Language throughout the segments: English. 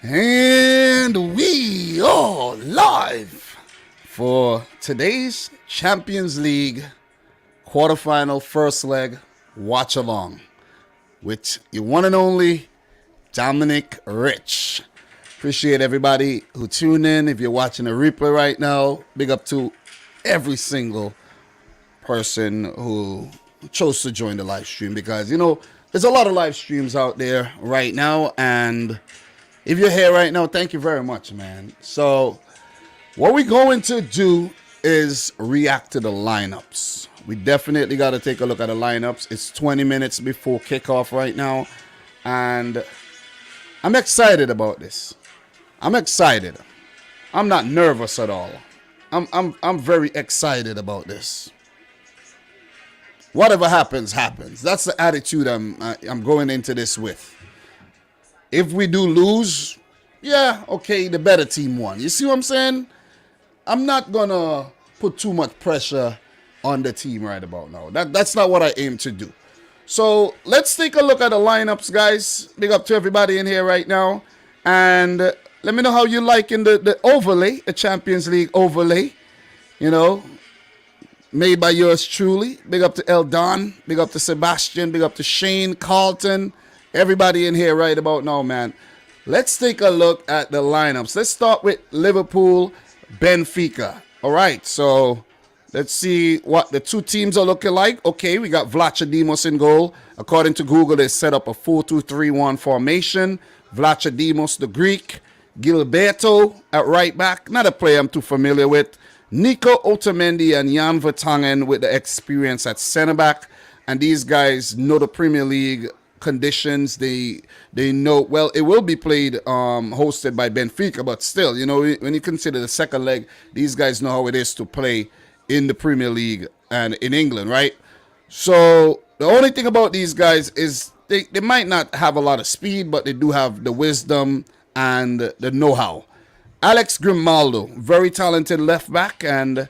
And we are live for today's Champions League quarterfinal first leg watch along with your one and only Dominic Rich. Appreciate everybody who tuned in. If you're watching a replay right now, big up to every single person who chose to join the live stream, because there's a lot of live streams out there right now, and if you're here right now, thank you very much, man. So what we're going to do is react to the lineups. We definitely got to take a look at the lineups. It's 20 minutes before kickoff right now, and I'm excited about this. I'm excited. I'm not nervous at all. I'm very excited about this. Whatever happens, happens. That's the attitude I'm going into this with. If we do lose, yeah, okay, the better team won. You see what I'm saying? I'm not going to put too much pressure on the team right about now. That's not what I aim to do. So let's take a look at the lineups, guys. Big up to everybody in here right now. And let me know how you like in the overlay, the Champions League overlay, made by yours truly. Big up to Eldon. Big up to Sebastian. Big up to Shane, Carlton. Everybody in here right about now, man. Let's take a look at the lineups. Let's start with Liverpool, Benfica. All right, so let's see what the two teams are looking like. Okay, we got Vlachodimos in goal. According to Google, they set up a 4-2-3-1 formation. Vlachodimos, the Greek. Gilberto at right back. Not a player I'm too familiar with. Nico Otamendi and Jan Vertonghen with the experience at center back. And these guys know the Premier League conditions. They know, well, it will be played hosted by Benfica, but still, when you consider the second leg, these guys know how it is to play in the Premier League and in England, right? So the only thing about these guys is they might not have a lot of speed, but they do have the wisdom and the know-how. Alex Grimaldo, very talented left back, and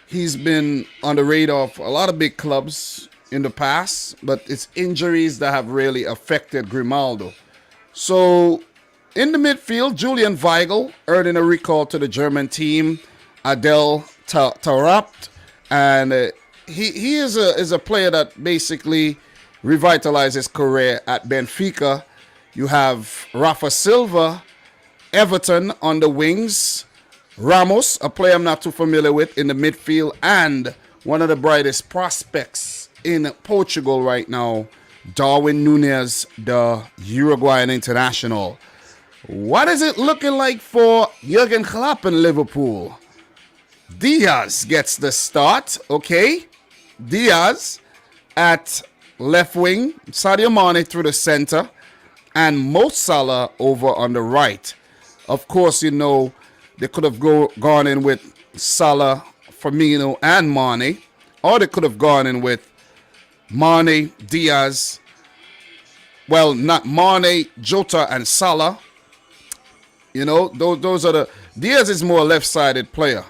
he's been on the radar of a lot of big clubs in the past, but it's injuries that have really affected Grimaldo. So in the midfield, Julian Weigl earning a recall to the German team. Adel Taarabt, and he is a player that basically revitalized his career at Benfica. You have Rafa Silva, Everton on the wings. Ramos, a player I'm not too familiar with, in the midfield, and one of the brightest prospects in Portugal right now, Darwin Núñez, the Uruguayan international. What is it looking like for Jurgen Klopp in Liverpool? Diaz gets the start, okay? Diaz at left wing, Sadio Mane through the center, and Mo Salah over on the right. Of course, they could have gone in with Salah, Firmino, and Mane, or they could have gone in with Mane, Diaz, well, not Mane, Jota, and Salah. Those are the... Diaz is more a left-sided player.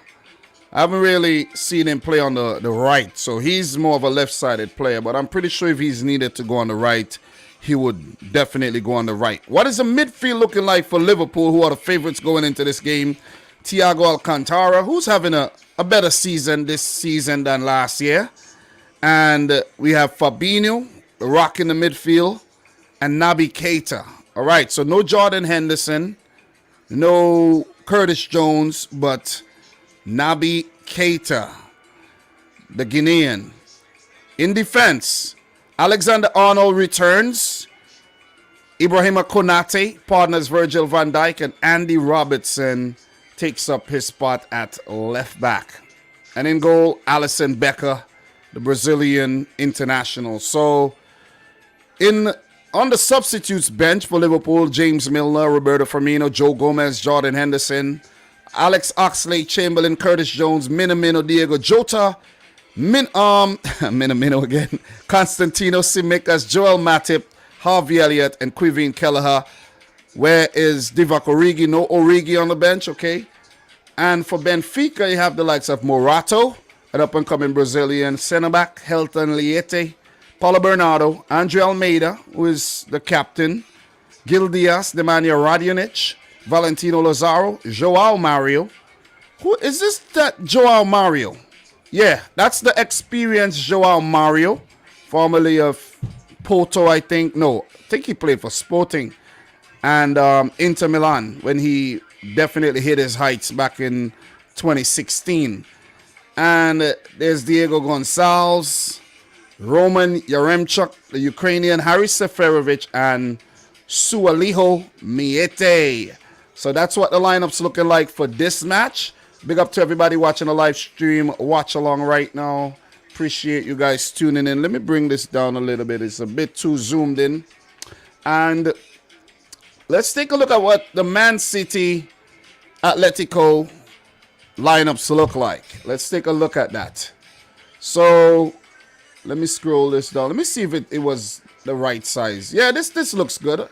I haven't really seen him play on the right, so he's more of a left-sided player, but I'm pretty sure if he's needed to go on the right, he would definitely go on the right. What is the midfield looking like for Liverpool, who are the favorites going into this game? Thiago Alcantara, who's having a better season this season than last year. And we have Fabinho, the rock in the midfield, and Naby Keita. All right, so no Jordan Henderson, no Curtis Jones, but Naby Keita, the Guinean. In defense, Alexander-Arnold returns. Ibrahima Konate partners Virgil van Dijk, and Andy Robertson takes up his spot at left back. And in goal, Alisson Becker, the Brazilian international. So on the substitutes bench for Liverpool, James Milner, Roberto Firmino, Joe Gomez, Jordan Henderson, Alex Oxlade-Chamberlain, Curtis Jones, Minamino, Diego Jota, Minamino again, Constantino Tsimikas, Joel Matip, Harvey Elliott, and Quivin Kelleher. Where is Divock Origi? No Origi on the bench, okay? And for Benfica, you have the likes of Morato, an up-and-coming Brazilian centre-back, Helton Liete, Paulo Bernardo, Andre Almeida, who is the captain, Gil Diaz, Nemanja Radionjic, Valentino Lazaro, Joao Mario. Who is this? That Joao Mario? Yeah, that's the experienced Joao Mario, formerly of Porto, I think. No, I think he played for Sporting and Inter Milan when he definitely hit his heights back in 2016. And there's Diego Gonçalves, Roman Yaremchuk, the Ukrainian, Haris Seferovic, and Sualiho Miete. So that's what the lineup's looking like for this match. Big up to everybody watching the live stream, watch along right now. Appreciate you guys tuning in. Let me bring this down a little bit. It's a bit too zoomed in. And let's take a look at what the Man City Atletico lineups look like. Let's take a look at that. So let me scroll this down. Let me see if it was the right size. Yeah, this looks good. Or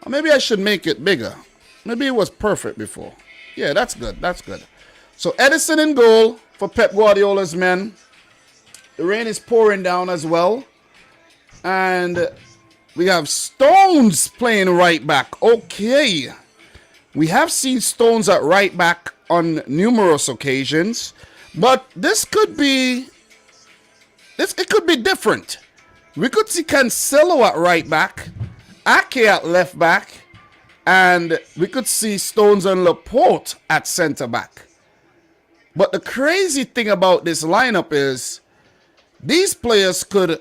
maybe I should make it bigger. Maybe it was perfect before. Yeah, that's good. That's good. So Edison in goal for Pep Guardiola's men. The rain is pouring down as well. And we have Stones playing right back. Okay. We have seen Stones at right back on numerous occasions. But this could be... It could be different. We could see Cancelo at right back. Ake at left back. And we could see Stones and Laporte at center back. But the crazy thing about this lineup is these players could,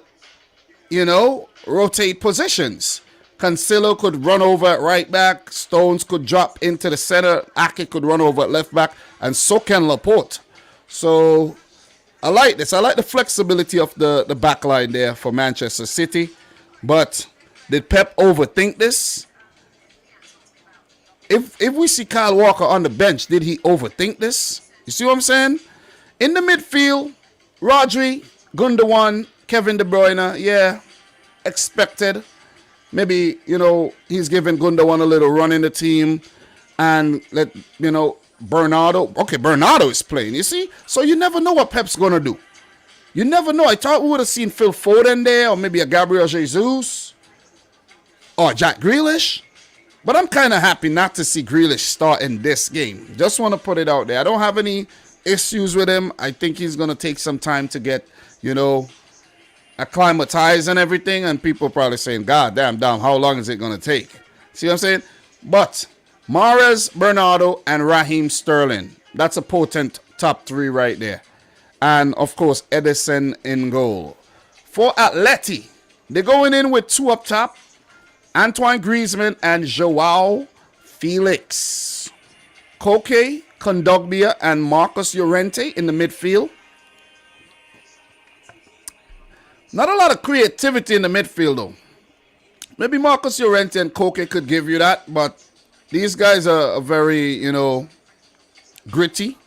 rotate positions. Cancelo could run over at right back. Stones could drop into the center. Ake could run over at left back. And so can Laporte. So I like this. I like the flexibility of the back line there for Manchester City. But did Pep overthink this? If we see Kyle Walker on the bench, did he overthink this? You see what I'm saying? In the midfield, Rodri, Gundogan, Kevin De Bruyne, yeah, expected. Maybe, he's giving Gundogan a little run in the team and Bernardo. Okay, Bernardo is playing, you see? So you never know what Pep's going to do. You never know. I thought we would have seen Phil Foden there or maybe a Gabriel Jesus or Jack Grealish. But I'm kind of happy not to see Grealish start in this game. Just want to put it out there. I don't have any issues with him. I think he's going to take some time to get, acclimatized and everything. And people probably saying, God damn, how long is it going to take? See what I'm saying? But Mahrez, Bernardo, and Raheem Sterling. That's a potent top three right there. And, of course, Edison in goal. For Atleti, they're going in with two up top. Antoine Griezmann and Joao Felix. Koke, Kondogbia, and Marcus Llorente in the midfield. Not a lot of creativity in the midfield, though. Maybe Marcus Llorente and Koke could give you that, but these guys are very, gritty.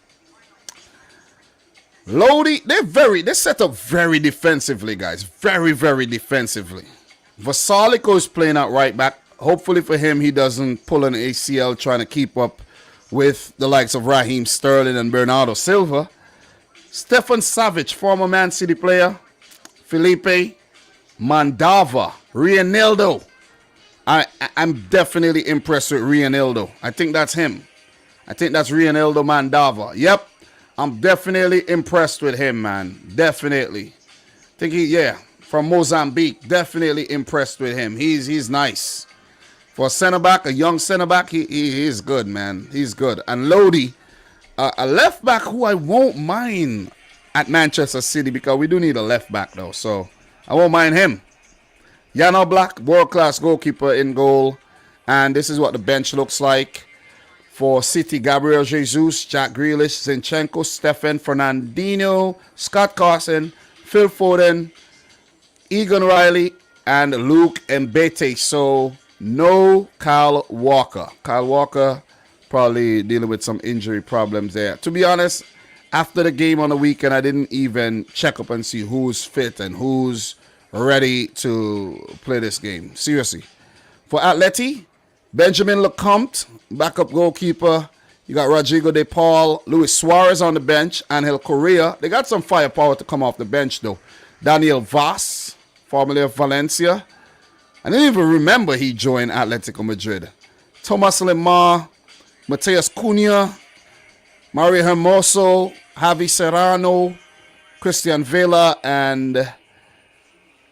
Lodi, they set up very defensively, guys. Very, very defensively. Vasalico is playing out right back. Hopefully for him, he doesn't pull an ACL trying to keep up with the likes of Raheem Sterling and Bernardo Silva. Stefan Savic, former Man City player. Felipe Mandava. Reinildo. I'm definitely impressed with Reinildo. I think that's him. I think that's Reinildo Mandava. Yep. I'm definitely impressed with him, man. Definitely. From Mozambique. Definitely impressed with him. He's nice. For a center back, a young center back, he is good, man. He's good. And Lodi, a left back who I won't mind at Manchester City because we do need a left back though. So I won't mind him. Jan Black, world-class goalkeeper in goal. And this is what the bench looks like. For City, Gabriel Jesus, Jack Grealish, Zinchenko, Stefan Fernandinho, Scott Carson, Phil Foden, Egan Riley, and Luke Mbete. So no Kyle Walker. Kyle Walker probably dealing with some injury problems there. To be honest, after the game on the weekend, I didn't even check up and see who's fit and who's ready to play this game. Seriously. For Atleti, Benjamin Lecomte, backup goalkeeper. You got Rodrigo De Paul, Luis Suarez on the bench, Angel Correa. They got some firepower to come off the bench, though. Daniel Vaz, formerly of Valencia. I didn't even remember he joined Atletico Madrid. Thomas Lemar, Mateus Cunha, Mario Hermoso, Javi Serrano, Christian Vela, and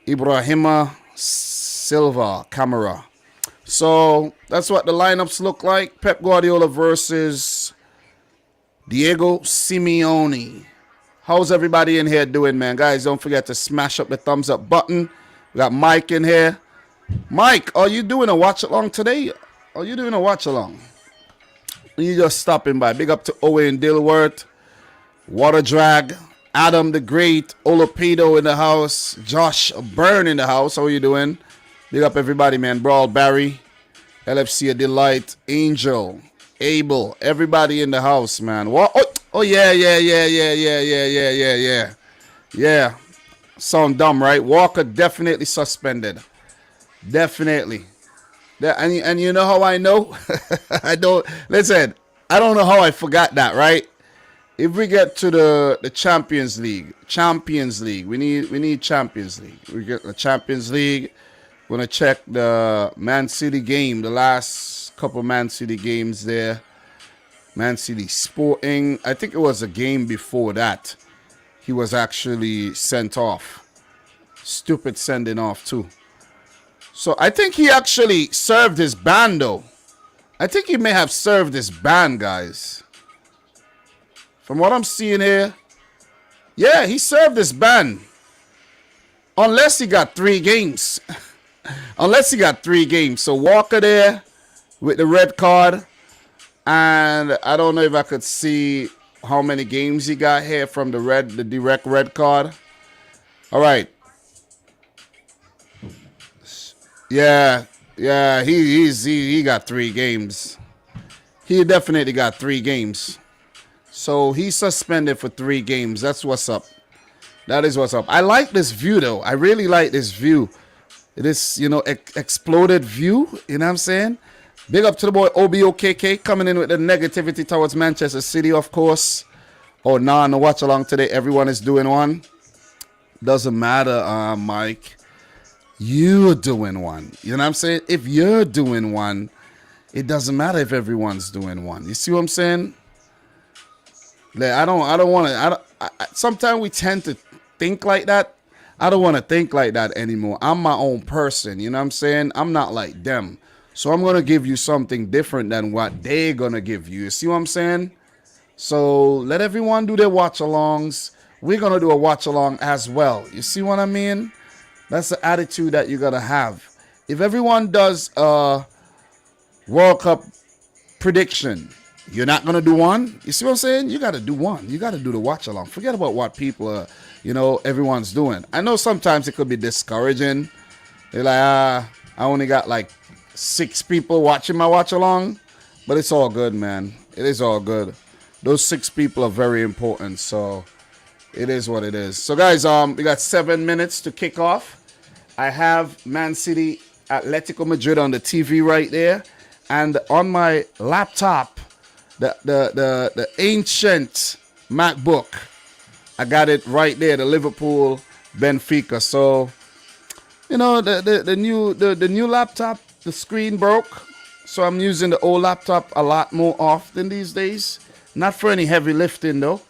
Ibrahima Silva Camara. So that's what the lineups look like. Pep Guardiola versus Diego Simeone. How's everybody in here doing, man? Guys, don't forget to smash up the thumbs up button. We got Mike in here. Mike, are you doing a watch along today? Are you doing a watch along? You just stopping by. Big up to Owen Dilworth, Water Drag, Adam the Great, Olapedo in the house, Josh Byrne in the house. How are you doing? Big up everybody, man. Brawl Barry, LFC a Delight, Angel, Abel, everybody in the house, man. What? Oh yeah. Yeah. Sound dumb, right? Walker definitely suspended. Definitely. And you know how I know? I don't know how I forgot that, right? If we get to the Champions League, we need Champions League. We get the Champions League. We're gonna check the Man City game, the last couple Man City games there. Man City Sporting. I think it was a game before that. He was actually sent off. Stupid sending off too. So I think he actually served his ban though. I think he may have served his ban, guys. From what I'm seeing here, yeah, he served his ban. Unless he got 3 games. Unless he got 3 games. So Walker there with the red card. And I don't know if I could see how many games he got here from the direct red card. All right. Yeah, he got 3 games. He definitely got 3 games. So he's suspended for 3 games. That's what's up. That is what's up. I like this view though. I really like this view. It is, exploded view. You know what I'm saying? Big up to the boy OBOKK coming in with the negativity towards Manchester City, of course. Oh, nah, no watch along today. Everyone is doing one. Doesn't matter, Mike. You're doing one. You know what I'm saying? If you're doing one, it doesn't matter if everyone's doing one. You see what I'm saying? Like, I don't want to. Sometimes we tend to think like that. I don't want to think like that anymore. I'm my own person. You know what I'm saying? I'm not like them. So I'm going to give you something different than what they're going to give you. You see what I'm saying? So let everyone do their watch-alongs. We're going to do a watch-along as well. You see what I mean? That's the attitude that you got to have. If everyone does a World Cup prediction, you're not going to do one? You see what I'm saying? You got to do one. You got to do the watch-along. Forget about what people are, everyone's doing. I know sometimes it could be discouraging. They're like, I only got like 6 people watching my watch-along. But it's all good, man. It is all good. Those 6 people are very important, so it is what it is. So, guys, we got 7 minutes to kick off. I have Man City Atletico Madrid on the TV right there. And on my laptop, the ancient MacBook, I got it right there, the Liverpool Benfica. So, the new laptop, the screen broke. So I'm using the old laptop a lot more often these days. Not for any heavy lifting though.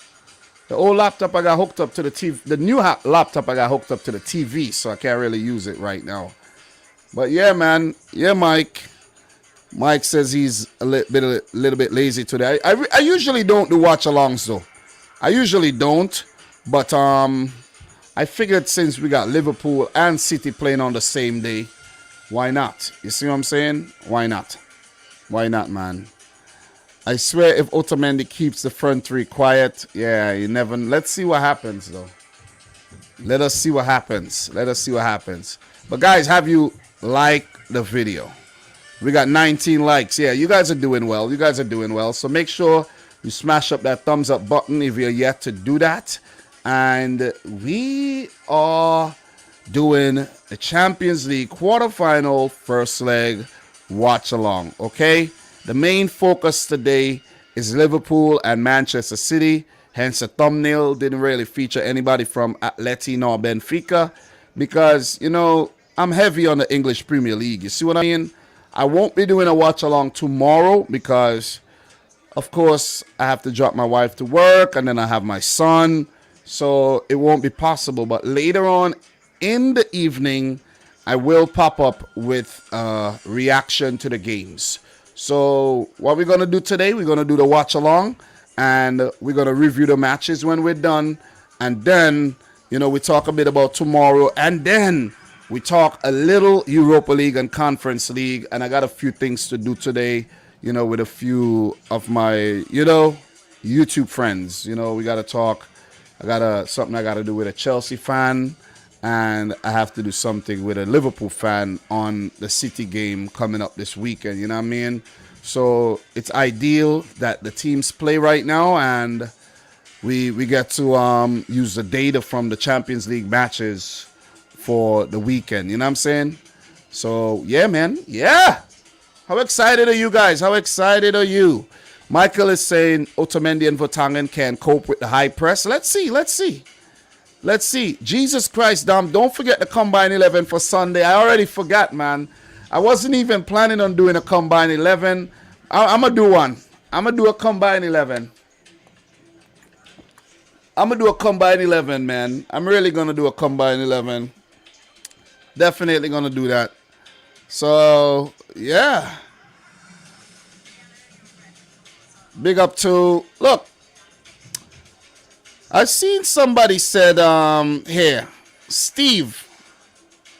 The old laptop I got hooked up to the TV. The new laptop I got hooked up to the TV, so I can't really use it right now. But yeah, man. Yeah, Mike. Mike says he's a little bit lazy today. I usually don't do watch-alongs though. I usually don't. But I figured since we got Liverpool and City playing on the same day, why not? You see what I'm saying? Why not? Why not, man? I swear if Otamendi keeps the front 3 quiet, yeah, you never... Let's see what happens, though. Let us see what happens. Let us see what happens. But, guys, have you liked the video? We got 19 likes. Yeah, you guys are doing well. You guys are doing well. So make sure you smash up that thumbs up button if you're yet to do that. And we are doing the Champions League quarterfinal first leg watch along, okay? The main focus today is Liverpool and Manchester City. Hence, the thumbnail didn't really feature anybody from Atleti nor Benfica because, I'm heavy on the English Premier League. You see what I mean? I won't be doing a watch along tomorrow because Of course, I have to drop my wife to work, and then I have my son, so it won't be possible. But later on in the evening, I will pop up with a reaction to the games. So what we're going to do today, we're going to do the watch along, and we're going to review the matches when we're done. And then, we talk a bit about tomorrow, and then we talk a little Europa League and Conference League. And I got a few things to do today, with a few of my, YouTube friends. We got to talk. Something I got to do with a Chelsea fan. And I have to do something with a Liverpool fan on the City game coming up this weekend. You know what I mean? So it's ideal that the teams play right now, and we get to use the data from the Champions League matches for the weekend. You know what I'm saying? So, yeah, man. Yeah. How excited are you guys? How excited are you? Michael is saying Otamendi and Vertonghen can cope with the high press. Let's see. Jesus Christ, Dom, don't forget the Combine 11 for Sunday. I already forgot, man. I wasn't even planning on doing a Combine 11. I'm going to do one. I'm going to do a Combine 11. I'm going to do a Combine 11, man. I'm really going to do a Combine 11. Definitely going to do that. So, yeah. Big up to, look. I've seen somebody said here, Steve.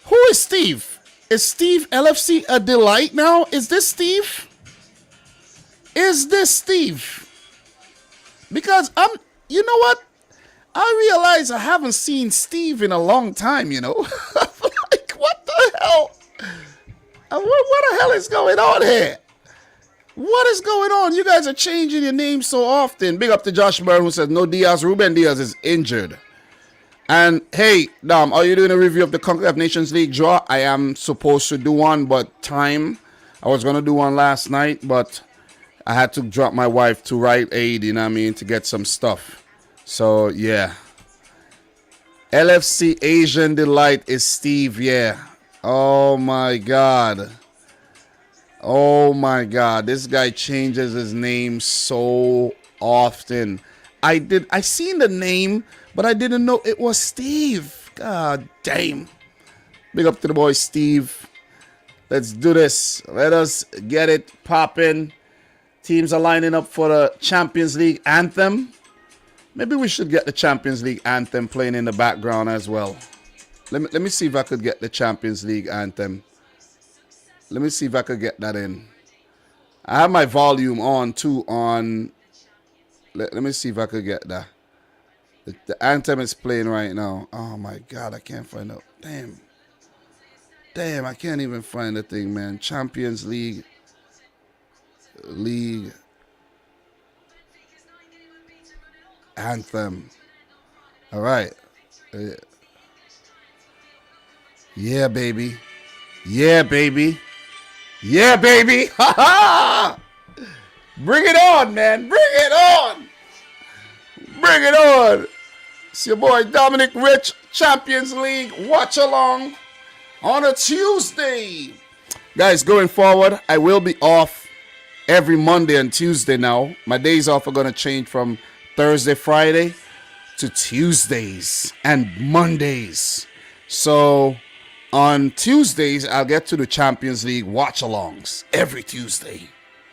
Who is Steve? Is Steve LFC a delight now? Is this Steve? Because you know what? I realize I haven't seen Steve in a long time, Like, what the hell? What the hell is going on here? What is going on? You guys are changing your name so often. Big up to Josh Byrne, who says no Diaz. Ruben Diaz is injured. And hey, Dom, are you doing a review of the CONCACAF Nations League draw? I am supposed to do one, but time. I was going to do one last night, but I had to drop my wife to Rite Aid, to get some stuff. So, yeah. LFC Asian Delight is Steve, yeah. Oh, my God. This guy changes his name so often. I seen the name, but I didn't know it was Steve. God damn. Big up to the boy Steve. Let's do this. Let us get it popping. Teams are lining up for the Champions League anthem. Maybe we should get the Champions League anthem playing in the background as well. Let me see if I could get the Champions League anthem. Let me see if I could get that in. I have my volume on too on. Let me see if I could get that. The anthem is playing right now. Oh my God, I can't find out. Damn, I can't even find the thing, man. Champions League. Anthem. All right. Yeah, baby. Ha ha! Bring it on, man. Bring it on. It's your boy Dominic Rich, Champions League watch along on a Tuesday. Guys, going forward, I will be off every Monday and Tuesday now. My days off are going to change from Thursday, Friday to Tuesdays and Mondays. So on Tuesdays, I'll get to the Champions League watch-alongs every Tuesday.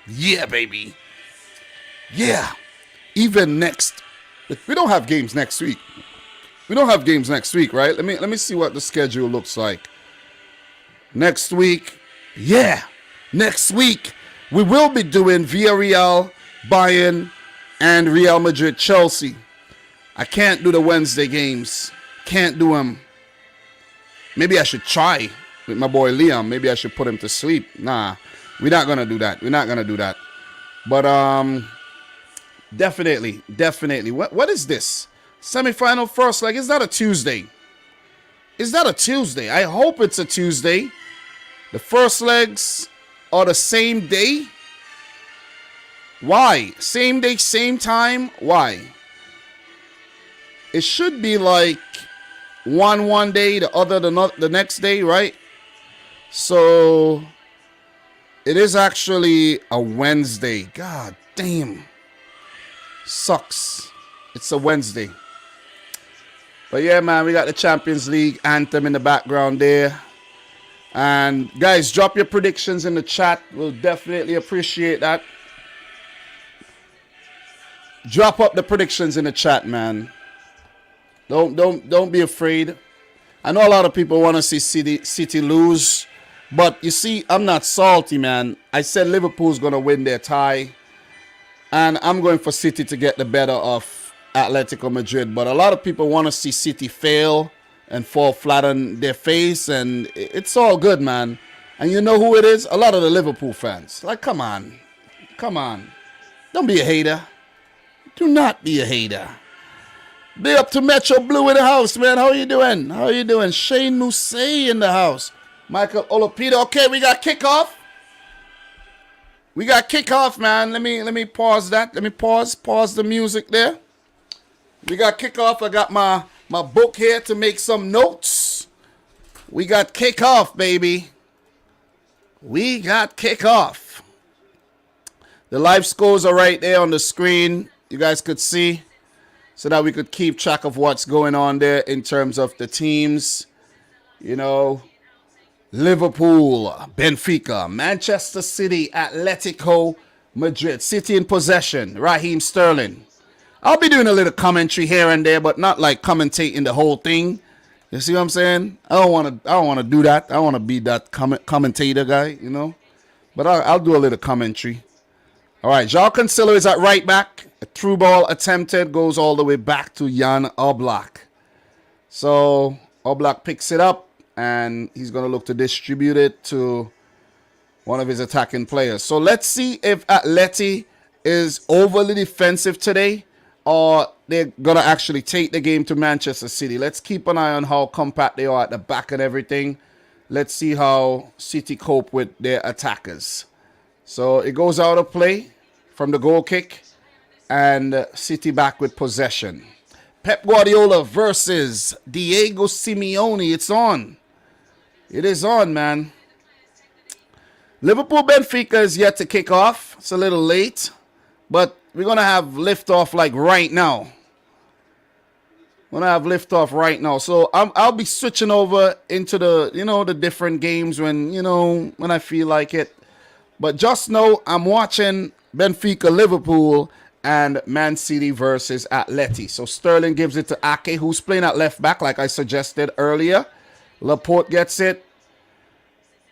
Yeah, baby. Yeah. Even next. We don't have games next week. Right? Let me see what the schedule looks like. Next week. Yeah. Next week, we will be doing Villarreal, Bayern, and Real Madrid, Chelsea. I can't do the Wednesday games. Can't do them. Maybe I should try with my boy Liam. Maybe I should put him to sleep. Nah, we're not going to do that. But definitely. What is this? Semi-final first leg. Is that a Tuesday? I hope it's a Tuesday. The first legs are the same day. Why? Same day, same time? Why? It should be like one day, the other the next day, right? So it is actually a Wednesday. God damn. Sucks. It's a Wednesday. But yeah, man, we got the Champions League anthem in the background there. And guys, drop your predictions in the chat. We'll definitely appreciate that. Drop up the predictions in the chat, man. Don't be afraid. I know a lot of people want to see City lose, but you see, I'm not salty, man. I said Liverpool's going to win their tie, and I'm going for City to get the better of Atletico Madrid. But a lot of people want to see City fail and fall flat on their face, and it's all good, man. And you know who it is? A lot of the Liverpool fans. Like, come on. Come on. Don't be a hater. Do not be a hater. Big up to Metro Blue in the house, man. How you doing? How you doing? Shane Musay in the house. Michael Olopito. Okay, we got kickoff. We got kickoff, man. Let me pause that. Let me pause the music there. We got kickoff. I got my book here to make some notes. We got kickoff, baby. We got kickoff. The live scores are right there on the screen. You guys could see, so that we could keep track of what's going on there in terms of the teams. You know, Liverpool, Benfica, Manchester City, Atletico Madrid. City in possession, Raheem Sterling. I'll be doing a little commentary here and there, but not like commentating the whole thing. You see what I'm saying? I don't want to do that. I don't want to be that commentator guy, you know. But I'll do a little commentary. All right, João Cancelo is at right back. A through ball attempted, goes all the way back to Jan Oblak. So Oblak picks it up, and he's going to look to distribute it to one of his attacking players. So let's see if Atleti is overly defensive today, or they're going to actually take the game to Manchester City. Let's keep an eye on how compact they are at the back and everything. Let's see how City cope with their attackers. So it goes out of play from the goal kick, and City back with possession. Pep Guardiola versus Diego Simeone. It's on. It is on, man. Liverpool Benfica is yet to kick off. It's a little late, but we're going to have liftoff like right now. We're going to have liftoff right now. So I'll be switching over into the, the different games when I feel like it. But just know I'm watching Benfica, Liverpool, and Man City versus Atleti. So Sterling gives it to Ake, who's playing at left back, like I suggested earlier. Laporte gets it,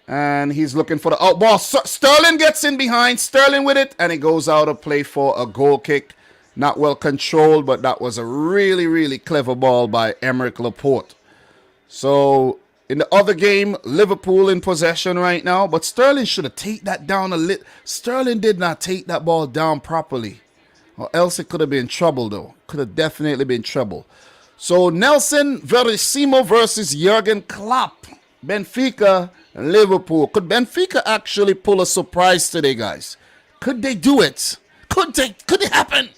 and he's looking for the out ball. Sterling gets in behind, Sterling with it, and it goes out of play for a goal kick. Not well controlled, but that was a really, really clever ball by Aymeric Laporte. So in the other game, Liverpool in possession right now, but Sterling should have taken that down a little. Sterling did not take that ball down properly, or else it could have been trouble, though. Could have definitely been trouble. So Nelson Verissimo versus Jurgen Klopp. Benfica and Liverpool. Could Benfica actually pull a surprise today, guys? Could they do it? Could it happen?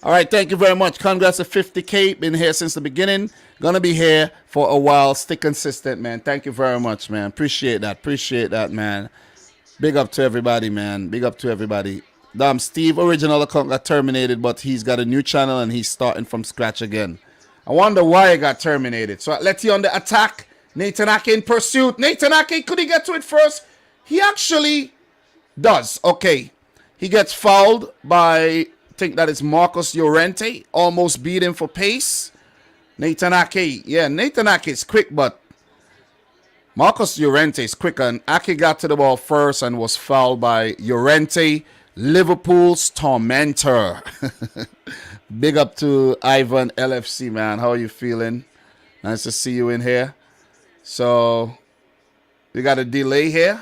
All right, thank you very much. Congrats to 50K. Been here since the beginning. Gonna be here for a while. Stay consistent, man. Thank you very much, man. Appreciate that, man. Big up to everybody, man. Big up to everybody. Steve, original account got terminated, but he's got a new channel and he's starting from scratch again. I wonder why it got terminated. So Atleti on the attack. Nathan Ake in pursuit. Nathan Ake, could he get to it first? He actually does. Okay. He gets fouled by, I think that is Marcos Llorente. Almost beat him for pace. Nathan Ake. Yeah, Nathan Ake is quick, but Marcos Llorente is quicker. And Ake got to the ball first and was fouled by Llorente. Liverpool's tormentor. Big up to Ivan LFC, man. How are you feeling? Nice to see you in here. So, we got a delay here.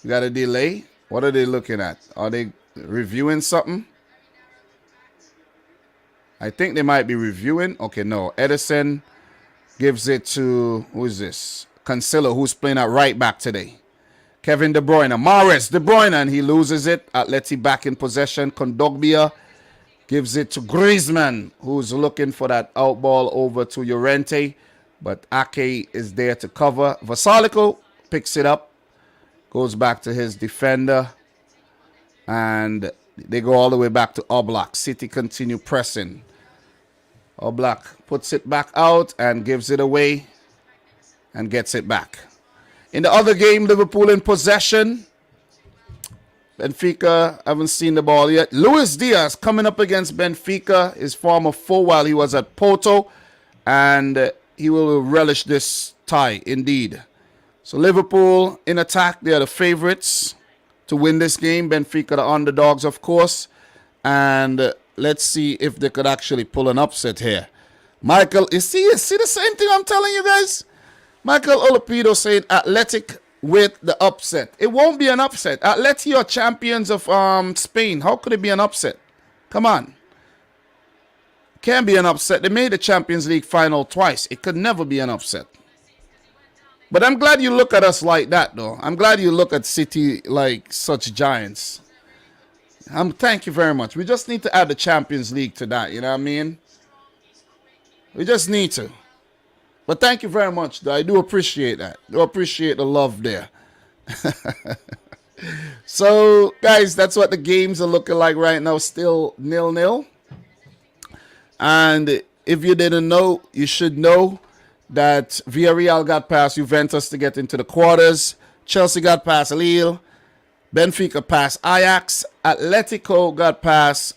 We got a delay. What are they looking at? Are they reviewing something? I think they might be reviewing. Okay, no. Edison gives it to, who is this? Cancelo, who's playing at right back today. Kevin De Bruyne. Mahrez De Bruyne, and he loses it. Atleti back in possession. Kondogbia gives it to Griezmann, who's looking for that out ball over to Llorente. But Ake is there to cover. Vasalico picks it up. Goes back to his defender. And They go all the way back to Oblak. City continue pressing. Oblak puts it back out and gives it away and gets it back. In the other game, Liverpool in possession. Benfica haven't seen the ball yet. Luis Diaz coming up against Benfica, his former foe while he was at Porto. And he will relish this tie, indeed. So Liverpool in attack. They are the favorites to win this game. Benfica the underdogs, of course. And let's see if they could actually pull an upset here. Michael, you see the same thing I'm telling you guys? Michael Olapido saying Athletic with the upset. It won't be an upset. Atleti are champions of Spain. How could it be an upset? Come on. Can't be an upset. They made the Champions League final twice. It could never be an upset. But I'm glad you look at us like that, though. I'm glad you look at City like such giants. Thank you very much. We just need to add the Champions League to that, you know what I mean? We just need to. But thank you very much, though. I do appreciate that. I do appreciate the love there. So, guys, that's what the games are looking like right now. Still 0-0. And if you didn't know, you should know that Villarreal got past Juventus to get into the quarters. Chelsea got past Lille. Benfica passed Ajax. Atletico got past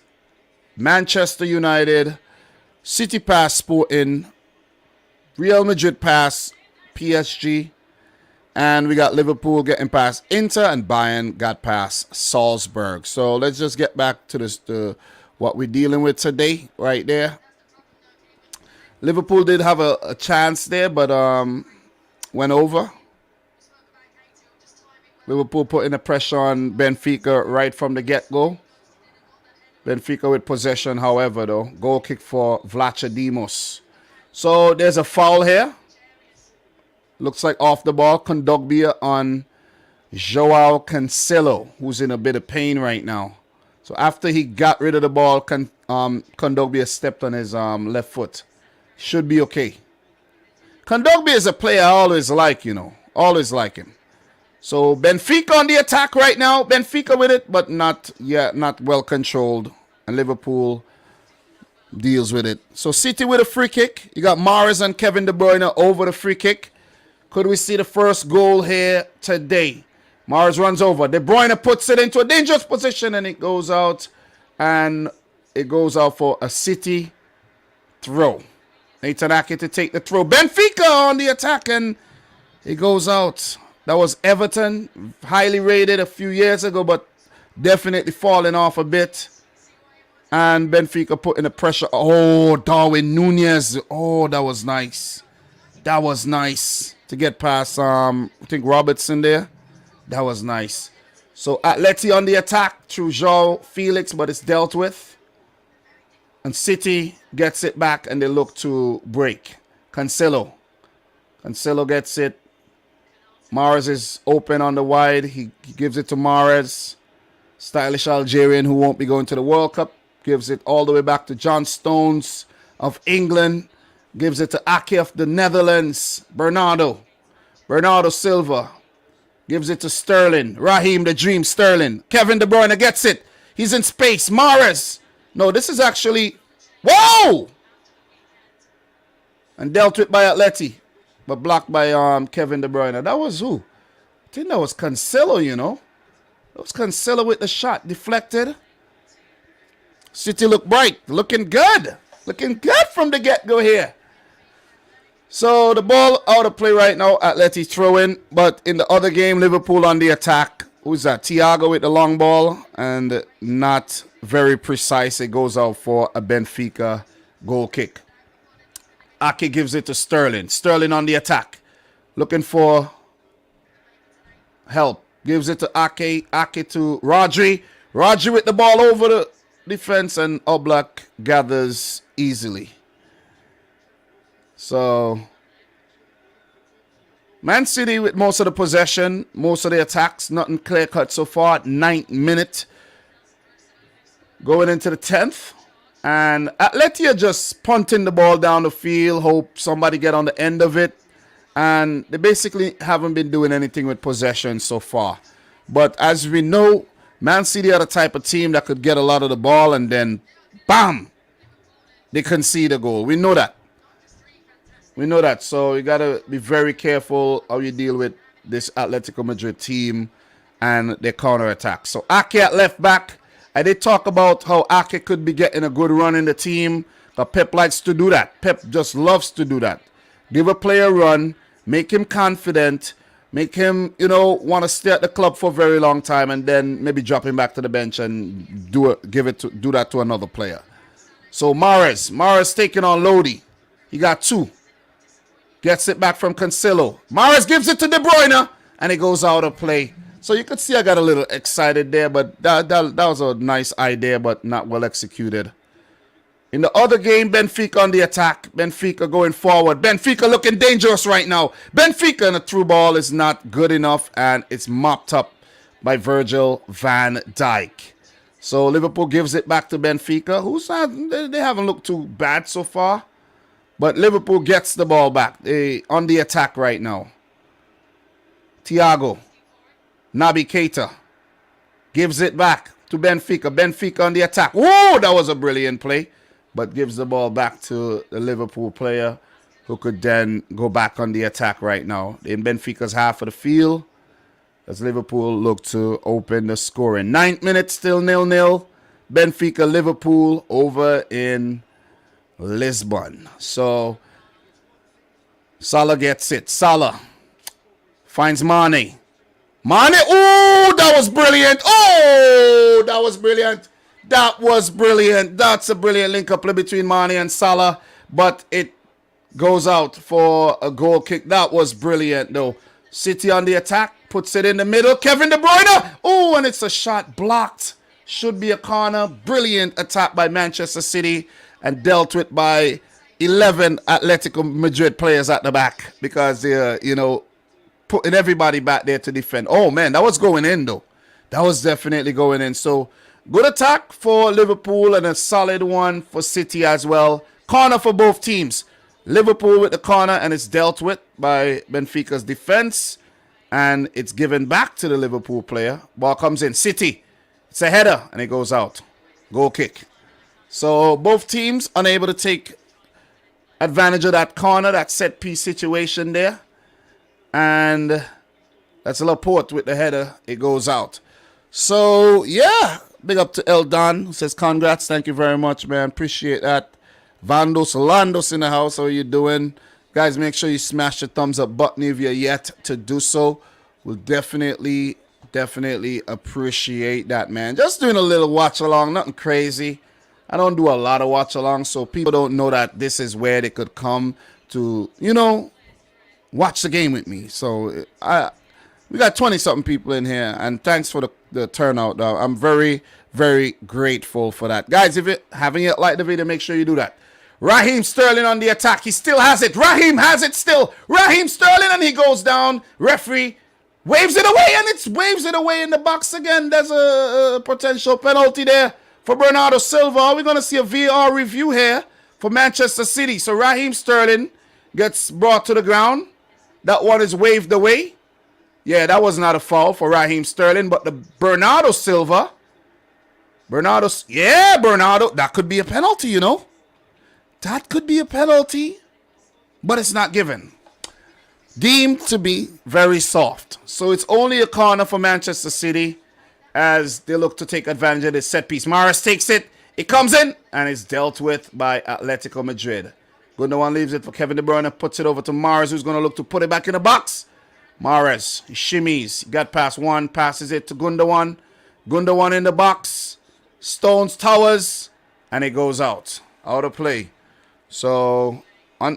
Manchester United. City passed Sporting. Real Madrid passed PSG. And we got Liverpool getting past Inter. And Bayern got past Salzburg. So let's just get back to this, what we're dealing with today right there. Liverpool did have a chance there, but went over. Liverpool putting the pressure on Benfica right from the get-go. Benfica with possession, however, though. Goal kick for Vlachodimos. So there's a foul here. Looks like off the ball. Kondogbia on Joao Cancelo, who's in a bit of pain right now. So after he got rid of the ball, Kondogbia stepped on his left foot. Should be okay. Kondogbia is a player I always like, you know. Always like him. So Benfica on the attack right now. Benfica with it, but not well controlled. And Liverpool deals with it. So City with a free kick. You got Mahrez and Kevin De Bruyne over the free kick. Could we see the first goal here today? Mahrez runs over. De Bruyne puts it into a dangerous position and it goes out. And it goes out for a City throw. Nathan Ake to take the throw. Benfica on the attack and it goes out. That was Everton. Highly rated a few years ago, but definitely falling off a bit. And Benfica putting the pressure. Oh, Darwin Nunez. Oh, that was nice. That was nice. To get past, I think, Robertson there. That was nice. So Atleti on the attack through Joao Felix, but it's dealt with. And City gets it back and they look to break. Cancelo gets it. Mahrez is open on the wide. He gives it to Mahrez. Stylish Algerian who won't be going to the World Cup. Gives it all the way back to John Stones of England. Gives it to Ake of the Netherlands. Bernardo Silva. Gives it to Sterling. Raheem the Dream Sterling. Kevin De Bruyne gets it. He's in space. Mahrez. No, this is actually... Whoa! And dealt with by Atleti. But blocked by Kevin De Bruyne. That was who? I think that was Cancelo, you know. That was Cancelo with the shot. Deflected. City look bright. Looking good. Looking good from the get-go here. So the ball out of play right now. Atleti throwing. But in the other game, Liverpool on the attack. Who's that? Thiago with the long ball. And not very precise. It goes out for a Benfica goal kick. Ake gives it to Sterling. Sterling on the attack. Looking for help. Gives it to Ake. Ake to Rodri. Rodri with the ball over the defense. And Oblak gathers easily. So, Man City with most of the possession. Most of the attacks. Nothing clear cut so far. 9th minute. Going into the 10th. And Atleti are just punting the ball down the field. Hope somebody get on the end of it. And they basically haven't been doing anything with possession so far. But as we know, Man City are the type of team that could get a lot of the ball and then, bam, they concede a goal. We know that. We know that. So you got to be very careful how you deal with this Atletico Madrid team and their counter-attack. So Ake at left back. I did talk about how Ake could be getting a good run in the team. But Pep likes to do that. Pep just loves to do that. Give a player a run, make him confident, make him, want to stay at the club for a very long time, and then maybe drop him back to the bench and do that to another player. So Mahrez taking on Lodi. He got 2. Gets it back from Cancelo. Mahrez gives it to De Bruyne, and it goes out of play. So you could see I got a little excited there, but that was a nice idea, but not well executed. In the other game, Benfica on the attack. Benfica going forward. Benfica looking dangerous right now. Benfica and the through ball is not good enough, and it's mopped up by Virgil van Dijk. So Liverpool gives it back to Benfica, they haven't looked too bad so far. But Liverpool gets the ball back. They on the attack right now. Thiago. Naby Keita gives it back to Benfica. Benfica on the attack. Whoa, that was a brilliant play. But gives the ball back to the Liverpool player who could then go back on the attack right now. In Benfica's half of the field as Liverpool look to open the scoring. 9th minute, still 0-0. Benfica, Liverpool over in Lisbon. So Salah gets it. Salah finds Mane. Oh, that was brilliant. Oh, that was brilliant. That was brilliant. That's a brilliant link up between Mane and Salah. But it goes out for a goal kick. That was brilliant, though. City on the attack. Puts it in the middle. Kevin De Bruyne. Oh, and it's a shot blocked. Should be a corner. Brilliant attack by Manchester City. And dealt with by 11 Atletico Madrid players at the back. Because they're, putting everybody back there to defend. Oh, man, that was going in, though. That was definitely going in. So, good attack for Liverpool and a solid one for City as well. Corner for both teams. Liverpool with the corner, and it's dealt with by Benfica's defense. And it's given back to the Liverpool player. Ball comes in. City. It's a header, and it goes out. Goal kick. So, both teams unable to take advantage of that corner, that set-piece situation there. And that's Laporte with the header. It goes out. So, yeah. Big up to Eldon, who says, congrats. Thank you very much, man. Appreciate that. Vandos Landos in the house. How are you doing? Guys, make sure you smash the thumbs up button if you're yet to do so. We'll definitely appreciate that, man. Just doing a little watch along. Nothing crazy. I don't do a lot of watch along, so people don't know that this is where they could come to, watch the game with me. So we got 20-something people in here, and thanks for the turnout, though. I'm very, very grateful for that. Guys, if you haven't yet liked the video, make sure you do that. Raheem Sterling on the attack. He still has it. Raheem has it still. Raheem Sterling, and he goes down. Referee waves it away, and it's waves it away in the box again. There's a potential penalty there for Bernardo Silva. We're going to see a VAR review here for Manchester City. So Raheem Sterling gets brought to the ground. That one is waved away. Yeah, that was not a foul for Raheem Sterling, but the Bernardo Silva. Bernardo, that could be a penalty, That could be a penalty, but it's not given. Deemed to be very soft. So it's only a corner for Manchester City as they look to take advantage of this set piece. Mahrez takes it. It comes in, and it's dealt with by Atletico Madrid. Gundogan leaves it for Kevin De Bruyne, puts it over to Mahrez, who's going to look to put it back in the box. Mahrez, he shimmies, he got past one, passes it to Gundogan. Gundogan in the box, Stones towers, and it goes out of play. So,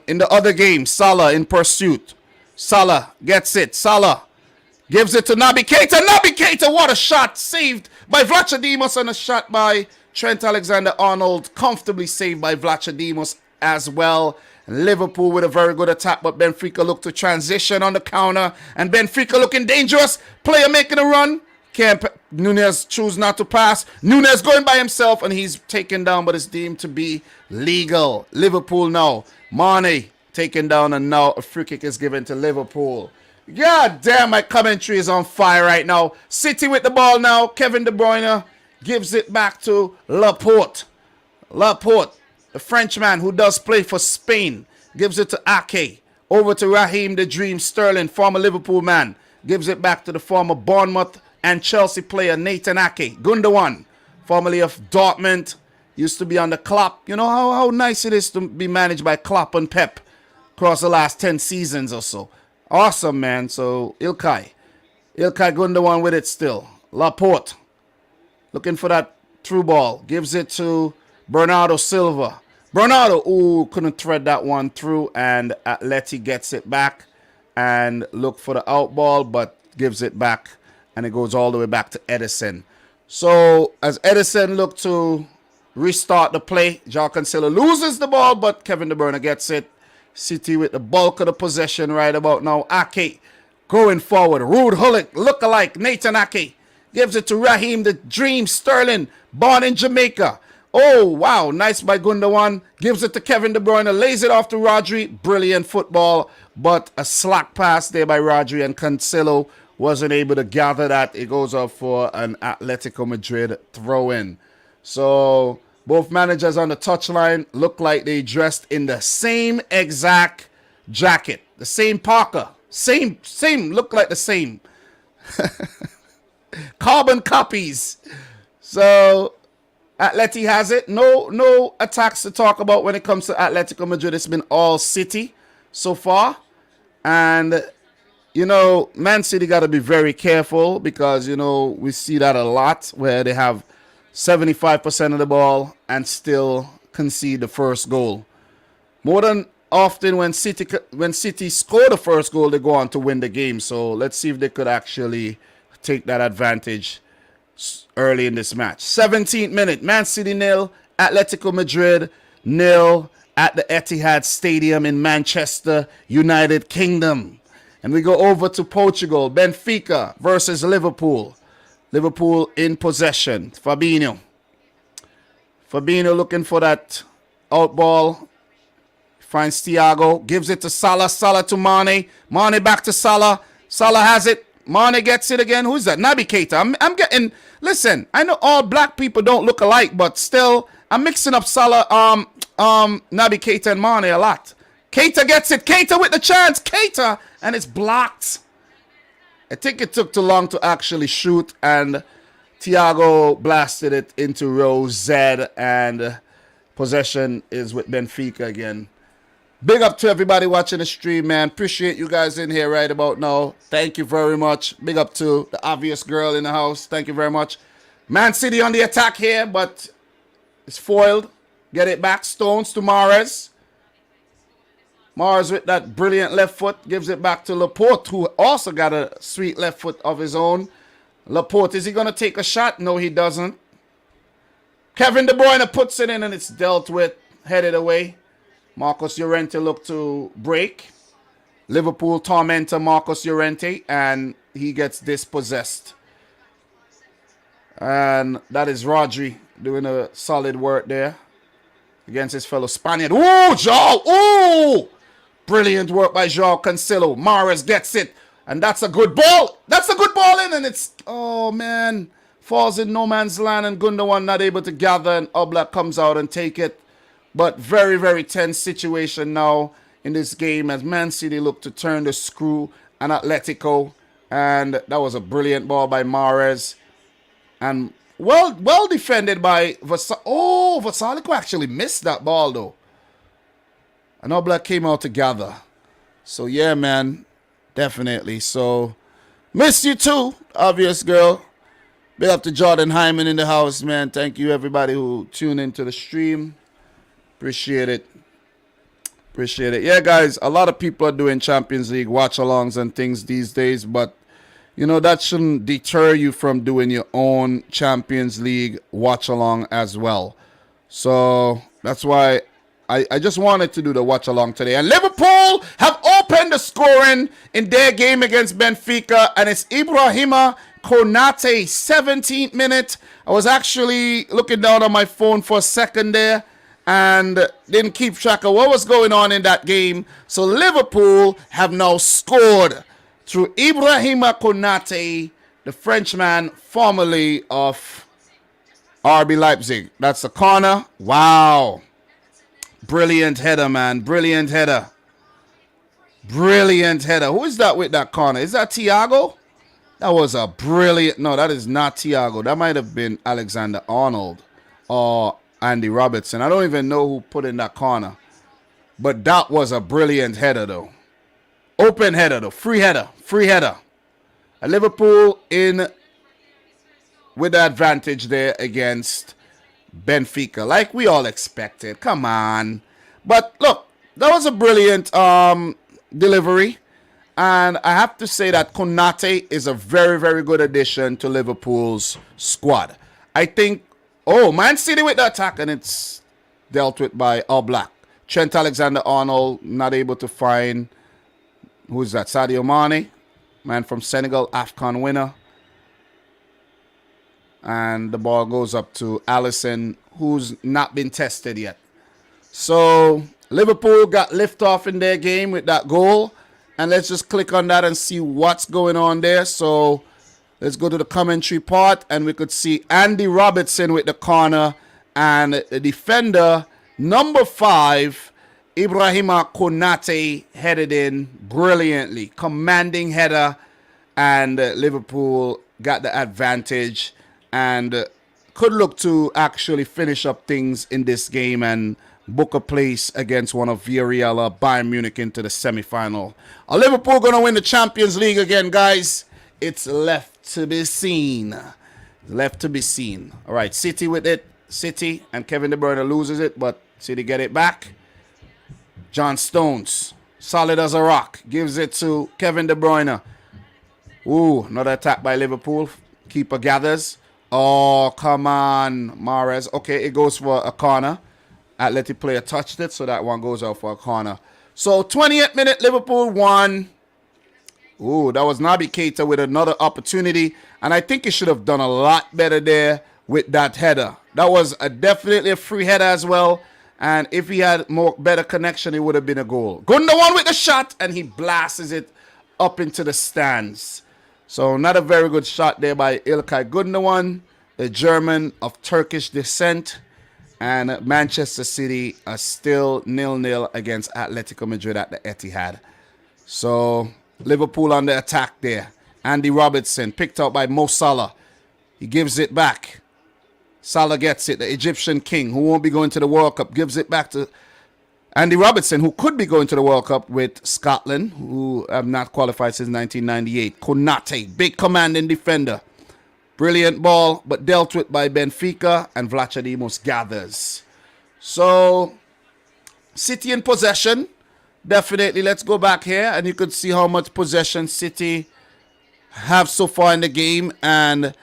in the other game, Salah in pursuit. Salah gets it. Salah gives it to Naby Keita. Naby Keita, what a shot, saved by Vlachodimos, and a shot by Trent Alexander-Arnold, comfortably saved by Vlachodimos as well. Liverpool with a very good attack, but Benfica look to transition on the counter, and Benfica looking dangerous. Player making a run. Nunez choose not to pass. Nunez going by himself, and he's taken down, but it's deemed to be legal. Liverpool now. Mane taken down, and now a free kick is given to Liverpool. God damn, my commentary is on fire right now. City with the ball now. Kevin De Bruyne gives it back to Laporte. Laporte, the Frenchman who does play for Spain, gives it to Ake. Over to Raheem the Dream Sterling, former Liverpool man. Gives it back to the former Bournemouth and Chelsea player Nathan Ake. Gundogan, formerly of Dortmund, used to be on the Klopp. You know how nice it is to be managed by Klopp and Pep across the last 10 seasons or so. Awesome, man. So, Ilkay Gundogan with it still. Laporte, looking for that through ball. Gives it to Bernardo Silva. Bernardo, couldn't thread that one through, and Atleti gets it back and look for the out ball, but gives it back, and it goes all the way back to Edison. So, as Edison looked to restart the play, João Cancelo loses the ball, but Kevin De Bruyne gets it. City with the bulk of the possession right about now. Ake going forward. Rude Hullet, look-alike, Nathan Ake gives it to Raheem the Dream Sterling, born in Jamaica. Oh, wow, nice by Gundogan. Gives it to Kevin De Bruyne, lays it off to Rodri. Brilliant football, but a slack pass there by Rodri, and Cancelo wasn't able to gather that. It goes off for an Atletico Madrid throw-in. So, both managers on the touchline look like they dressed in the same exact jacket. The same parka. Same, look like the same. Carbon copies. So, Atleti has it. No attacks to talk about when it comes to Atletico Madrid. It's been all City so far. And, you know, Man City got to be very careful because, you know, we see that a lot where they have 75% of the ball and still concede the first goal. More than often when City score the first goal, they go on to win the game. So let's see if they could actually take that advantage early in this match. 17th minute, Man City 0, Atletico Madrid 0 at the Etihad Stadium in Manchester, United Kingdom. And we go over to Portugal, Benfica versus Liverpool. Liverpool in possession. Fabinho looking for that out ball. Finds Thiago. Gives it to Salah. Salah to Mane. Mane back to Salah. Salah has it. Mane gets it again. Who's that? Naby Keita. I'm getting... Listen, I know all black people don't look alike, but still, I'm mixing up Salah, Naby Keita and Mane a lot. Keita gets it. Keita with the chance. Keita. And it's blocked. I think it took too long to actually shoot, and Thiago blasted it into row Z, and possession is with Benfica again. Big up to everybody watching the stream, man. Appreciate you guys in here right about now. Thank you very much. Big up to the obvious girl in the house. Thank you very much. Man City on the attack here, but it's foiled. Get it back. Stones to Mahrez. Mahrez with that brilliant left foot gives it back to Laporte, who also got a sweet left foot of his own. Laporte, is he going to take a shot? No, he doesn't. Kevin De Bruyne puts it in, and it's dealt with, headed away. Marcos Llorente looked to break. Liverpool tormentor Marcos Llorente, and he gets dispossessed. And that is Rodri doing a solid work there against his fellow Spaniard. Ooh, João! Ooh! Brilliant work by João Cancelo. Mahrez gets it. And that's a good ball. That's a good ball in. And it's, oh man, falls in no man's land. And Gundogan not able to gather. And Oblak comes out and take it. But very, very tense situation now in this game as Man City look to turn the screw on Atletico. And that was a brilliant ball by Mahrez. And well defended by Vasalico. Oh, Vasalico actually missed that ball though. And Oblak came out together. So, yeah, man. Definitely. So, miss you too, obvious girl. Big up to Jordan Hyman in the house, man. Thank you, everybody who tuned into the stream. Appreciate it. Appreciate it. Yeah, guys, a lot of people are doing Champions League watch-alongs and things these days. But, you know, that shouldn't deter you from doing your own Champions League watch-along as well. So, that's why I just wanted to do the watch along today. And Liverpool have opened the scoring in their game against Benfica. And it's Ibrahima Konate, 17th minute. I was actually looking down on my phone for a second there and didn't keep track of what was going on in that game. So Liverpool have now scored. through Ibrahima Konate, the Frenchman formerly of RB Leipzig. That's the corner. Wow. Brilliant header, man. Brilliant header. Brilliant header. Who is that with that corner? Is that Thiago? That was a brilliant... No, that is not Thiago. That might have been Alexander-Arnold or Andy Robertson. I don't even know who put in that corner. But that was a brilliant header, though. Open header, though. Free header. Free header. And Liverpool in with the advantage there against Benfica. Like we all expected. Come on. But look, that was a brilliant delivery. And I have to say that Konate is a very, very good addition to Liverpool's squad. I think, Man City with the attack, and it's dealt with by All Black. Trent Alexander-Arnold not able to find, who's that? Sadio Mane, man from Senegal, AFCON winner. And the ball goes up to Alisson, who's not been tested yet. So Liverpool got liftoff in their game with that goal. And let's just click on that and see what's going on there. So let's go to the commentary part. And we could see Andy Robertson with the corner. And the defender, number 5, Ibrahima Konate, headed in brilliantly. Commanding header. And Liverpool got the advantage. And could look to actually finish up things in this game and book a place against one of Villarreal or Bayern Munich into the semi-final. Are Liverpool going to win the Champions League again, guys? It's left to be seen. Left to be seen. All right, City with it. City, and Kevin De Bruyne loses it, but City get it back. John Stones, solid as a rock, gives it to Kevin De Bruyne. Ooh, another attack by Liverpool. Keeper gathers. Oh, come on, Mahrez. Okay, it goes for a corner. Atleti player touched it, so that one goes out for a corner. So, 28th minute, Liverpool won. Ooh, that was Naby Keita with another opportunity. And I think he should have done a lot better there with that header. That was definitely a free header as well. And if he had better connection, it would have been a goal. Gundogan with the shot, and he blasts it up into the stands. So, not a very good shot there by İlkay Gundogan, the German of Turkish descent. And Manchester City are still 0-0 against Atletico Madrid at the Etihad. So, Liverpool on the attack there. Andy Robertson, picked up by Mo Salah. He gives it back. Salah gets it. The Egyptian king, who won't be going to the World Cup, gives it back to Andy Robertson, who could be going to the World Cup with Scotland, who have not qualified since 1998. Konate, big commanding defender. Brilliant ball, but dealt with by Benfica, and Vlachodimos gathers. So, City in possession. Definitely, let's go back here, and you could see how much possession City have so far in the game. And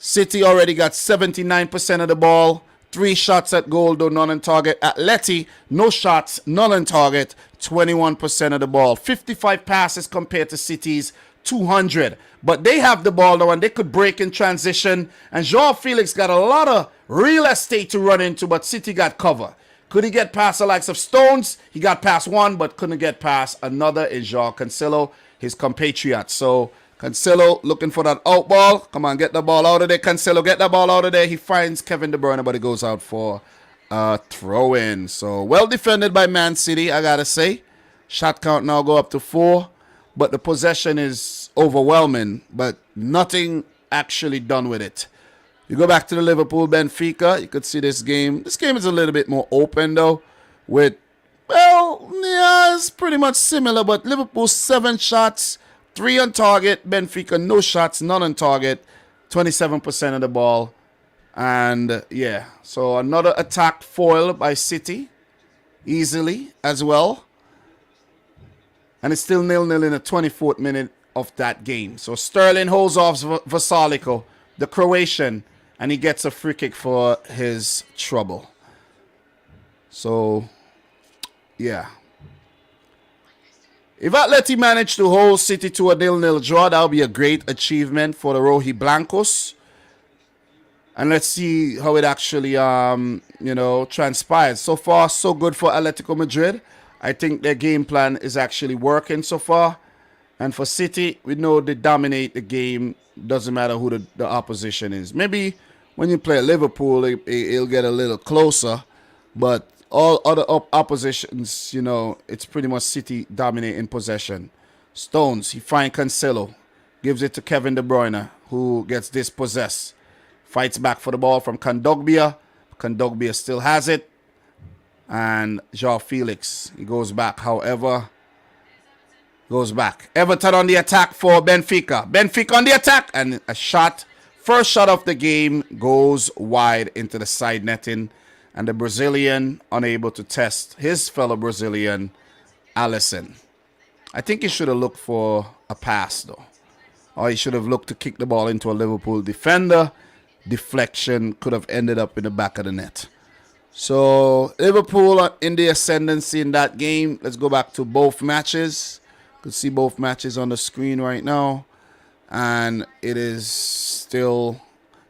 City already got 79% of the ball. 3 shots at goal, though none on target. Atleti, no shots, none on target. 21% of the ball. 55 passes compared to City's 200. But they have the ball now and they could break in transition. And Joao Felix got a lot of real estate to run into, but City got cover. Could he get past the likes of Stones? He got past one, but couldn't get past another is Joao Cancelo, his compatriot. So Cancelo looking for that out ball. Come on, get the ball out of there. Cancelo, get the ball out of there. He finds Kevin De Bruyne, but it goes out for a throw-in. So well defended by Man City, I gotta say. Shot count now go up to 4. But the possession is overwhelming, but nothing actually done with it. You go back to the Liverpool-Benfica, you could see this game. This game is a little bit more open, though, with, well, yeah, it's pretty much similar, but Liverpool 7 shots, 3 on target. Benfica, no shots, none on target. 27% of the ball. And, yeah, so another attack foiled by City, easily as well. And it's still 0-0 in the 24th minute of that game. So Sterling holds off Vasalico, the Croatian, and he gets a free kick for his trouble. So, yeah. If Atleti managed to hold City to a 0-0 draw, that would be a great achievement for the Roji Blancos. And let's see how it actually, transpires. So far, so good for Atletico Madrid. I think their game plan is actually working so far. And for City, we know they dominate the game. Doesn't matter who the opposition is. Maybe when you play Liverpool, it'll get a little closer. But all other oppositions, you know, it's pretty much City dominating possession. Stones, he finds Cancelo. Gives it to Kevin De Bruyne, who gets dispossessed. Fights back for the ball from Kondogbia. Kondogbia still has it. And João Felix, he goes back. However, goes back. Everton on the attack for Benfica. Benfica on the attack. And a shot. First shot of the game goes wide into the side netting. And the Brazilian unable to test his fellow Brazilian, Alisson. I think he should have looked for a pass, though. Or he should have looked to kick the ball into a Liverpool defender. Deflection could have ended up in the back of the net. So, Liverpool in the ascendancy in that game. Let's go back to both matches. You can see both matches on the screen right now. And it is still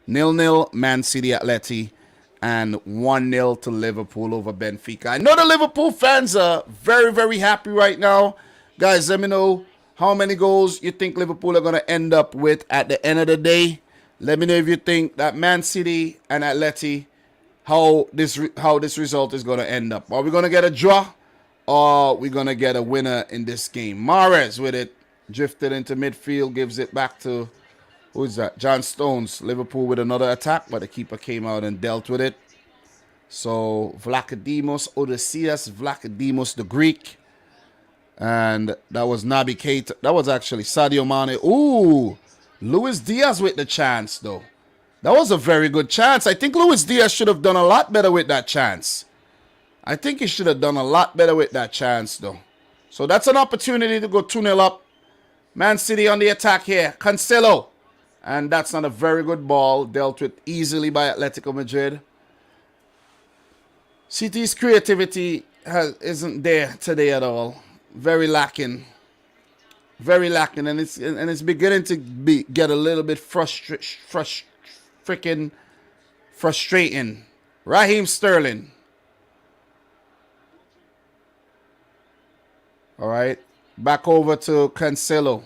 0-0 Man City Atleti. And 1-0 to Liverpool over Benfica. I know the Liverpool fans are very, very happy right now. Guys, let me know how many goals you think Liverpool are going to end up with at the end of the day. Let me know if you think that Man City and Atleti, how this result is going to end up. Are we going to get a draw or are we going to get a winner in this game? Mahrez with it. Drifted into midfield. Gives it back to... Who is that? John Stones. Liverpool with another attack, but the keeper came out and dealt with it. So, Vlachodimos Odysseus, Vlachodimos the Greek. And that was Naby Keita. That was actually Sadio Mane. Ooh, Luis Diaz with the chance, though. That was a very good chance. I think Luis Diaz should have done a lot better with that chance. I think he should have done a lot better with that chance, though. So, that's an opportunity to go 2-0 up. Man City on the attack here. Cancelo. And that's not a very good ball. Dealt with easily by Atletico Madrid. City's creativity isn't there today at all. Very lacking. Very lacking. And it's beginning to get a little bit freaking frustrating. Raheem Sterling. All right. Back over to Cancelo.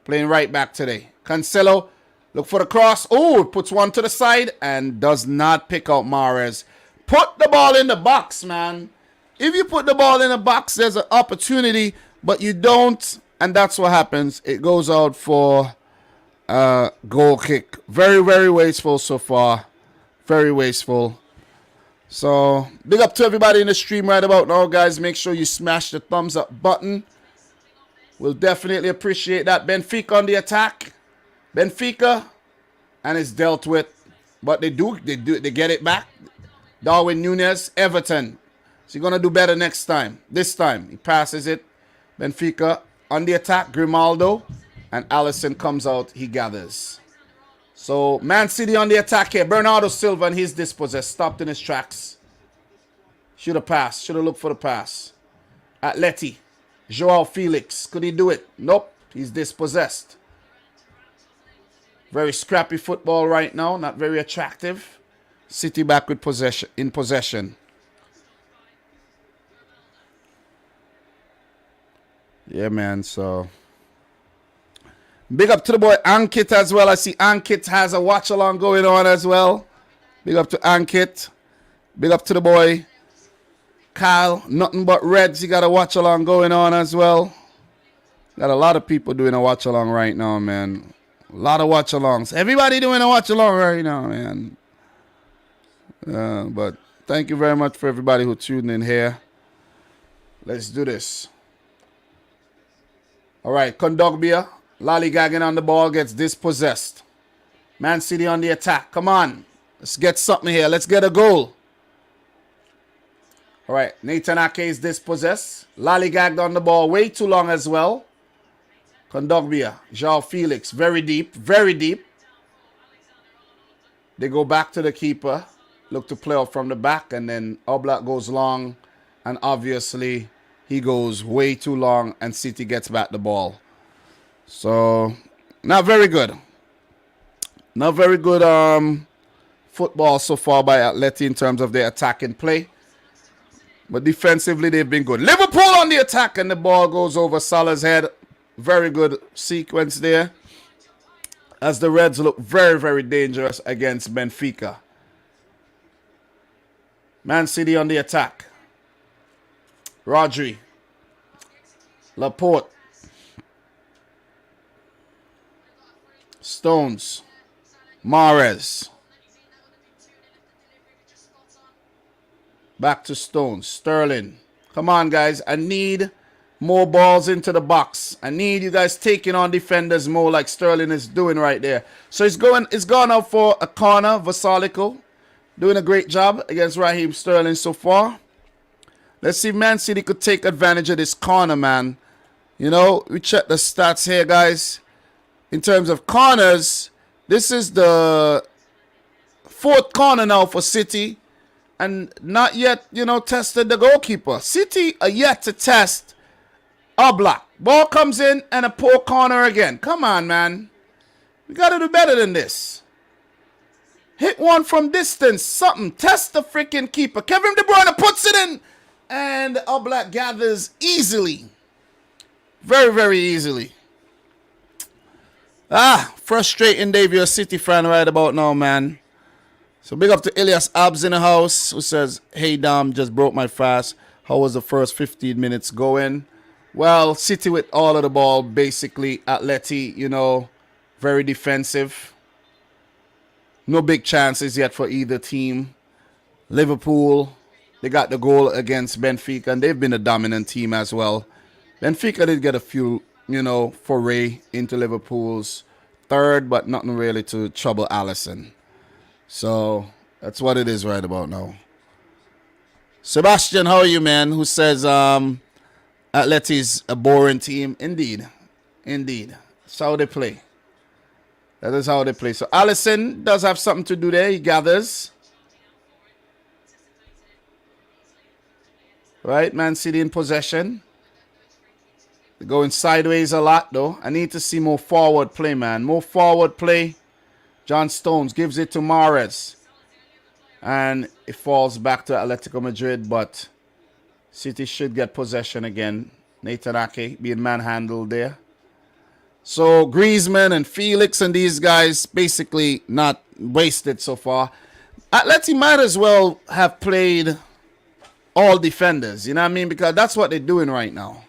Playing right back today. Cancelo. Look for the cross. Oh, puts one to the side and does not pick out Mahrez. Put the ball in the box, man. If you put the ball in the box, there's an opportunity, but you don't, and that's what happens. It goes out for a goal kick. Very, very wasteful so far. Very wasteful. So, big up to everybody in the stream right about now, guys. Make sure you smash the thumbs up button. We'll definitely appreciate that. Benfica on the attack. Benfica, and it's dealt with, but they get it back. Darwin Núñez, Everton. Is he gonna do better next time? This time he passes it. Benfica on the attack. Grimaldo and Alisson comes out. He gathers. So Man City on the attack here. Bernardo Silva and he's dispossessed. Stopped in his tracks. Should have passed. Should have looked for the pass. Atleti. João Felix. Could he do it? Nope. He's dispossessed. Very scrappy football right now. Not very attractive. City back with possession. Yeah, man. So big up to the boy Ankit as well. I see Ankit has a watch along going on as well. Big up to Ankit. Big up to the boy Kyle. Nothing but Reds. He got a watch along going on as well. Got a lot of people doing a watch along right now, man. A lot of watch alongs. Everybody doing a watch along right now, man. But thank you very much for everybody who tuned in here. Let's do this. All right, Kondogbia, lollygagging on the ball, gets dispossessed. Man City on the attack. Come on. Let's get something here. Let's get a goal. All right, Nathan Ake is dispossessed. Lollygagged on the ball way too long as well. Kondogbia, João Felix, very deep, very deep. They go back to the keeper. Look to play off from the back, and then Oblak goes long, and obviously he goes way too long, and City gets back the ball. So, not very good. Not very good football so far by Atleti in terms of their attacking play. But defensively, they've been good. Liverpool on the attack, and the ball goes over Salah's head. Very good sequence there. As the Reds look very, very dangerous against Benfica. Man City on the attack. Rodri. Laporte. Stones. Mahrez. Back to Stones. Sterling. Come on, guys. I need more balls into the box. I need you guys taking on defenders more like Sterling is doing right there. So it's gone out for a corner. Vasalico doing a great job against Raheem Sterling so far. Let's see if Man City could take advantage of this corner, man. You know, we check the stats here, guys. In terms of corners, this is the 4th corner now for City. And not yet, you know, tested the goalkeeper. City are yet to test Oblak. Ball comes in and a poor corner again. Come on, man. We got to do better than this. Hit one from distance. Something. Test the freaking keeper. Kevin De Bruyne puts it in. And Oblak gathers easily. Very, very easily. Frustrating Dave. You're a City fan right about now, man. So big up to Elias Abs in the house who says, hey, Dom, just broke my fast. How was the first 15 minutes going? Well, City with all of the ball, basically. Atleti, you know, very defensive. No big chances yet for either team. Liverpool, they got the goal against Benfica, and they've been a dominant team as well. Benfica did get a few, you know, foray into Liverpool's third, but nothing really to trouble Alisson. So that's what it is right about now. Sebastian, how are you, man? Who says Atleti's a boring team? Indeed. Indeed. That's how they play. That is how they play. So Alisson does have something to do there. He gathers. Right, Man City in possession. They're going sideways a lot, though. I need to see more forward play, man. More forward play. John Stones gives it to Mahrez. And it falls back to Atletico Madrid, but City should get possession again. Nathan Ake being manhandled there. So Griezmann and Felix and these guys basically not wasted so far. Atleti might as well have played all defenders, you know what I mean? Because that's what they're doing right now.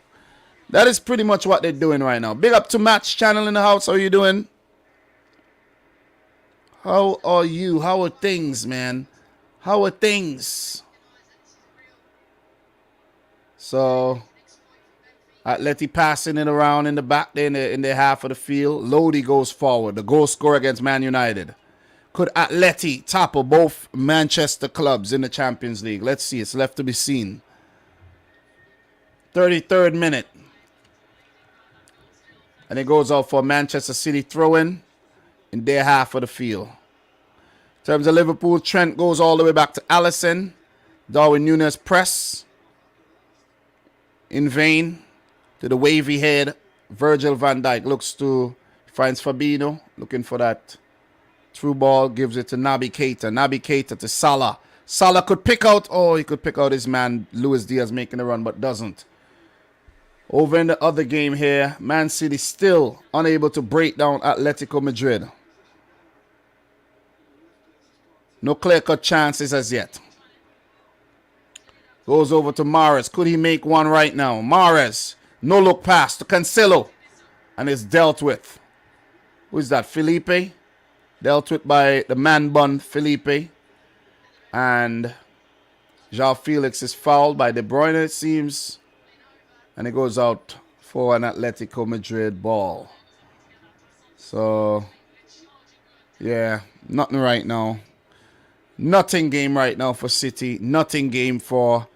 That is pretty much what they're doing right now. Big up to Match Channel in the house. How are you doing? How are you? How are things, man? How are things? So, Atleti passing it around in the back there in their half of the field. Lodi goes forward. The goal scorer against Man United. Could Atleti topple both Manchester clubs in the Champions League? Let's see. It's left to be seen. 33rd minute. And it goes out for Manchester City throw-in their half of the field. In terms of Liverpool, Trent goes all the way back to Alisson. Darwin Núñez press. In vain. To the wavy head. Virgil van Dijk looks to, finds Fabinho. Looking for that through ball. Gives it to Naby Keita. Naby Keita to Salah. Salah could pick out. Oh, he could pick out his man. Luis Diaz making a run, but doesn't. Over in the other game here, Man City still unable to break down Atletico Madrid. No clear-cut chances as yet. Goes over to Mahrez. Could he make one right now? Mahrez. No look pass to Cancelo. And it's dealt with. Who is that? Felipe. Dealt with by the man bun Felipe. And João Felix is fouled by De Bruyne, it seems. And it goes out for an Atletico Madrid ball. So, yeah, nothing right now. Nothing game right now for City. Nothing game for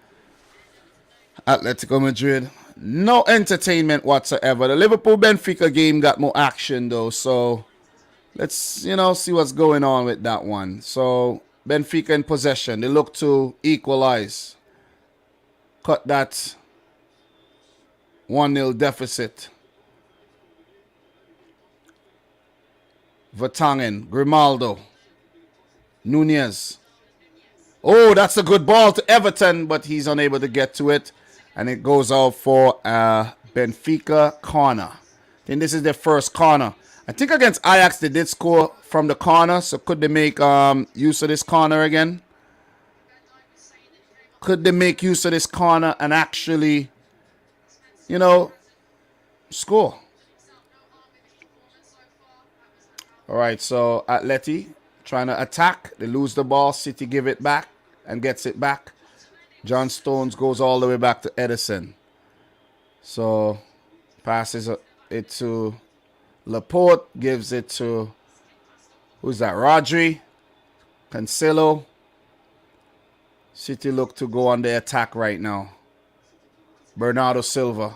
Atletico Madrid. No entertainment whatsoever. The Liverpool-Benfica game got more action, though. So, let's, see what's going on with that one. So, Benfica in possession. They look to equalize. Cut that 1-0 deficit. Vertonghen, Grimaldo, Núñez. Oh, that's a good ball to Everton, but he's unable to get to it. And it goes out for a Benfica corner. I think this is their first corner. I think against Ajax they did score from the corner, so could they make use of this corner again? Could they make use of this corner and actually, you know, score? All right, so Atleti trying to attack. They lose the ball. City give it back and gets it back. John Stones goes all the way back to Edison. So passes it to Laporte, gives it to, who's that? Rodri, Cancelo. City look to go on the attack right now. Bernardo Silva.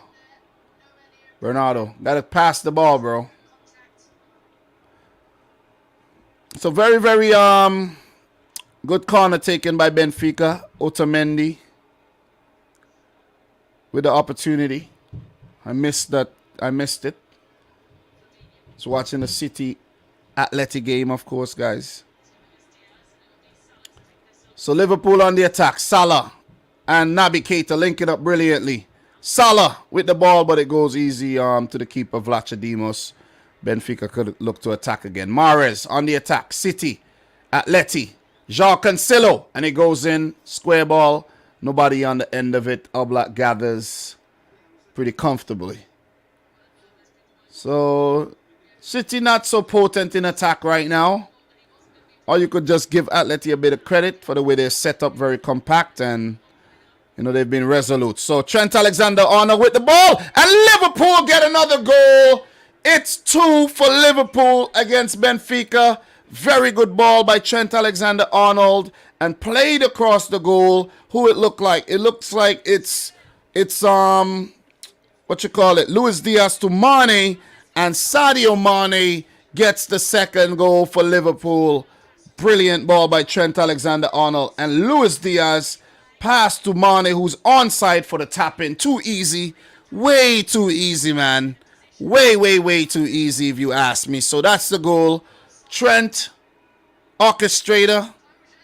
Bernardo, gotta pass the ball, bro. So very, very good corner taken by Benfica. Otamendi with the opportunity. I missed that. I missed it. So watching the City Atleti game, of course, guys. So Liverpool on the attack. Salah and Naby Keita linking up brilliantly. Salah with the ball, but it goes easy to the keeper, Vlachodimos. Benfica could look to attack again. Mahrez on the attack. City, Atleti, João Cancelo. And it goes in. Square ball. Nobody on the end of it. Oblak gathers pretty comfortably. So, City not so potent in attack right now. Or you could just give Atleti a bit of credit for the way they're set up, very compact, and you know they've been resolute. So Trent Alexander-Arnold with the ball, and Liverpool get another goal. It's 2 for Liverpool against Benfica. Very good ball by Trent Alexander-Arnold and played across the goal. Who it looked like? It looks like it's what you call it? Luis Diaz to Mane, and Sadio Mane gets the second goal for Liverpool. Brilliant ball by Trent Alexander-Arnold, and Luis Diaz pass to Mane, who's onside for the tap-in. Too easy. Way too easy, man. Way too easy if you ask me. So that's the goal. Trent, orchestrator.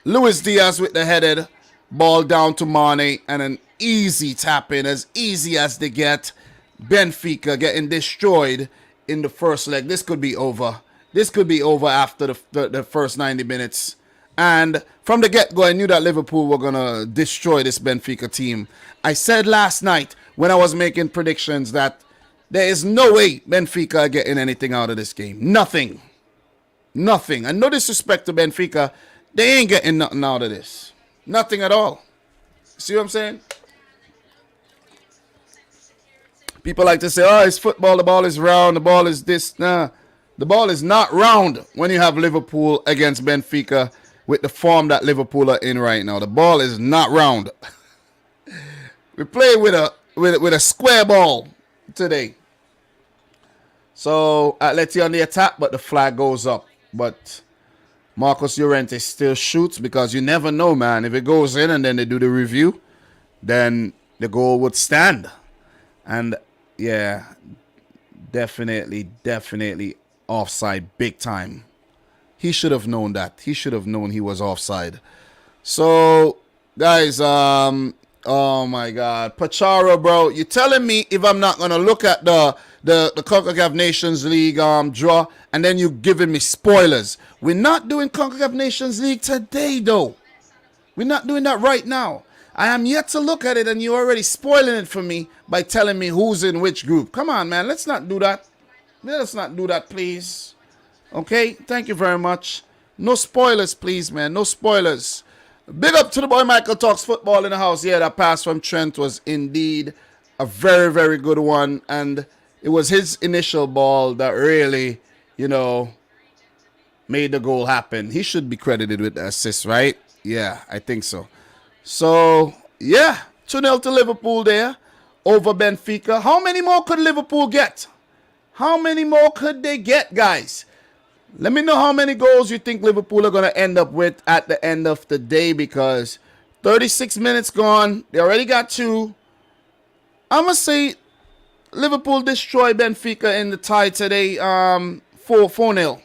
Luis Diaz with the headed ball down to Mane, and an easy tap-in, as easy as they get. Benfica getting destroyed in the first leg. This could be over. This could be over after the first 90 minutes. And from the get-go, I knew that Liverpool were going to destroy this Benfica team. I said last night when I was making predictions that there is no way Benfica are getting anything out of this game. Nothing. Nothing. And no disrespect to Benfica, they ain't getting nothing out of this. Nothing at all. See what I'm saying? People like to say, oh, it's football, the ball is round, the ball is this. Nah. The ball is not round when you have Liverpool against Benfica with the form that Liverpool are in right now. The ball is not round. We play with a square ball today. So Atleti on the attack, but the flag goes up. But Marcos Llorente still shoots, because you never know, man. If it goes in and then they do the review, then the goal would stand. And yeah, definitely offside big time. He should have known that. He should have known he was offside. So, guys, oh my God. Pachara, bro, you telling me if I'm not going to look at the CONCACAF Nations League draw, and then you giving me spoilers. We're not doing CONCACAF Nations League today, though. We're not doing that right now. I am yet to look at it, and you're already spoiling it for me by telling me who's in which group. Come on, man. Let's not do that. Let's not do that, please. Okay? Thank you very much. No spoilers, please, man. No spoilers. Big up to the boy Michael Talks Football in the house. Yeah, that pass from Trent was indeed a very, very good one. And it was his initial ball that really, you know, made the goal happen. He should be credited with the assist, right? Yeah, I think so. So, yeah, 2-0 to Liverpool there over Benfica. How many more could Liverpool get? How many more could they get, guys? Let me know how many goals you think Liverpool are going to end up with at the end of the day, because 36 minutes gone. They already got 2. I'm going to say Liverpool destroy Benfica in the tie today, 4-0.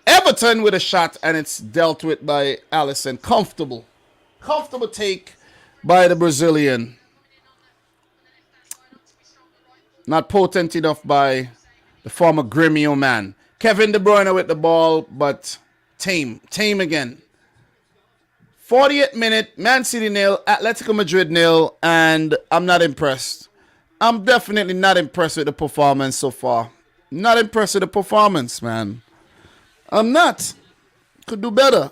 Everton with a shot, and it's dealt with by Alisson. Comfortable take by the Brazilian. Not potent enough by The former Gremio man. Kevin De Bruyne with the ball, but tame again. 48th minute, Man City 0, Atletico Madrid 0, and I'm not impressed. I'm definitely not impressed with the performance so far. Not impressed with the performance, man. I'm not. Could do better.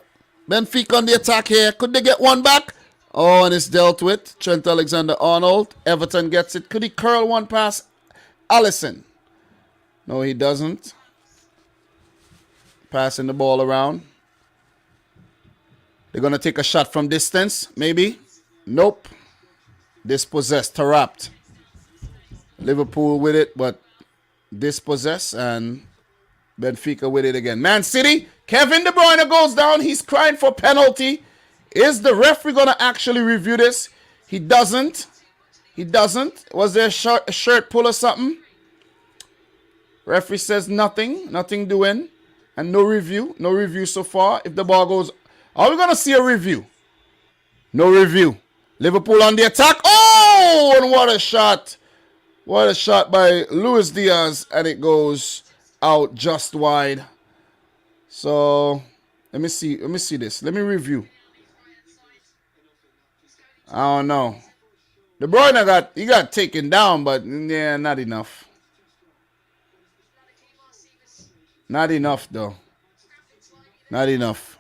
Benfica on the attack here. Could they get one back? Oh, and it's dealt with. Trent Alexander-Arnold. Everton gets it. Could he curl one past Alisson? No, he doesn't. Passing the ball around. They're going to take a shot from distance, maybe. Nope. Dispossessed, Taarabt. Liverpool with it, but dispossessed, and Benfica with it again. Man City, Kevin De Bruyne goes down. He's crying for penalty. Is the referee going to actually review this? He doesn't. He doesn't. Was there a shirt pull or something? Referee says nothing. Nothing doing. And no review. No review so far. If the ball goes... Are we going to see a review? No review. Liverpool on the attack. Oh, and what a shot. What a shot by Luis Diaz. And it goes out just wide. So, let me see. Let me see this. Let me review. I don't know. De Bruyne got taken down, but yeah, not enough. Not enough, though. Not enough.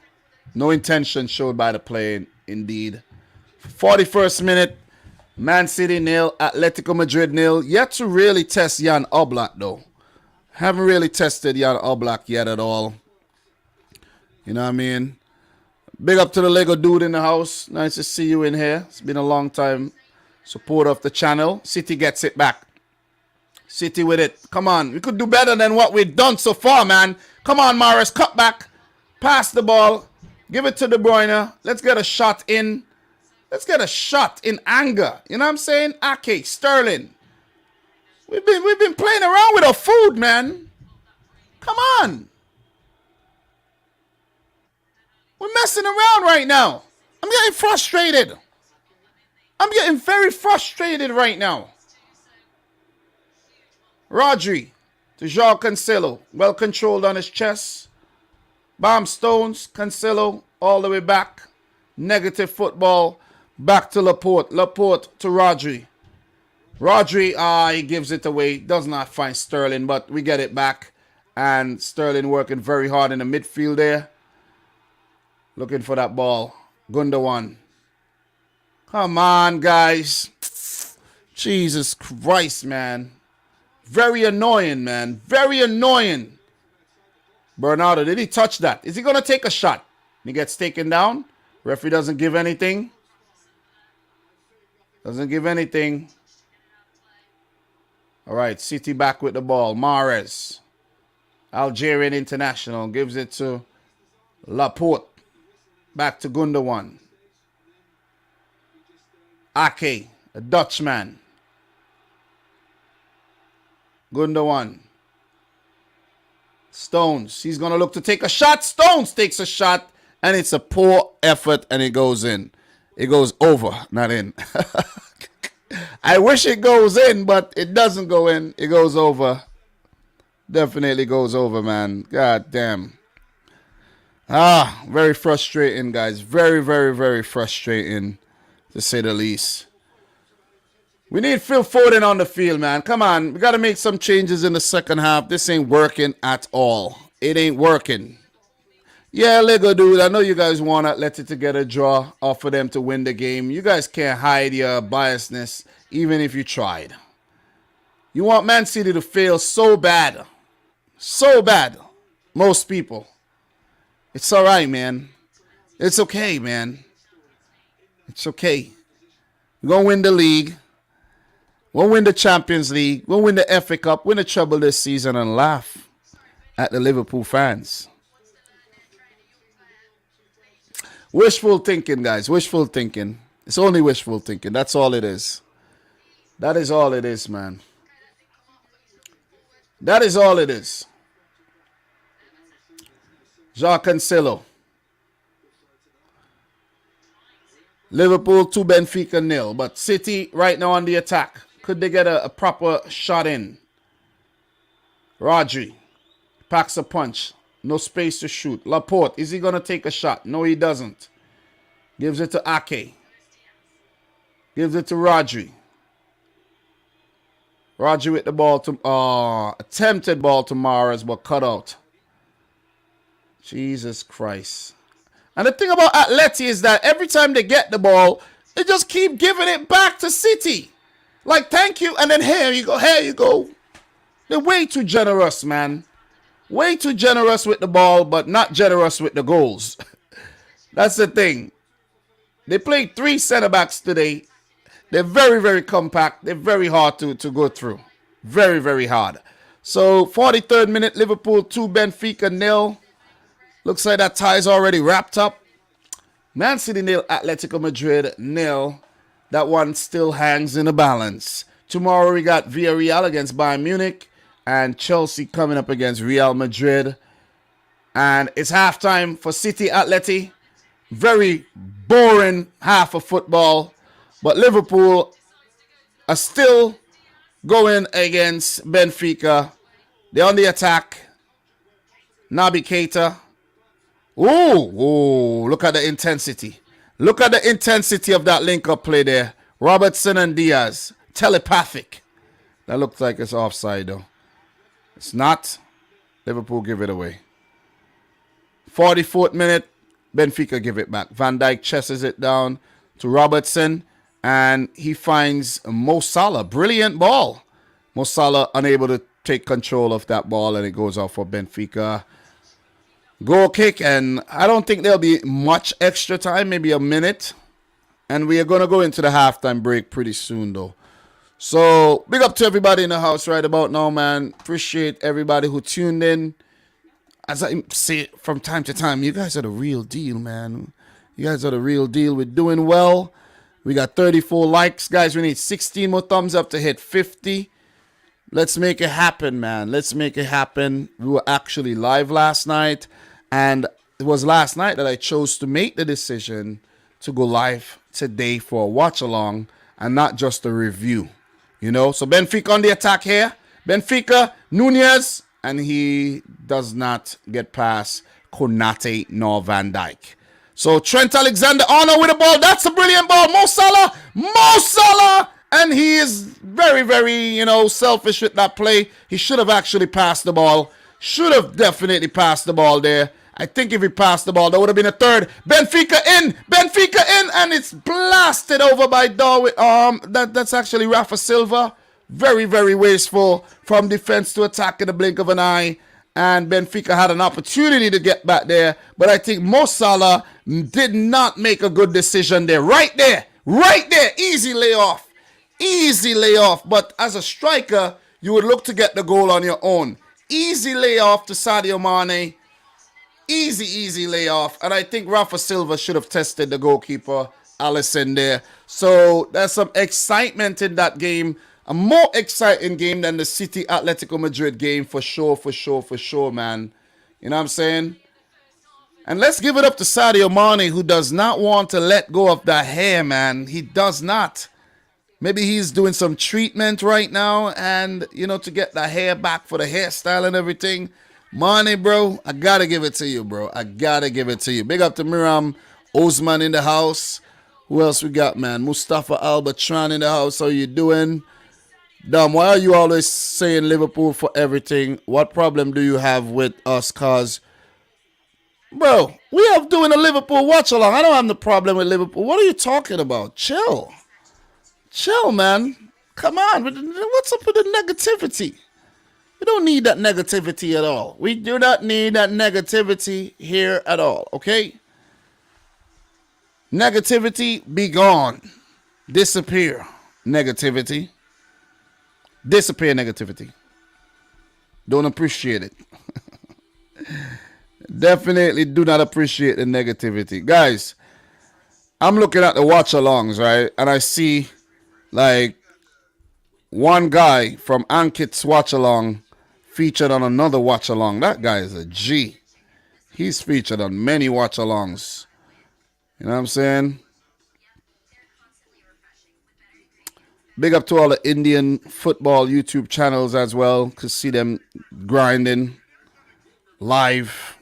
No intention showed by the play, indeed. 41st minute, Man City 0, Atletico Madrid 0. Yet to really test Jan Oblak, though. Haven't really tested Jan Oblak yet at all. You know what I mean? Big up to the Lego dude in the house. Nice to see you in here. It's been a long time. Supporter of the channel. City gets it back. City with it. Come on. We could do better than what we've done so far, man. Come on, Morris. Cut back. Pass the ball. Give it to De Bruyne. Let's get a shot in. Let's get a shot in anger. You know what I'm saying? Ake, Sterling. We've been playing around with our food, man. Come on. We're messing around right now. I'm getting frustrated. I'm getting very frustrated right now. Rodri to João Cancelo. Well controlled on his chest. Bomb stones. Cancelo all the way back. Negative football. Back to Laporte. Laporte to Rodri. Rodri, he gives it away. Does not find Sterling, but we get it back. And Sterling working very hard in the midfield there. Looking for that ball. Gundogan. Come on, guys. Jesus Christ, man. Very annoying, man. Very annoying. Bernardo, did he touch that? Is he going to take a shot? He gets taken down. Referee doesn't give anything. Doesn't give anything. All right, City back with the ball. Mahrez. Algerian international. Gives it to Laporte. Back to Gundogan. Ake, a Dutchman. Gundogan. Stones. He's going to look to take a shot. Stones takes a shot. And it's a poor effort. And it goes in. It goes over, not in. I wish it goes in, but it doesn't go in. It goes over. Definitely goes over, man. God damn. Very frustrating, guys. Very, very, very frustrating, to say the least. We need Phil Foden on the field, man. Come on. We got to make some changes in the second half. This ain't working at all. It ain't working. Yeah, Lego dude, I know you guys want Atletico to get a draw or for them to win the game. You guys can't hide your biasness, even if you tried. You want Man City to fail so bad. So bad. Most people. It's all right, man. It's okay, man. It's okay. We're going to win the league. We'll win the Champions League. We'll win the FA Cup. Win the treble this season and laugh at the Liverpool fans. Wishful thinking, guys. Wishful thinking. It's only wishful thinking. That's all it is. That is all it is, man. That is all it is. João Cancelo. Liverpool 2, Benfica 0. But City right now on the attack. Could they get a proper shot in? Rodri packs a punch. No space to shoot. Laporte, is he going to take a shot? No, he doesn't. Gives it to Ake. Gives it to Rodri. Rodri with the ball to attempted ball to Mahrez, but cut out. Jesus Christ. And the thing about Atleti is that every time they get the ball, they just keep giving it back to City. Like, thank you, and then here you go, here you go. They're way too generous, man. Way too generous with the ball, but not generous with the goals. That's the thing. They played 3 centre-backs today. They're very, very compact. They're very hard to go through. Very, very hard. So, 43rd minute, Liverpool 2, Benfica 0. Looks like that tie is already wrapped up. Man City 0, Atletico Madrid 0. That one still hangs in the balance. Tomorrow we got Villarreal against Bayern Munich. And Chelsea coming up against Real Madrid. And it's halftime for City Atleti. Very boring half of football. But Liverpool are still going against Benfica. They're on the attack. Naby Keita. Ooh, look at the intensity. Look at the intensity of that link-up play there. Robertson and Diaz. Telepathic. That looks like it's offside, though. It's not. Liverpool give it away. 44th minute. Benfica give it back. Van Dijk chesses it down to Robertson. And he finds Mo Salah. Brilliant ball. Mo Salah unable to take control of that ball. And it goes off for Benfica. Goal kick. And I don't think there'll be much extra time. Maybe a minute. And we are going to go into the halftime break pretty soon, though. So, big up to everybody in the house right about now, man. Appreciate everybody who tuned in. As I say from time to time, you guys are the real deal, man. You guys are the real deal. We're doing well. We got 34 likes. Guys, we need 16 more thumbs up to hit 50. Let's make it happen, man. Let's make it happen. We were actually live last night. And it was last night that I chose to make the decision to go live today for a watch-along and not just a review. You know, so Benfica on the attack here. Benfica, Nunez, and he does not get past Konate nor Van Dijk. So Trent Alexander-Arnold with the ball. That's a brilliant ball. Mo Salah. And he is very, very, selfish with that play. He should have actually passed the ball. Should have definitely passed the ball there. I think if he passed the ball, that would have been a third. Benfica in, and it's blasted over by Darwin. That's actually Rafa Silva. Very, very wasteful from defense to attack in the blink of an eye. And Benfica had an opportunity to get back there. But I think Mo Salah did not make a good decision there. Right there. Easy layoff. But as a striker, you would look to get the goal on your own. Easy layoff to Sadio Mane. Easy layoff. And I think Rafa Silva should have tested the goalkeeper, Alisson, there. So there's some excitement in that game. A more exciting game than the City Atletico Madrid game for sure, man. You know what I'm saying? And let's give it up to Sadio Mane, who does not want to let go of that hair, man. He does not. Maybe he's doing some treatment right now and, to get the hair back for the hairstyle and everything. Mane, bro, I got to give it to you, bro. Big up to Miram Osman in the house. Who else we got, man? Mustafa Albatran in the house. How you doing? Dom, why are you always saying Liverpool for everything? What problem do you have with us? Cause, bro, we are doing a Liverpool watch along. I don't have the problem with Liverpool. What are you talking about? Chill, man. Come on. What's up with the negativity? We don't need that negativity at all. We do not need that negativity here at all, okay? Negativity, be gone. Disappear. Negativity. Disappear negativity. Don't appreciate it. Definitely do not appreciate the negativity. Guys, I'm looking at the watch-alongs, right? And I see, one guy from Ankit's watch-along featured on another watch-along. That guy is a G. He's featured on many watch-alongs. You know what I'm saying? Big up to all the Indian football YouTube channels as well. To see them grinding live.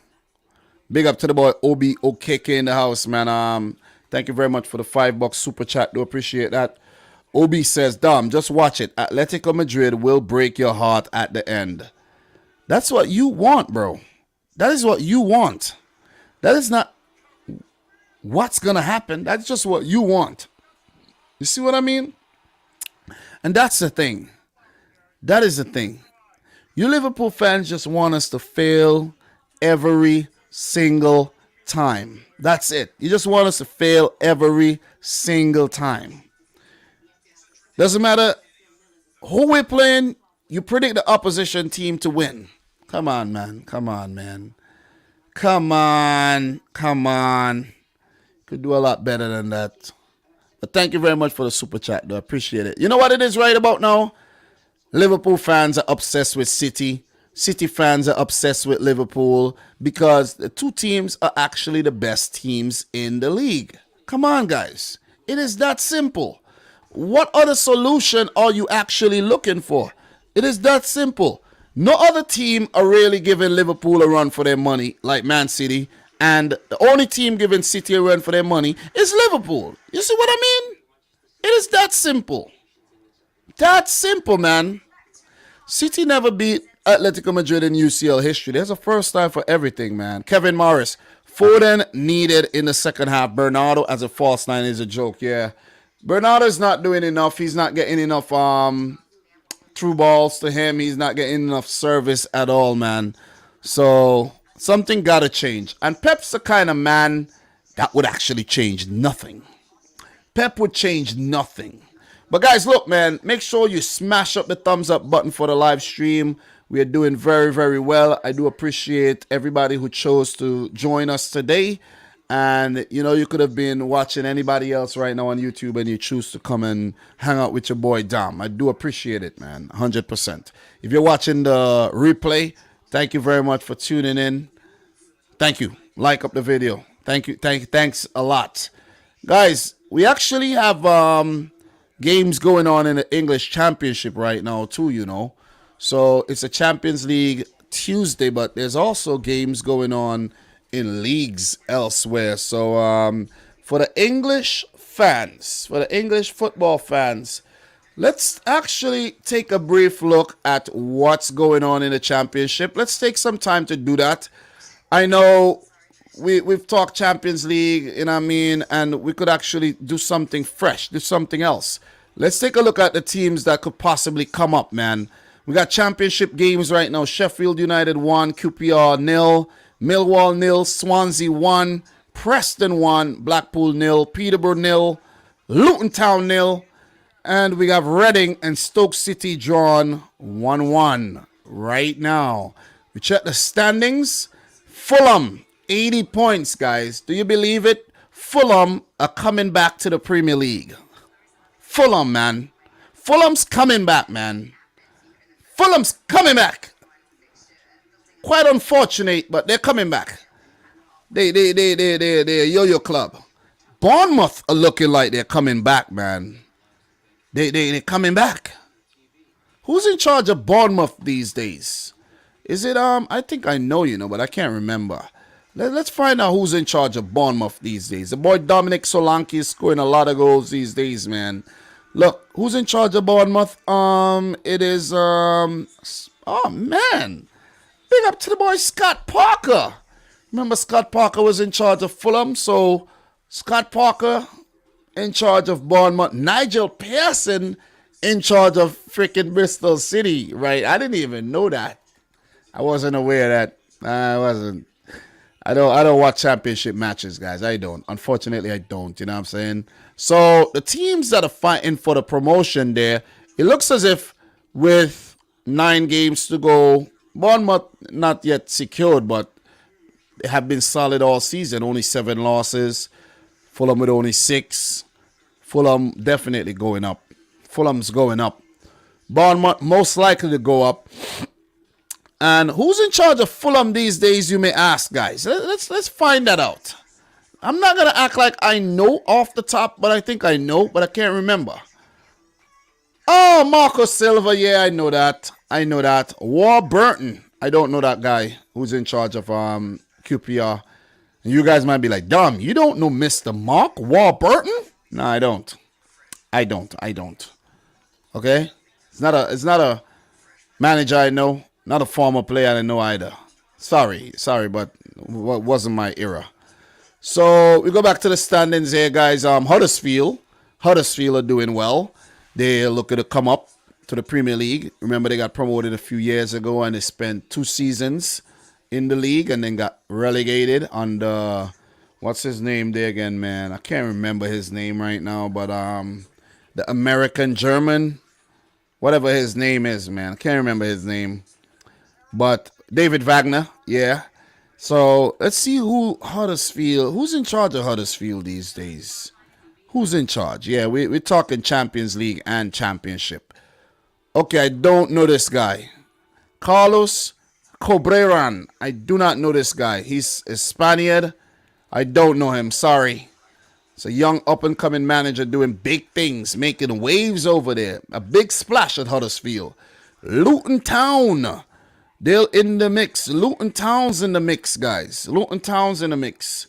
Big up to the boy Obi Okeke in the house, man. Thank you very much for the $5 super chat. Do appreciate that. Obi says, Dom, just watch it. Atletico Madrid will break your heart at the end. That's what you want, bro. That is what you want. That is not what's going to happen. That's just what you want. You see what I mean? And that's the thing. That is the thing. You Liverpool fans just want us to fail every single time. That's it. You just want us to fail every single time. Doesn't matter who we're playing, you predict the opposition team to win. Come on, man. Come on, man. Come on. Come on. Could do a lot better than that. But thank you very much for the super chat, though. I appreciate it. You know what it is right about now? Liverpool fans are obsessed with City. City fans are obsessed with Liverpool because the two teams are actually the best teams in the league. Come on, guys. It is that simple. What other solution are you actually looking for? It is that simple. No other team are really giving Liverpool a run for their money like Man City. And the only team giving City a run for their money is Liverpool. You see what I mean? It is that simple. That simple, man. City never beat Atletico Madrid in UCL history. There's a first time for everything, man. Kevin Morris. Foden needed in the second half. Bernardo as a false nine is a joke, yeah. Bernardo's not doing enough. He's not getting enough through balls to him. He's not getting enough service at all, man. So something got to change. And Pep's the kind of man that would actually change nothing. Pep would change nothing. But guys, look, man, make sure you smash up the thumbs up button for the live stream. We are doing very, very well. I do appreciate everybody who chose to join us today. And, you know, you could have been watching anybody else right now on YouTube and you choose to come and hang out with your boy Dom. I do appreciate it, man, 100%. If you're watching the replay, thank you very much for tuning in. Thank you. Like up the video. Thank you. Thanks a lot. Guys, we actually have games going on in the English Championship right now too, you know. So it's a Champions League Tuesday, but there's also games going on in leagues elsewhere. So for the English fans, for the English football fans, let's actually take a brief look at what's going on in the championship. Let's take some time to do that. I know we've talked Champions League, you know what I mean, and we could actually do something fresh, do something else. Let's take a look at the teams that could possibly come up, man. We got championship games right now. Sheffield United 1, QPR 0, Millwall 0, Swansea 1, Preston 1, Blackpool 0, Peterborough 0, Luton Town 0, and we have Reading and Stoke City drawn 1-1 right now. We check the standings. Fulham, 80 points, guys. Do you believe it? Fulham are coming back to the Premier League. Fulham, man. Fulham's coming back, man. Fulham's coming back. Quite unfortunate, but they're coming back. They're a yo-yo club. Bournemouth are looking like they're coming back, man. They're coming back. Who's in charge of Bournemouth these days? Is it, I think I know, you know, but I can't remember. Let's find out who's in charge of Bournemouth these days. The boy Dominic Solanke is scoring a lot of goals these days, man. Look, who's in charge of Bournemouth? It is, oh, man. Big up to the boy Scott Parker. Remember Scott Parker was in charge of Fulham, so Scott Parker in charge of Bournemouth. Nigel Pearson in charge of freaking Bristol City, right? I didn't even know that. I wasn't aware that. I wasn't. I don't watch championship matches, guys. I don't. Unfortunately, I don't. You know what I'm saying? So the teams that are fighting for the promotion there, it looks as if with 9 games to go, Bournemouth not yet secured, but they have been solid all season. Only 7 losses. Fulham with only 6. Fulham definitely going up. Fulham's going up. Bournemouth most likely to go up. And who's in charge of Fulham these days, you may ask, guys. Let's find that out. I'm not going to act like I know off the top, but I think I know, but I can't remember. Oh, Marco Silva. Yeah, I know that. I know that. Warburton. I don't know that guy who's in charge of QPR. And you guys might be like, Dom, you don't know Mr. Mark Warburton? No, I don't. I don't. Okay? It's not a manager I know, not a former player I know either. Sorry, but wasn't my era. So we go back to the standings here, guys. Huddersfield are doing well. They're looking to come up to the Premier League. Remember, they got promoted a few years ago, and they spent 2 seasons in the league, and then got relegated under what's his name there again, man? I can't remember his name right now, but the American German, whatever his name is, man. I can't remember his name, but David Wagner, yeah. So let's see who's in charge of Huddersfield these days. Who's in charge? Yeah, we're talking Champions League and Championship. Okay, I don't know this guy. Carlos Cobreran. I do not know this guy. He's a Spaniard. I don't know him. Sorry. It's a young up-and-coming manager doing big things, making waves over there. A big splash at Huddersfield. Luton Town. They're in the mix. Luton Town's in the mix, guys. Luton Town's in the mix.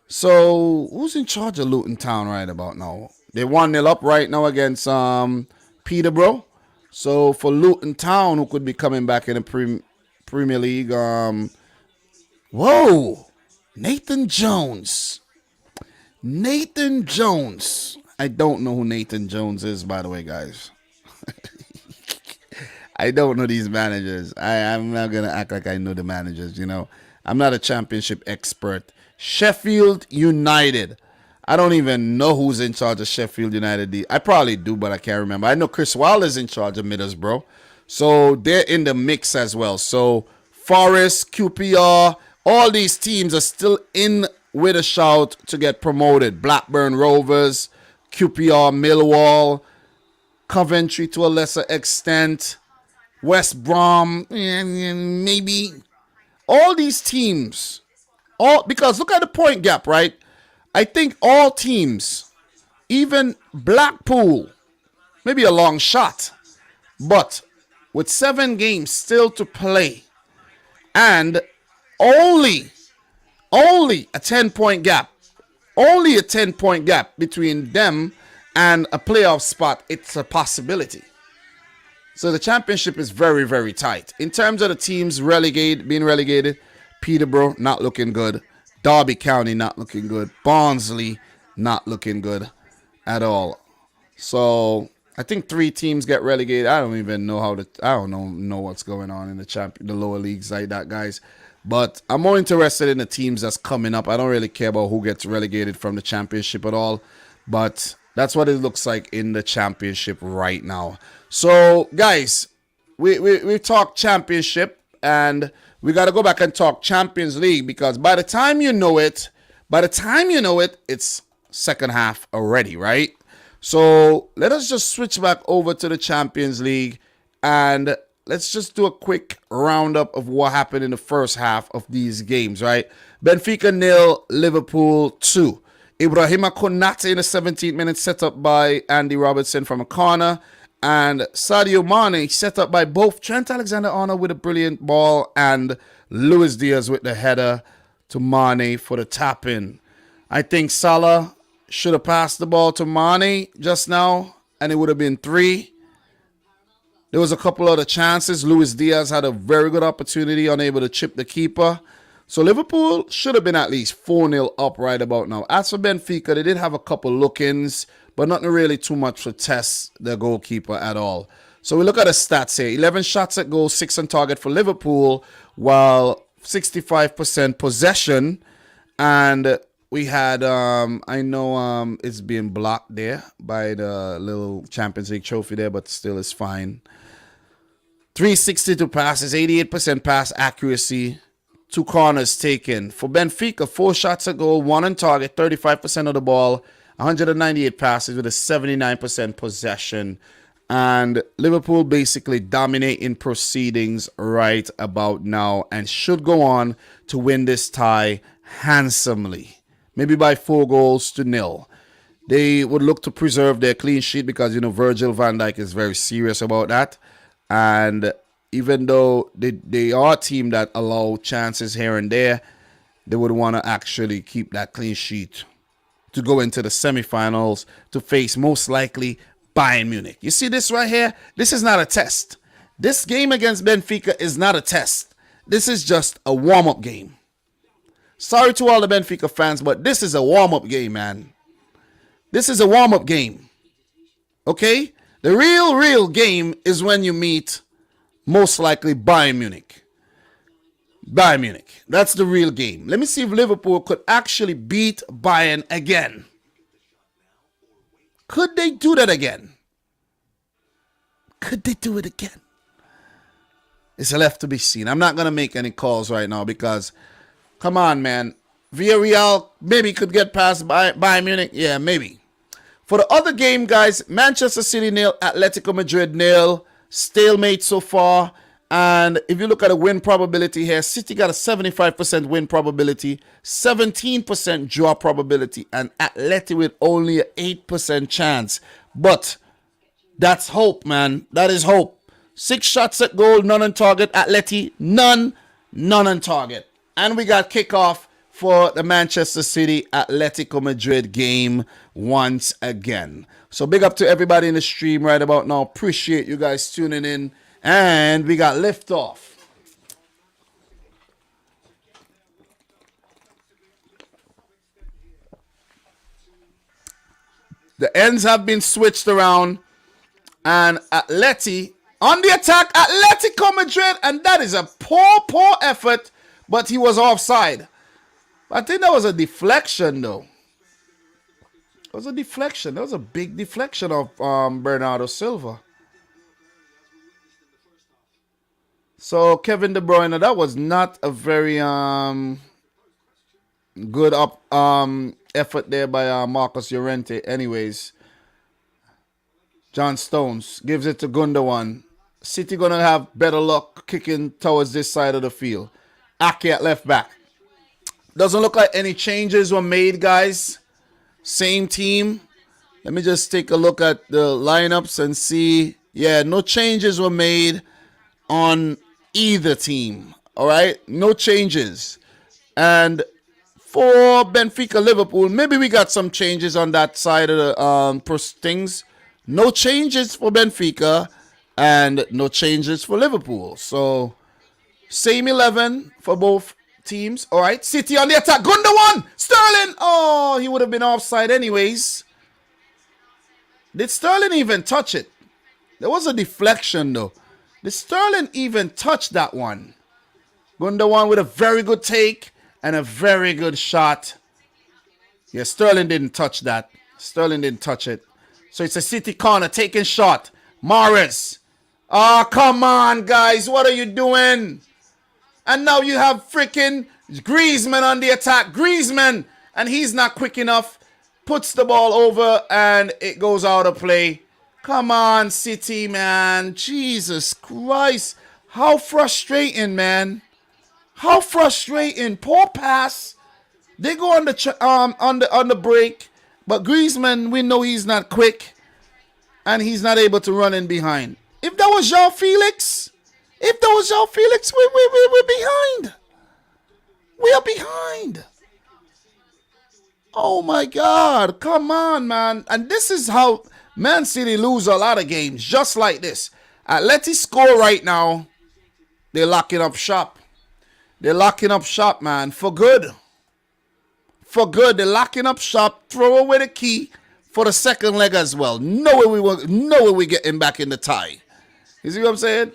So, who's in charge of Luton Town right about now? They're 1-0 up right now against Peterborough. So, for Luton Town, who could be coming back in the Premier League, whoa, Nathan Jones. Nathan Jones. I don't know who Nathan Jones is, by the way, guys. I don't know these managers. I'm not going to act like I know the managers, you know. I'm not a championship expert. Sheffield United. I don't even know who's in charge of Sheffield United. I probably do, but I can't remember. I know Chris Wilder's in charge of Middlesbrough. So they're in the mix as well. So Forest, QPR, all these teams are still in with a shout to get promoted. Blackburn Rovers, QPR, Millwall, Coventry to a lesser extent, West Brom, maybe. All these teams, because look at the point gap, right? I think all teams, even Blackpool, maybe a long shot, but with 7 games still to play and only a 10-point gap, only a 10-point gap between them and a playoff spot, it's a possibility. So the championship is very, very tight. In terms of the teams being relegated, Peterborough not looking good. Derby County not looking good. Barnsley not looking good at all. So I think 3 teams get relegated. I don't even know I don't know what's going on in the lower leagues like that, guys. But I'm more interested in the teams that's coming up. I don't really care about who gets relegated from the championship at all. But that's what it looks like in the championship right now. So, guys, we talked championship, and we got to go back and talk Champions League, because by the time you know it, it's second half already, right? So let us just switch back over to the Champions League, and let's just do a quick roundup of what happened in the first half of these games, right? Benfica 0, Liverpool 2. Ibrahima Konate in the 17th minute, set up by Andy Robertson from a corner. And Sadio Mane set up by both Trent Alexander-Arnold with a brilliant ball and Luis Diaz with the header to Mane for the tap-in. I think Salah should have passed the ball to Mane just now, and it would have been 3. There was a couple other chances. Luis Diaz had a very good opportunity, unable to chip the keeper. So Liverpool should have been at least 4-0 up right about now. As for Benfica, they did have a couple look-ins, but nothing really too much to test the goalkeeper at all. So we look at the stats here. 11 shots at goal, 6 on target for Liverpool, while 65% possession. And we had, I know it's being blocked there by the little Champions League trophy there, but still it's fine. 362 passes, 88% pass accuracy, 2 corners taken. For Benfica, 4 shots at goal, 1 on target, 35% of the ball, 198 passes with a 79% possession. And Liverpool basically dominating proceedings right about now and should go on to win this tie handsomely. Maybe by 4-0. They would look to preserve their clean sheet because, Virgil van Dijk is very serious about that. And even though they are a team that allow chances here and there, they would want to actually keep that clean sheet to go into the semifinals to face most likely Bayern Munich. You see this right here? This is not a test. This game against Benfica is not a test. This is just a warm-up game. Sorry to all the Benfica fans, but this is a warm-up game, man. This is a warm-up game. Okay? The real game is when you meet most likely Bayern Munich. Bayern Munich. That's the real game. Let me see if Liverpool could actually beat Bayern again. Could they do that again? Could they do it again? It's left to be seen. I'm not going to make any calls right now because, come on, man. Villarreal maybe could get past Bayern Munich. Yeah, maybe. For the other game, guys, Manchester City 0, Atletico Madrid 0. Stalemate so far. And if you look at the win probability here, City got a 75% win probability, 17% draw probability, and Atleti with only an 8% chance. But that's hope, man. That is hope. 6 shots at goal, none on target. Atleti, none on target. And we got kickoff for the Manchester City Atletico Madrid game once again. So big up to everybody in the stream right about now. Appreciate you guys tuning in. And we got liftoff. The ends have been switched around. And Atleti on the attack. Atletico Madrid. And that is a poor effort. But he was offside. I think that was a deflection, though. It was a deflection. That was a big deflection of Bernardo Silva. So Kevin De Bruyne, that was not a very good effort there by Marcus Llorente. Anyways, John Stones gives it to Gundogan. City gonna have better luck kicking towards this side of the field. Ake at left back. Doesn't look like any changes were made, guys. Same team. Let me just take a look at the lineups and see. Yeah, no changes were made on either team. All right, no changes. And for Benfica Liverpool, maybe we got some changes on that side of the things. No changes for Benfica and no changes for Liverpool. So same 11 for both teams. All right, City on the attack. Gundogan, Sterling. Oh, he would have been offside anyways. Did Sterling even touch it? There was a deflection though. Did Sterling even touch that one? Gundogan with a very good take and a very good shot. Yeah, Sterling didn't touch that. Sterling didn't touch it. So it's a City corner, taking shot. Mahrez. Oh, come on, guys. What are you doing? And now you have freaking Griezmann on the attack. Griezmann. And he's not quick enough. Puts the ball over and it goes out of play. Come on, City, man. Jesus Christ. How frustrating, man. How frustrating. Poor pass. They go on the break. But Griezmann, we know he's not quick. And he's not able to run in behind. If that was João Felix, we're behind. We are behind. Oh, my God. Come on, man. And this is how Man City lose a lot of games just like this. Atleti score right now. They're locking up shop. They're locking up shop, man, for good. For good. They're locking up shop. Throw away the key for the second leg as well. No way we getting back in the tie. You see what I'm saying?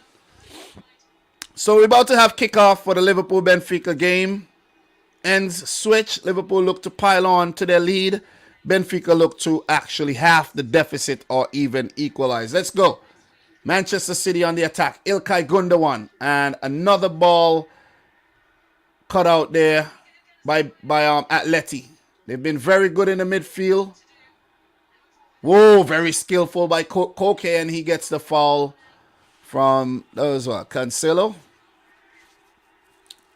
So we're about to have kickoff for the Liverpool-Benfica game. Ends switch. Liverpool look to pile on to their lead. Benfica look to actually half the deficit or even equalize. Let's go. Manchester City on the attack. Ilkay Gundogan. And another ball cut out there by Atleti. They've been very good in the midfield. Whoa, very skillful by Koke, and he gets the foul from, that was what, Cancelo?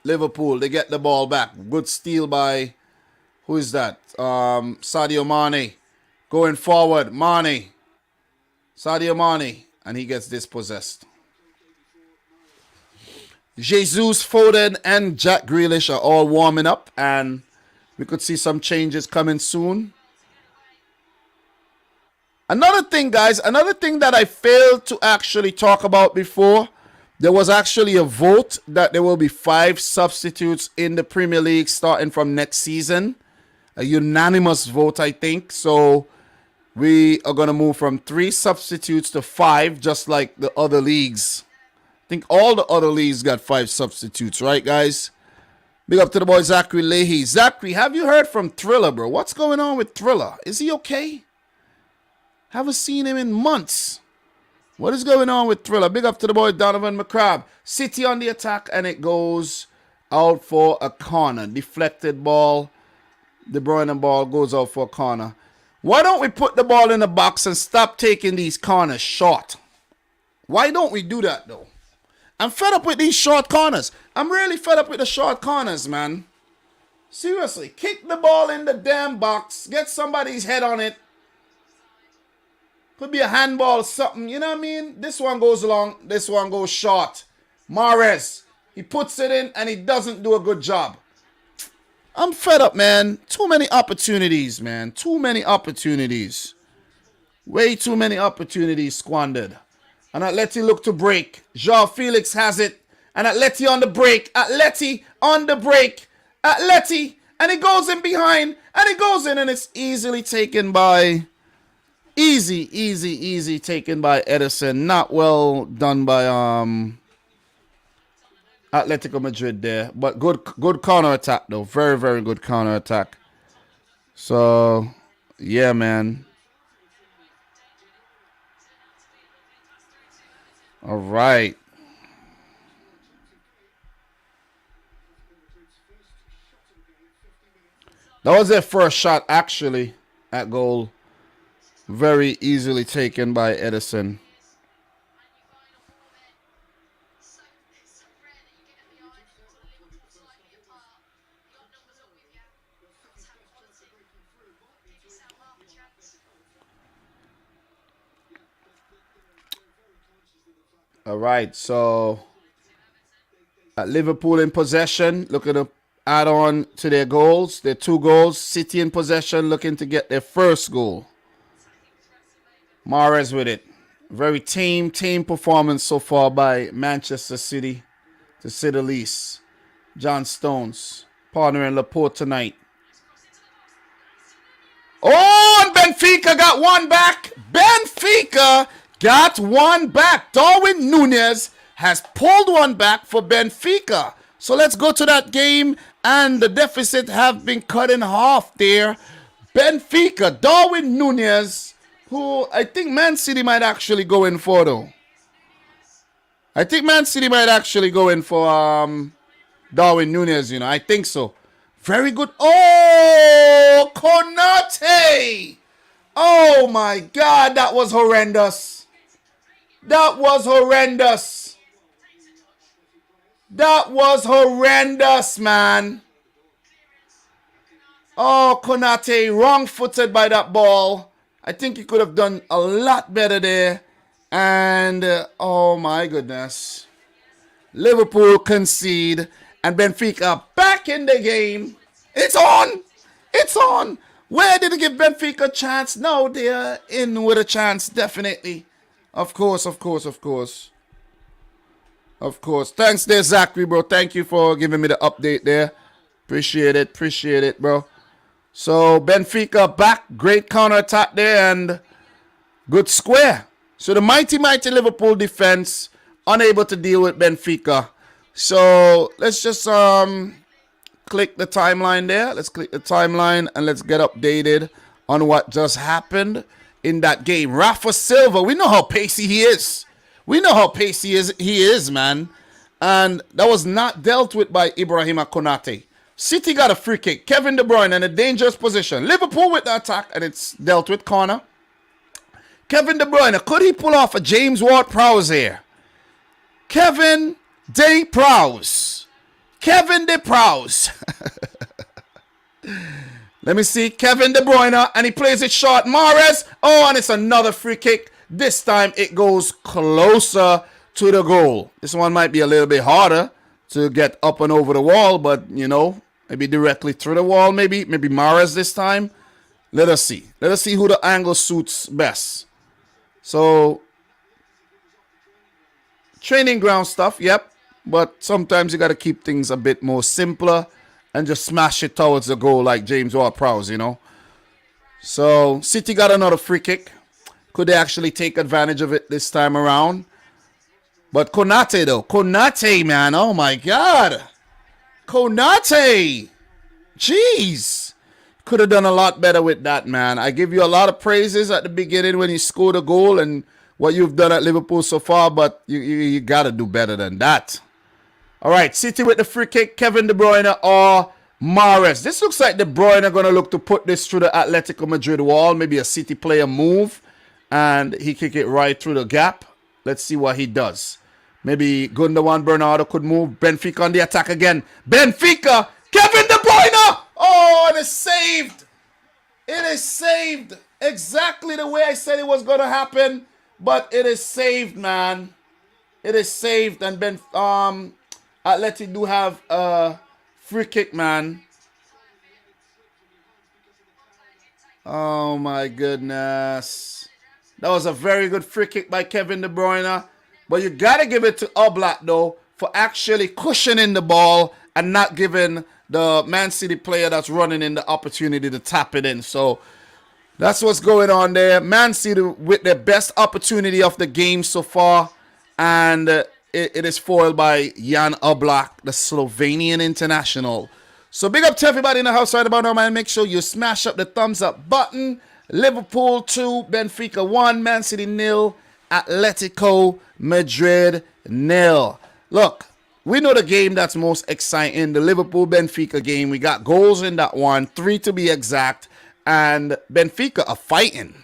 Liverpool, they get the ball back. Good steal by, who is that? Sadio Mane. Going forward, Mane. Sadio Mane. And he gets dispossessed. Jesus, Foden, and Jack Grealish are all warming up. And we could see some changes coming soon. Another thing, guys, another thing that I failed to actually talk about before, there was actually a vote that there will be 5 substitutes in the Premier League starting from next season. A unanimous vote, I think. So we are going to move from 3 substitutes to 5, just like the other leagues. I think all the other leagues got 5 substitutes, right, guys? Big up to the boy Zachary Leahy. Zachary, have you heard from Thriller, bro? What's going on with Thriller? Is he okay? Haven't seen him in months. What is going on with Thriller? Big up to the boy Donovan McCrabb. City on the attack, and it goes out for a corner. Deflected ball. De Bruyne ball goes out for a corner. Why don't we put the ball in the box and stop taking these corners short? Why don't we do that, though? I'm fed up with these short corners. I'm really fed up with the short corners, man. Seriously, kick the ball in the damn box. Get somebody's head on it. Could be a handball or something. You know what I mean? This one goes long. This one goes short. Mahrez, he puts it in and he doesn't do a good job. I'm fed up, man. Too many opportunities, man. Too many opportunities. Way too many opportunities squandered. And Atleti look to break. João Felix has it. And Atleti on the break. Atleti on the break. Atleti. And it goes in behind. And it goes in and it's easily taken by... Easy taken by Edison. Not well done by Atletico Madrid there. But good counter attack though. Very, very good counter attack. So, yeah, man. All right. That was their first shot, actually, at goal. Very easily taken by Edison. All right, so Liverpool in possession, looking to add on to their goals. Their 2 goals. City in possession, looking to get their first goal. Mahrez with it. Very tame performance so far by Manchester City, to say the least. John Stones partnering Laporte tonight. Oh, and Benfica got one back. Benfica got one back. Darwin Núñez has pulled one back for Benfica. So let's go to that game, and the deficit have been cut in half there. Benfica, Darwin Núñez, who I think Man City might actually go in for, though. I think Man City might actually go in for Darwin Núñez, you know. I think so. Very good. Oh, Konate! Oh, my God. That was horrendous. That was horrendous. That was horrendous, man. Oh, Konate, wrong-footed by that ball. I think he could have done a lot better there. And, oh my goodness. Liverpool concede. And Benfica back in the game. It's on. It's on. Where did it give Benfica a chance? No, they're in with a chance, definitely. Of course. Thanks there, Zachary, bro. Thank you for giving me the update there. Appreciate it, bro. So, Benfica back. Great counter-attack there and good square. So, the mighty Liverpool defense unable to deal with Benfica. So, let's just click the timeline there. Let's click the timeline and let's get updated on what just happened in that game. Rafa Silva, we know how pacey he is. He is, man. And that was not dealt with by Ibrahima Konate. City got a free kick. Kevin De Bruyne in a dangerous position. Liverpool with the attack, and it's dealt with corner. Kevin De Bruyne, could he pull off a James Ward-Prowse here? Kevin De Prowse. Let me see. Kevin De Bruyne, and he plays it short. Mahrez. Oh, and it's another free kick. This time it goes closer to the goal. This one might be a little bit harder to get up and over the wall, but, you know, maybe directly through the wall, maybe Mahrez this time. Let us see. Let us see who the angle suits best. So, training ground stuff, yep. But sometimes you got to keep things a bit more simpler and just smash it towards the goal like James Ward-Prowse, you know. So, City got another free kick. Could they actually take advantage of it this time around? But Konate, though. Konate, man. Oh, my God. Konate. Jeez. Could have done a lot better with that, man. I give you a lot of praises at the beginning when you scored a goal and what you've done at Liverpool so far, but you got to do better than that. All right, City with the free kick. Kevin De Bruyne or Mahrez. This looks like De Bruyne going to look to put this through the Atletico Madrid wall. Maybe a City player move. And he kick it right through the gap. Let's see what he does. Maybe Gundogan Bernardo could move. Benfica on the attack again. Benfica! Kevin De Bruyne! Oh, it is saved. It is saved. Exactly the way I said it was going to happen. But it is saved, man. It is saved. And Atleti do have a free kick, man. Oh, my goodness. That was a very good free kick by Kevin De Bruyne. But you got to give it to Oblak, though, for actually cushioning the ball and not giving the Man City player that's running in the opportunity to tap it in. So that's what's going on there. Man City with their best opportunity of the game so far. And it is foiled by Jan Oblak, the Slovenian international. So big up to everybody in the house right about now, man. Make sure you smash up the thumbs up button. Liverpool 2, Benfica 1, Man City 0, Atletico Madrid 0. Look, we know the game that's most exciting, the Liverpool-Benfica game. We got goals in that one, 3 to be exact, and Benfica are fighting.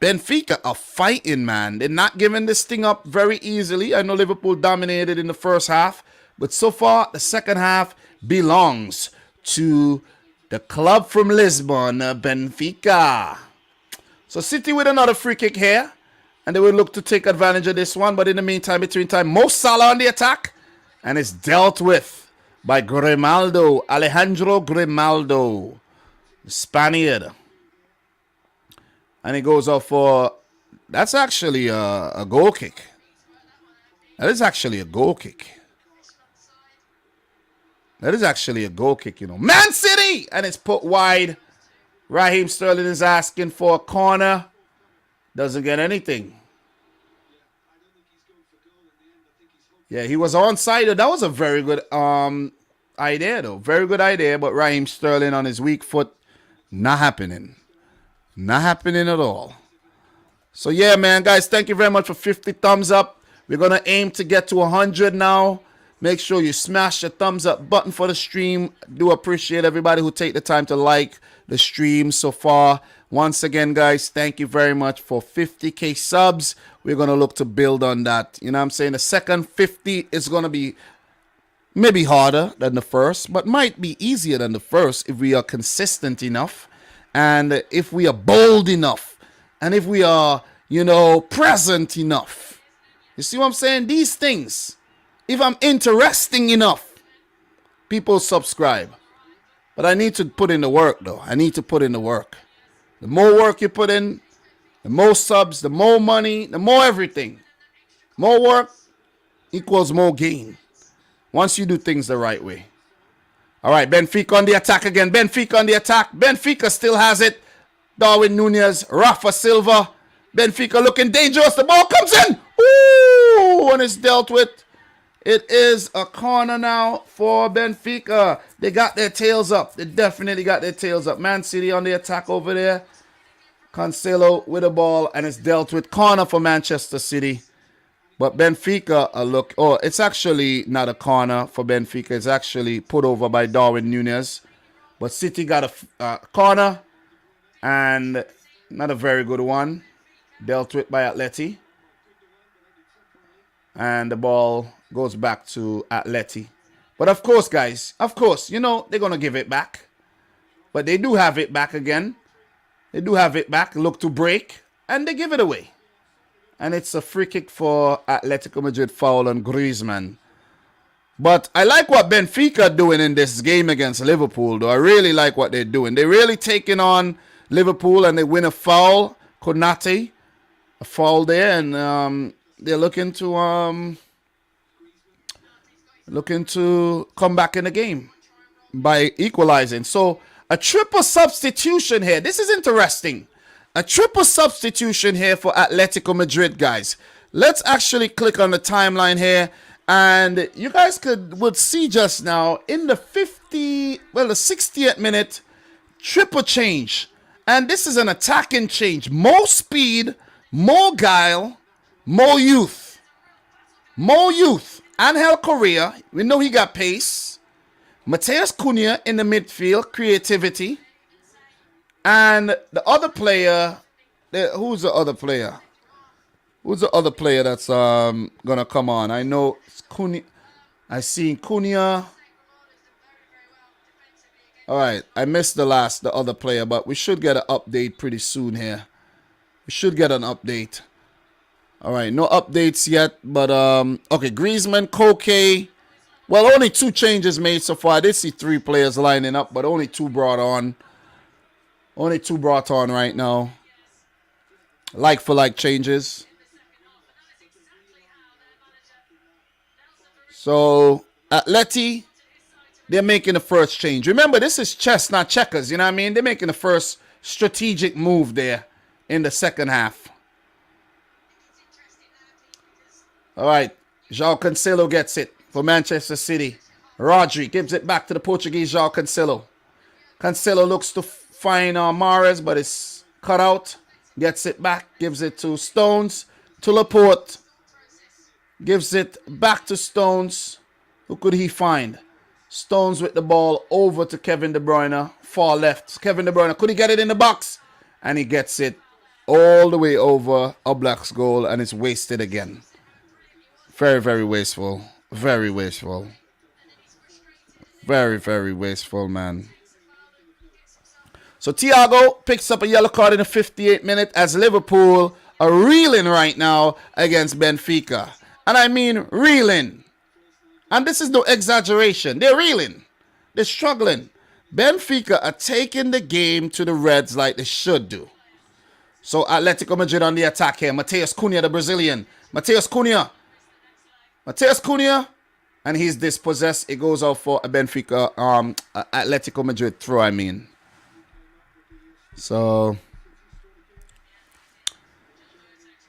Benfica are fighting, man. They're not giving this thing up very easily. I know Liverpool dominated in the first half, but so far, the second half belongs to the club from Lisbon, Benfica. So City with another free kick here. And they will look to take advantage of this one. But in the meantime, between time, Mo Salah on the attack. And it's dealt with by Grimaldo. Alejandro Grimaldo. The Spaniard. And it goes off for... That's actually a goal kick. That is actually a goal kick. That is actually a goal kick, you know. Man City! And it's put wide. Raheem Sterling is asking for a corner. Doesn't get anything. Yeah, he was onside. That was a very good idea, though. Very good idea, but Raheem Sterling on his weak foot, not happening. Not happening at all. So, yeah, man, guys, thank you very much for 50 thumbs up. We're going to aim to get to 100 now. Make sure you smash the thumbs up button for the stream. Do appreciate everybody who take the time to like the stream so far. Once again, guys, thank you very much for 50K subs. We're going to look to build on that. You know what I'm saying? The second 50 is going to be maybe harder than the first, but might be easier than the first if we are consistent enough and if we are bold enough and if we are, you know, present enough. You see what I'm saying? These things. If I'm interesting enough, people subscribe. But I need to put in the work, though. I need to put in the work. The more work you put in, the more subs, the more money, the more everything. More work equals more gain. Once you do things the right way. All right, Benfica on the attack again. Benfica on the attack. Benfica still has it. Darwin Nunez, Rafa Silva. Benfica looking dangerous. The ball comes in. Ooh, and it's dealt with. It is a corner now for Benfica. They got their tails up. They definitely got their tails up. Man City on the attack over there. Cancelo with the ball, and it's dealt with. Corner for Manchester City. But Benfica, look, oh, it's actually not a corner for Benfica. It's actually put over by Darwin Nunez. But City got a corner, and not a very good one. Dealt with by Atleti. And the ball goes back to Atleti. But of course, guys, of course, you know, they're going to give it back. But they do have it back again. They do have it back. Look to break. And they give it away. And it's a free kick for Atletico Madrid, foul on Griezmann. But I like what Benfica are doing in this game against Liverpool, though. I really like what they're doing. They're really taking on Liverpool, and they win a foul. Konate, a foul there, and they're looking to come back in the game by equalizing. So a triple substitution here. This is interesting. A triple substitution here for Atletico Madrid, guys. Let's actually click on the timeline here. And you guys would see just now in the 60th minute, triple change. And this is an attacking change. More speed, more guile, more youth. More youth. Angel Correa, we know he got pace. Mateus Cunha in the midfield, creativity. And the other player, who's the other player? Who's the other player that's gonna come on? I know it's Cunha. I see Cunha. All right, I missed the other player, but we should get an update pretty soon here. We should get an update. All right, no updates yet, but okay, Griezmann, Koke. Well, only 2 changes made so far. I did see 3 players lining up, but only 2 brought on. Only 2 brought on right now. Like for like changes. So, Atleti, they're making the first change. Remember, this is chess, not checkers. You know what I mean? They're making the first strategic move there in the second half. All right. João Cancelo gets it for Manchester City. Rodri gives it back to the Portuguese João Cancelo. Cancelo looks to find Mahrez, but it's cut out. Gets it back. Gives it to Stones. To Laporte. Gives it back to Stones. Who could he find? Stones with the ball over to Kevin De Bruyne. Far left. Kevin De Bruyne. Could he get it in the box? And he gets it all the way over Oblak's goal, and it's wasted again. Very, very wasteful. Very wasteful. Very, very wasteful, man. So Thiago picks up a yellow card in the 58th minute as Liverpool are reeling right now against Benfica. And I mean reeling. And this is no exaggeration. They're reeling. They're struggling. Benfica are taking the game to the Reds like they should do. So Atletico Madrid on the attack here. Mateus Cunha, the Brazilian. Mateus Cunha. And he's dispossessed. It goes out for a Benfica, Atletico Madrid throw, I mean. So,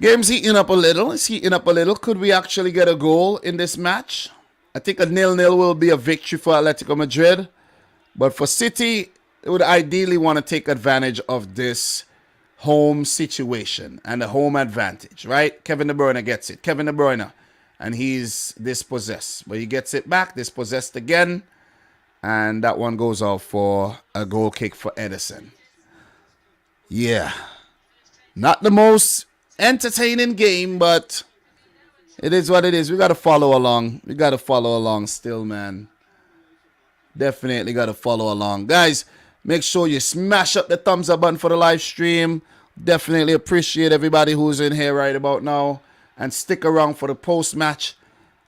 game's heating up a little. It's heating up a little. Could we actually get a goal in this match? I think a 0-0 will be a victory for Atletico Madrid. But for City, they would ideally want to take advantage of this home situation and the home advantage, right? Kevin De Bruyne gets it. Kevin De Bruyne. And he's dispossessed. But he gets it back, dispossessed again. And that one goes out for a goal kick for Edison. Yeah. Not the most entertaining game, but it is what it is. We got to follow along. We got to follow along still, man. Definitely got to follow along. Guys, make sure you smash up the thumbs up button for the live stream. Definitely appreciate everybody who's in here right about now. And stick around for the post-match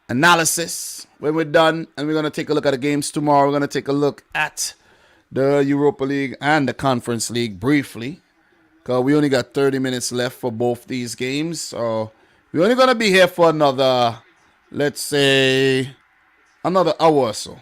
analysis when we're done. And we're going to take a look at the games tomorrow. We're going to take a look at the Europa League and the Conference League briefly. Because we only got 30 minutes left for both these games. So we're only going to be here for another, let's say, another hour or so.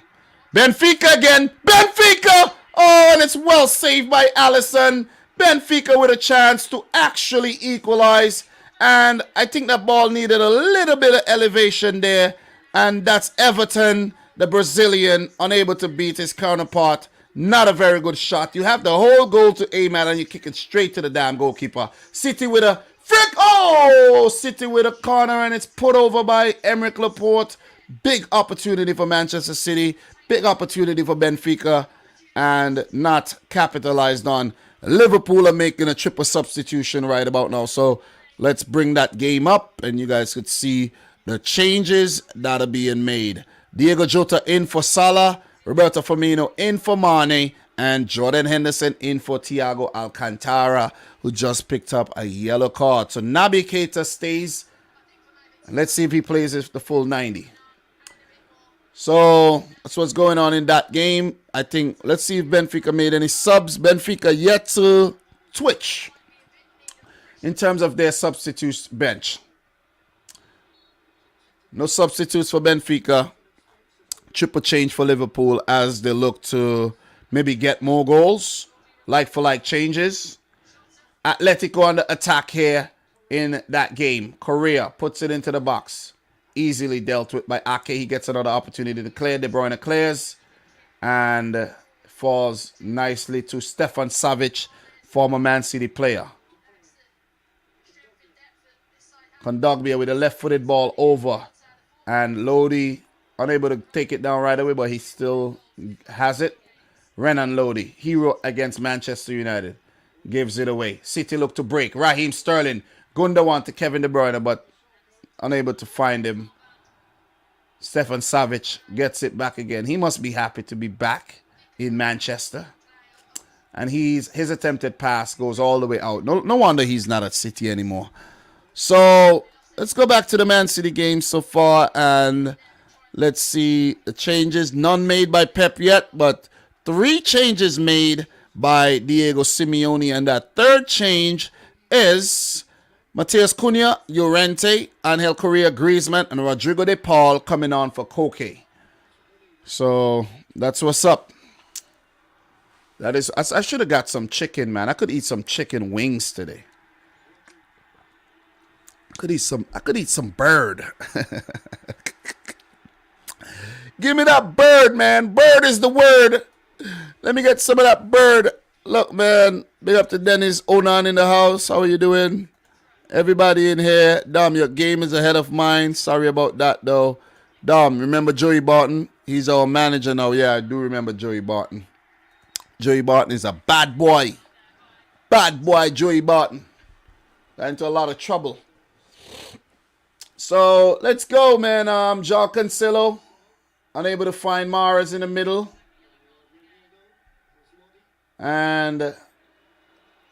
Benfica again. Benfica! Oh, and it's well saved by Alisson. Benfica with a chance to actually equalize. And I think that ball needed a little bit of elevation there. And that's Everton, the Brazilian, unable to beat his counterpart. Not a very good shot. You have the whole goal to aim at and you kick it straight to the damn goalkeeper. City with a frick. Oh, City with a corner and it's put over by Aymeric Laporte. Big opportunity for Manchester City. Big opportunity for Benfica. And not capitalized on. Liverpool are making a triple substitution right about now. So let's bring that game up and you guys could see the changes that are being made. Diego Jota in for Salah, Roberto Firmino in for Mane, And Jordan Henderson in for Thiago Alcantara, who just picked up a yellow card. So Naby Keita stays. Let's see if he plays the full 90. So that's what's going on in that game. I think, let's see if Benfica made any subs. Benfica yet to twitch in terms of their substitutes bench. No substitutes for Benfica. Triple change for Liverpool as they look to maybe get more goals. Like-for-like changes. Atletico on the attack here in that game. Correa puts it into the box. Easily dealt with by Ake. He gets another opportunity to clear. De Bruyne clears. And falls nicely to Stefan Savic, former Man City player. Kondogbia with a left-footed ball over. And Lodi unable to take it down right away, but he still has it. Renan Lodi, hero against Manchester United, gives it away. City look to break. Raheem Sterling, Gundogan to Kevin De Bruyne, but unable to find him. Stefan Savic gets it back again. He must be happy to be back in Manchester. And his attempted pass goes all the way out. No wonder he's not at City anymore. So let's go back to the Man City game so far, and let's see the changes. None made by Pep yet, but 3 changes made by Diego Simeone, and that third change is Matheus Cunha, Llorente, Angel Correa, Griezmann, and Rodrigo de Paul coming on for Koke. So that's what's up. That is, I should have got some chicken, man. I could eat some chicken wings today. I could eat some bird. Give me that bird, man. Bird is the word. Let me get some of that bird. Look, man. Big up to Dennis Onan in the house. How are you doing? Everybody in here. Dom, your game is ahead of mine. Sorry about that, though. Dom, remember Joey Barton? He's our manager now. Yeah, I do remember Joey Barton. Joey Barton is a bad boy. Bad boy, Joey Barton. Got into a lot of trouble. So, let's go, man. Joao Cancelo. Unable to find Mahrez in the middle. And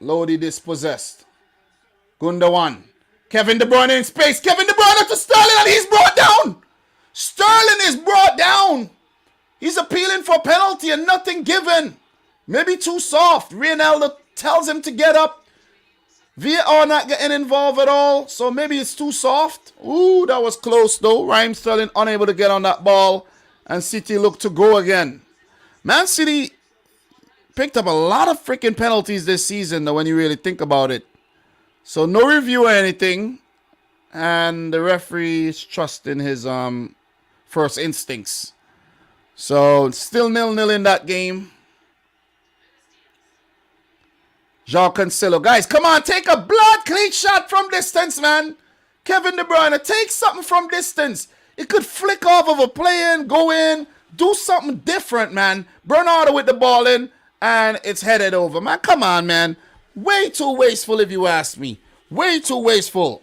Lodi dispossessed. Gundogan. Kevin De Bruyne in space. Kevin De Bruyne to Sterling, and he's brought down. Sterling is brought down. He's appealing for penalty and nothing given. Maybe too soft. Ronaldo tells him to get up. VAR not getting involved at all. So maybe it's too soft. Ooh, that was close though. Raheem Sterling unable to get on that ball. And City look to go again. Man City picked up a lot of freaking penalties this season though when you really think about it. So no review or anything. And the referee is trusting his first instincts. So still 0-0 in that game. Joao Cancelo. Guys, come on. Take a blood clean shot from distance, man. Kevin De Bruyne, take something from distance. It could flick off of a play in, go in, do something different, man. Bernardo with the ball in, and it's headed over. Man, come on, man. Way too wasteful if you ask me. Way too wasteful.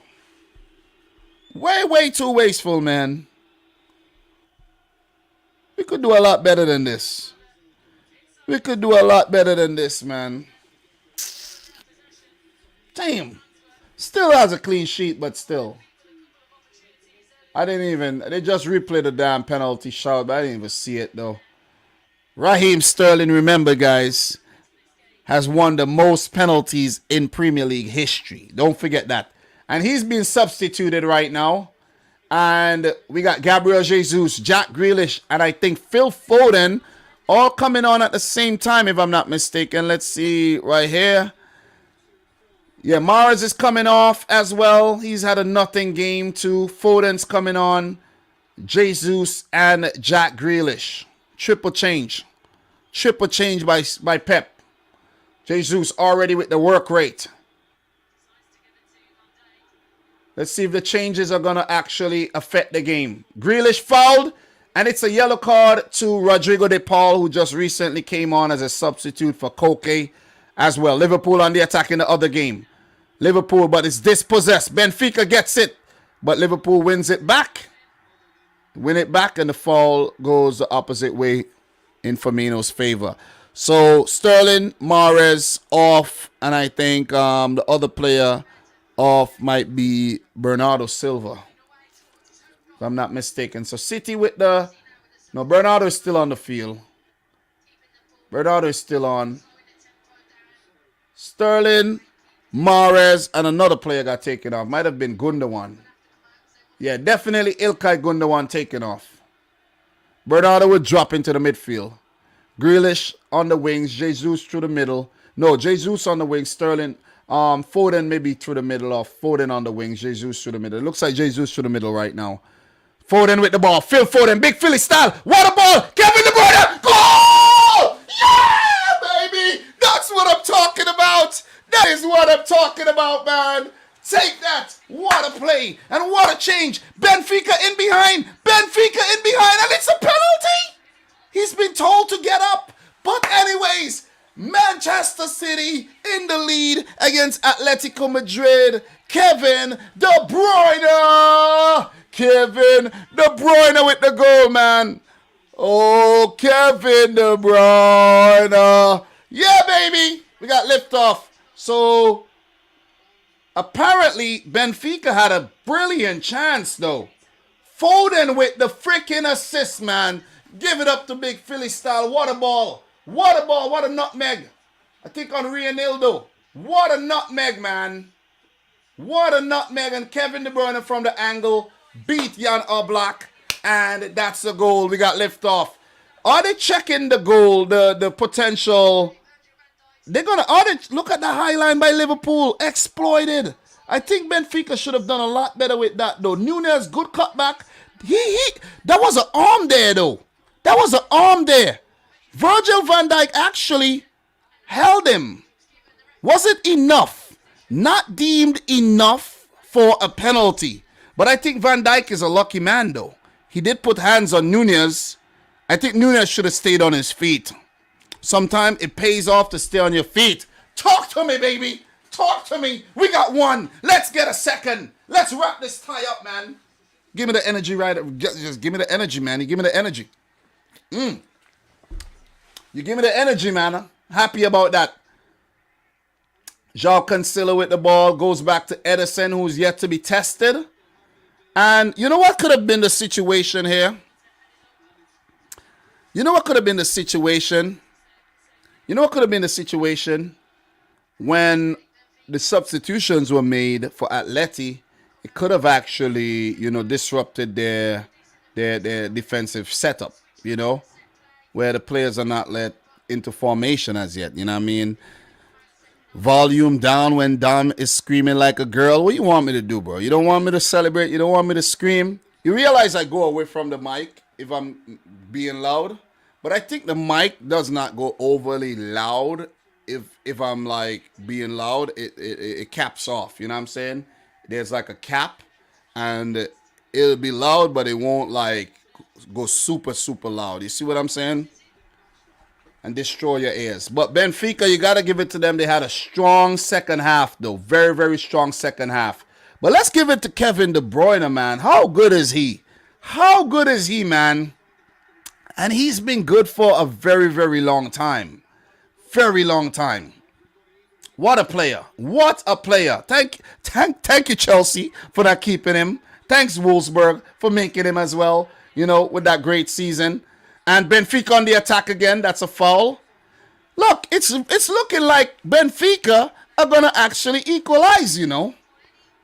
Way too wasteful, man. We could do a lot better than this. We could do a lot better than this, man. Damn. Still has a clean sheet, but still. They just replayed the damn penalty shot, but I didn't even see it, though. Raheem Sterling, remember, guys, has won the most penalties in Premier League history. Don't forget that. And he's being substituted right now. And we got Gabriel Jesus, Jack Grealish, and I think Phil Foden all coming on at the same time, if I'm not mistaken. Let's see right here. Yeah, Mahrez is coming off as well. He's had a nothing game too. Foden's coming on. Jesus and Jack Grealish. Triple change. Triple change by Pep. Jesus already with the work rate. Let's see if the changes are going to actually affect the game. Grealish fouled, and it's a yellow card to Rodrigo de Paul, who just recently came on as a substitute for Koke as well. Liverpool on the attack in the other game. Liverpool, but it's dispossessed. Benfica gets it, but Liverpool wins it back. Win it back, and the foul goes the opposite way in Firmino's favor. So Sterling, Mahrez off, and I think the other player off might be Bernardo Silva, if I'm not mistaken. So City with the... No, Bernardo is still on the field. Bernardo is still on. Sterling, Mahrez, and another player got taken off. Might have been Gundogan. Yeah, definitely Ilkay Gundogan taken off. Bernardo would drop into the midfield. Grealish on the wings. Jesus through the middle. No, Jesus on the wings. Sterling, Foden maybe through the middle, or Foden on the wings. Jesus through the middle. It looks like Jesus through the middle right now. Foden with the ball. Phil Foden. Big Philly style. What a ball. Kevin De Bruyne. Goal! Yeah, baby. That's what I'm talking about. That is what I'm talking about, man. Take that. What a play. And what a change. Benfica in behind. Benfica in behind. And it's a penalty. He's been told to get up. But anyways, Manchester City in the lead against Atletico Madrid. Kevin De Bruyne. Kevin De Bruyne with the goal, man. Oh, Kevin De Bruyne. Yeah, baby. We got liftoff. So, apparently, Benfica had a brilliant chance, though. Foden with the freaking assist, man. Give it up to Big Philly style. What a ball. What a ball. What a nutmeg. I think on Rionildo. What a nutmeg, man. What a nutmeg. And Kevin De Bruyne from the angle beat Jan Oblak. And that's the goal. We got liftoff. Are they checking the goal, the potential? They're going to look at the high line by Liverpool. Exploited. I think Benfica should have done a lot better with that, though. Nunez, good cutback. That was an arm there, though. That was an arm there. Virgil van Dijk actually held him. Was it enough? Not deemed enough for a penalty. But I think Van Dijk is a lucky man, though. He did put hands on Nunez. I think Nunez should have stayed on his feet. Sometimes it pays off to stay on your feet. Talk to me, baby. Talk to me. We got one. Let's get a second. Let's wrap this tie up, man. Give me the energy, right? Just give me the energy, man. You give me the energy. You give me the energy, man. Happy about that. João Cancelo with the ball. Goes back to Edison, who's yet to be tested. And you know what could have been the situation here? You know what could have been the situation? You know what could have been the situation when the substitutions were made for Atleti? It could have actually, disrupted their defensive setup, where the players are not let into formation as yet. You know what I mean? Volume down when Dom is screaming like a girl. What you want me to do, bro? You don't want me to celebrate? You don't want me to scream? You realize I go away from the mic if I'm being loud? But I think the mic does not go overly loud. If I'm like being loud, it caps off. You know what I'm saying? There's like a cap, and it'll be loud, but it won't like go super, super loud. You see what I'm saying? And destroy your ears. But Benfica, you got to give it to them. They had a strong second half, though. Very, very strong second half. But let's give it to Kevin De Bruyne, man. How good is he? How good is he, man? And he's been good for a very, very long time. Very long time. What a player. What a player. Thank you, Chelsea, for not keeping him. Thanks, Wolfsburg, for making him as well, with that great season. And Benfica on the attack again. That's a foul. Look, it's looking like Benfica are going to actually equalize,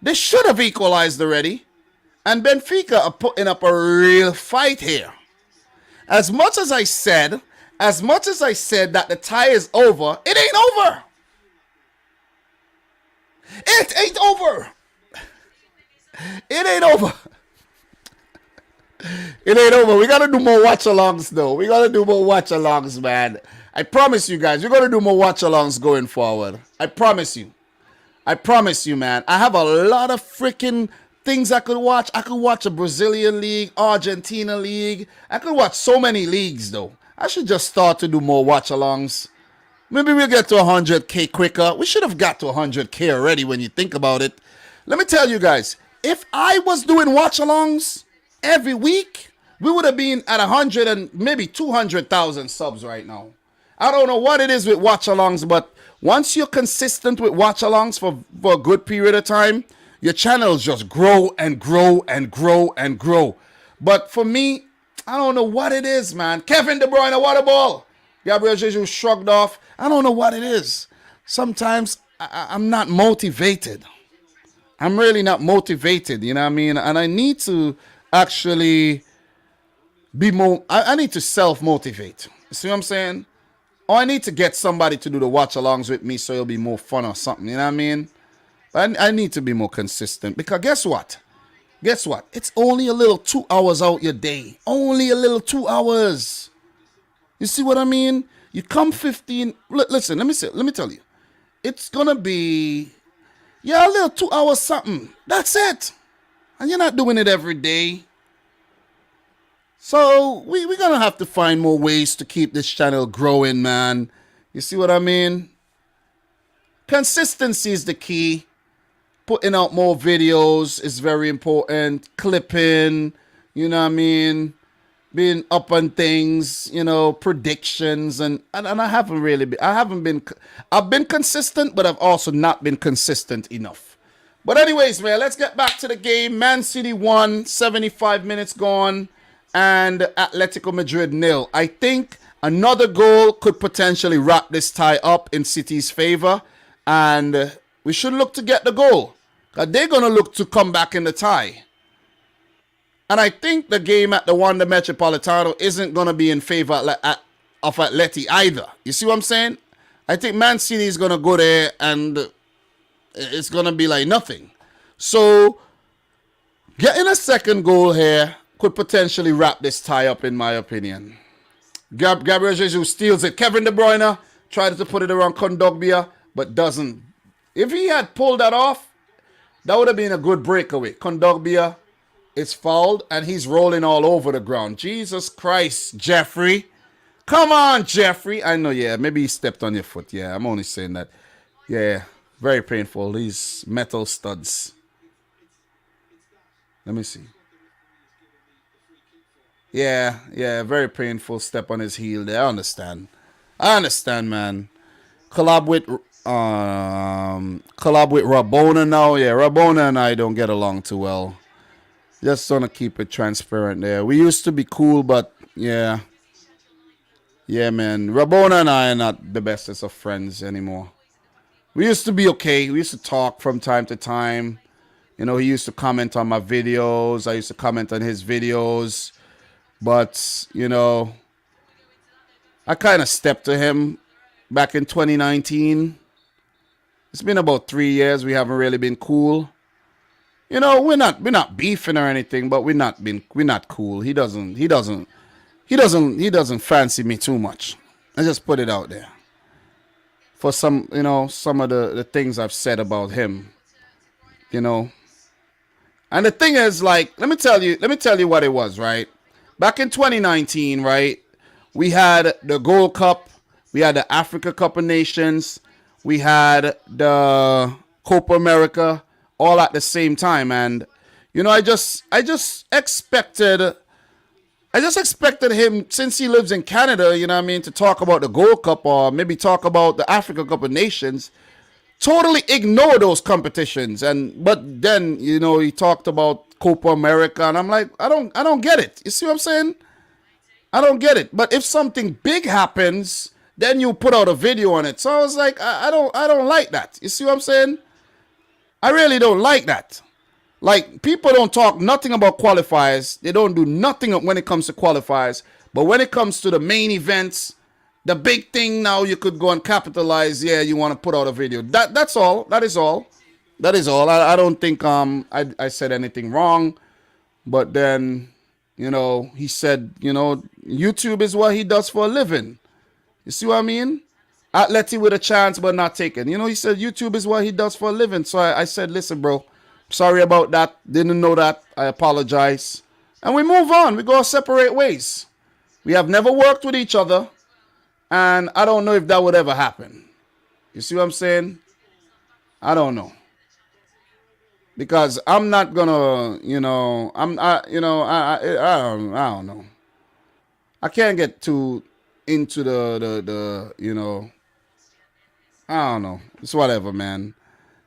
They should have equalized already. And Benfica are putting up a real fight here. As much as I said that the tie is over, it ain't over. It ain't over. It ain't over. It ain't over. We got to do more watch-alongs, though. We got to do more watch-alongs, man. I promise you guys, we're going to do more watch-alongs going forward. I promise you. I promise you, man. I have a lot of freaking things I could watch. I could watch a Brazilian league, Argentina league. I could watch so many leagues, though. I should just start to do more watch-alongs. Maybe we'll get to 100K quicker. We should have got to 100K already when you think about it. Let me tell you guys, if I was doing watch-alongs every week, we would have been at 100 and maybe 200,000 subs right now. I don't know what it is with watch-alongs, but once you're consistent with watch-alongs for a good period of time, your channels just grow and grow and grow and grow. But for me, I don't know what it is, man. Kevin De Bruyne, what a ball. Gabriel Jesus shrugged off. I don't know what it is. Sometimes I'm not motivated. I'm really not motivated, you know what I mean? And I need to actually be more, I need to self-motivate. You see what I'm saying? Or I need to get somebody to do the watch-alongs with me so it'll be more fun or something, you know what I mean? But I need to be more consistent because guess what? Guess what? It's only a little 2 hours out your day. Only a little 2 hours. You see what I mean? You come 15. Listen, let me tell you. It's going to be, yeah, a little 2 hours something. That's it. And you're not doing it every day. So we're going to have to find more ways to keep this channel growing, man. You see what I mean? Consistency is the key. Putting out more videos is very important. Clipping, you know what I mean? Being up on things, you know, predictions. And I haven't really been, I've been consistent, but I've also not been consistent enough. But anyways, man, let's get back to the game. Man City won, 75 minutes gone, and Atletico Madrid 0. I think another goal could potentially wrap this tie up in City's favor, and we should look to get the goal. They're going to look to come back in the tie. And I think the game at the Wanda Metropolitano isn't going to be in favor of Atleti either. You see what I'm saying? I think Man City is going to go there and it's going to be like nothing. So getting a second goal here could potentially wrap this tie up, in my opinion. Gabriel Jesus steals it. Kevin De Bruyne tried to put it around Kondogbia, but doesn't. If he had pulled that off, that would have been a good breakaway. Kondogbia is fouled, and he's rolling all over the ground. Jesus Christ, Jeffrey. Come on, Jeffrey. I know, yeah, maybe he stepped on your foot. Yeah, I'm only saying that. Yeah, very painful. These metal studs. Let me see. Yeah, very painful step on his heel there. I understand, man. Collab with Rabona now. Yeah, Rabona and I don't get along too well. Just gonna keep it transparent there. We used to be cool, but yeah, man. Rabona and I are not the bestest of friends anymore. We used to be okay. We used to talk from time to time. You know, he used to comment on my videos. I used to comment on his videos. But, you know, I kind of stepped to him back in 2019. It's been about 3 years. We haven't really been cool. You know, we're not beefing or anything, but we're not cool. He doesn't fancy me too much. I just put it out there. For some, you know, some of the things I've said about him. You know. And the thing is, like, let me tell you what it was, right? Back in 2019, right, we had the Gold Cup, we had the Africa Cup of Nations, we had the Copa America, all at the same time. And, you know, I just expected him, since he lives in Canada, you know what I mean, to talk about the Gold Cup or maybe talk about the Africa Cup of Nations, totally ignore those competitions. But then, you know, he talked about Copa America, and I'm like, I don't get it. You see what I'm saying? I don't get it. But if something big happens, then you put out a video on it. So I was like, I don't like that. You see what I'm saying? I really don't like that. Like, people don't talk nothing about qualifiers. They don't do nothing when it comes to qualifiers. But when it comes to the main events, the big thing now, you could go and capitalize. Yeah, you want to put out a video. That's all. That is all. That is all. I don't think I said anything wrong. But then, you know, he said, you know, YouTube is what he does for a living. You see what I mean? Atleti with a chance but not taken. You know, he said YouTube is what he does for a living. So I said, listen, bro, sorry about that. Didn't know that. I apologize. And we move on. We go our separate ways. We have never worked with each other. And I don't know if that would ever happen. You see what I'm saying? I don't know. Because I'm not gonna, you know, I don't know. I can't get too into the you know, I don't know. It's whatever, man.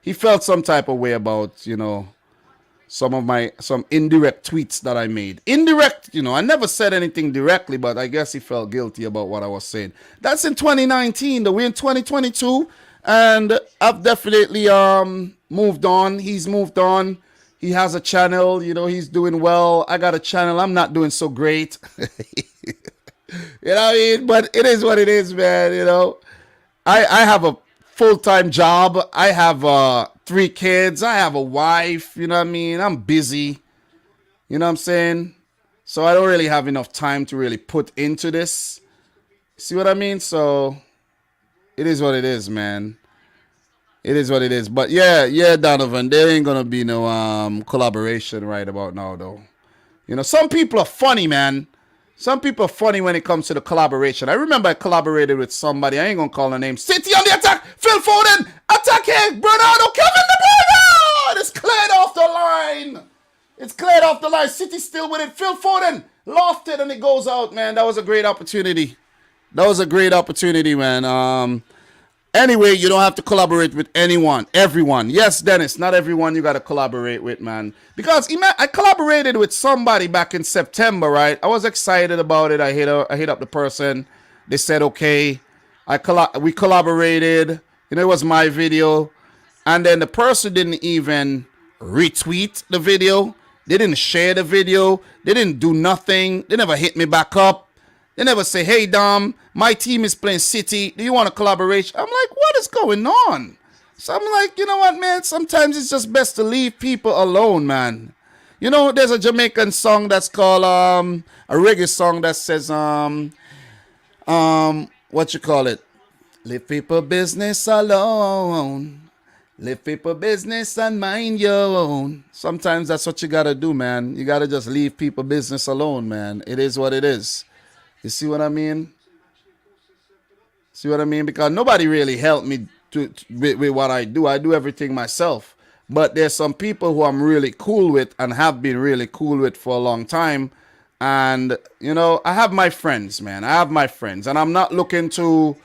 He felt some type of way about, you know, some indirect tweets that I made. Indirect, you know, I never said anything directly, but I guess he felt guilty about what I was saying. That's in 2019, though. We're in 2022, and I've definitely moved on. He's moved on. He has a channel, you know, he's doing well. I got a channel. I'm not doing so great. You know what I mean? But it is what it is, man, you know. I have a full-time job. I have 3 kids. I have a wife. You know what I mean? I'm busy. You know what I'm saying? So I don't really have enough time to really put into this. See what I mean? So it is what it is, man. It is what it is. But yeah, Donovan, there ain't gonna be no collaboration right about now, though. You know, some people are funny, man. Some people are funny when it comes to the collaboration. I remember I collaborated with somebody. I ain't going to call her name. City on the attack. Phil Foden. Attacking. Bernardo. Kevin De Bruyne. It's cleared off the line. It's cleared off the line. City still with it. Phil Foden. Lofted and it goes out, man. That was a great opportunity. That was a great opportunity, man. Anyway, you don't have to collaborate with anyone, everyone. Yes, Dennis, not everyone you got to collaborate with, man. Because I collaborated with somebody back in September, right? I was excited about it. I hit up the person. They said, okay. We collaborated. You know, it was my video. And then the person didn't even retweet the video. They didn't share the video. They didn't do nothing. They never hit me back up. They never say, hey, Dom, my team is playing City. Do you want a collaboration? I'm like, what is going on? So I'm like, you know what, man? Sometimes it's just best to leave people alone, man. You know, there's a Jamaican song that's called, a reggae song that says, what you call it? Leave people business alone. Leave people business and mind your own. Sometimes that's what you got to do, man. You got to just leave people business alone, man. It is what it is. You see what I mean? See what I mean? Because nobody really helped me with what I do. I do everything myself. But there's some people who I'm really cool with and have been really cool with for a long time. And, you know, I have my friends, man. I have my friends. And I'm not looking to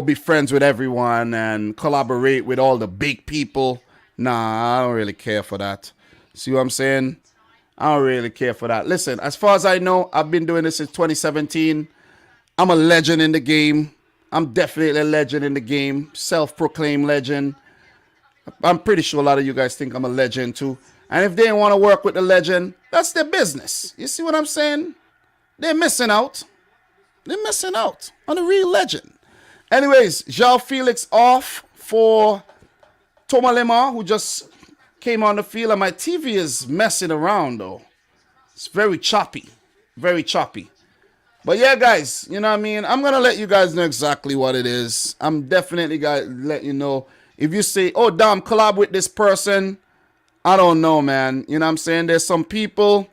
be friends with everyone and collaborate with all the big people. Nah, I don't really care for that. See what I'm saying? I don't really care for that. Listen, as far as I know, I've been doing this since 2017. I'm a legend in the game. I'm definitely a legend in the game. Self-proclaimed legend. I'm pretty sure a lot of you guys think I'm a legend too. And if they don't want to work with the legend, that's their business. You see what I'm saying? They're missing out. They're missing out on a real legend. Anyways, João Felix off for Tomalema, who just came on the field, and my TV is messing around though. It's very choppy. Very choppy. But yeah, guys, you know what I mean? I'm going to let you guys know exactly what it is. I'm definitely going to let you know. If you say, oh, Dom, collab with this person, I don't know, man. You know what I'm saying? There's some people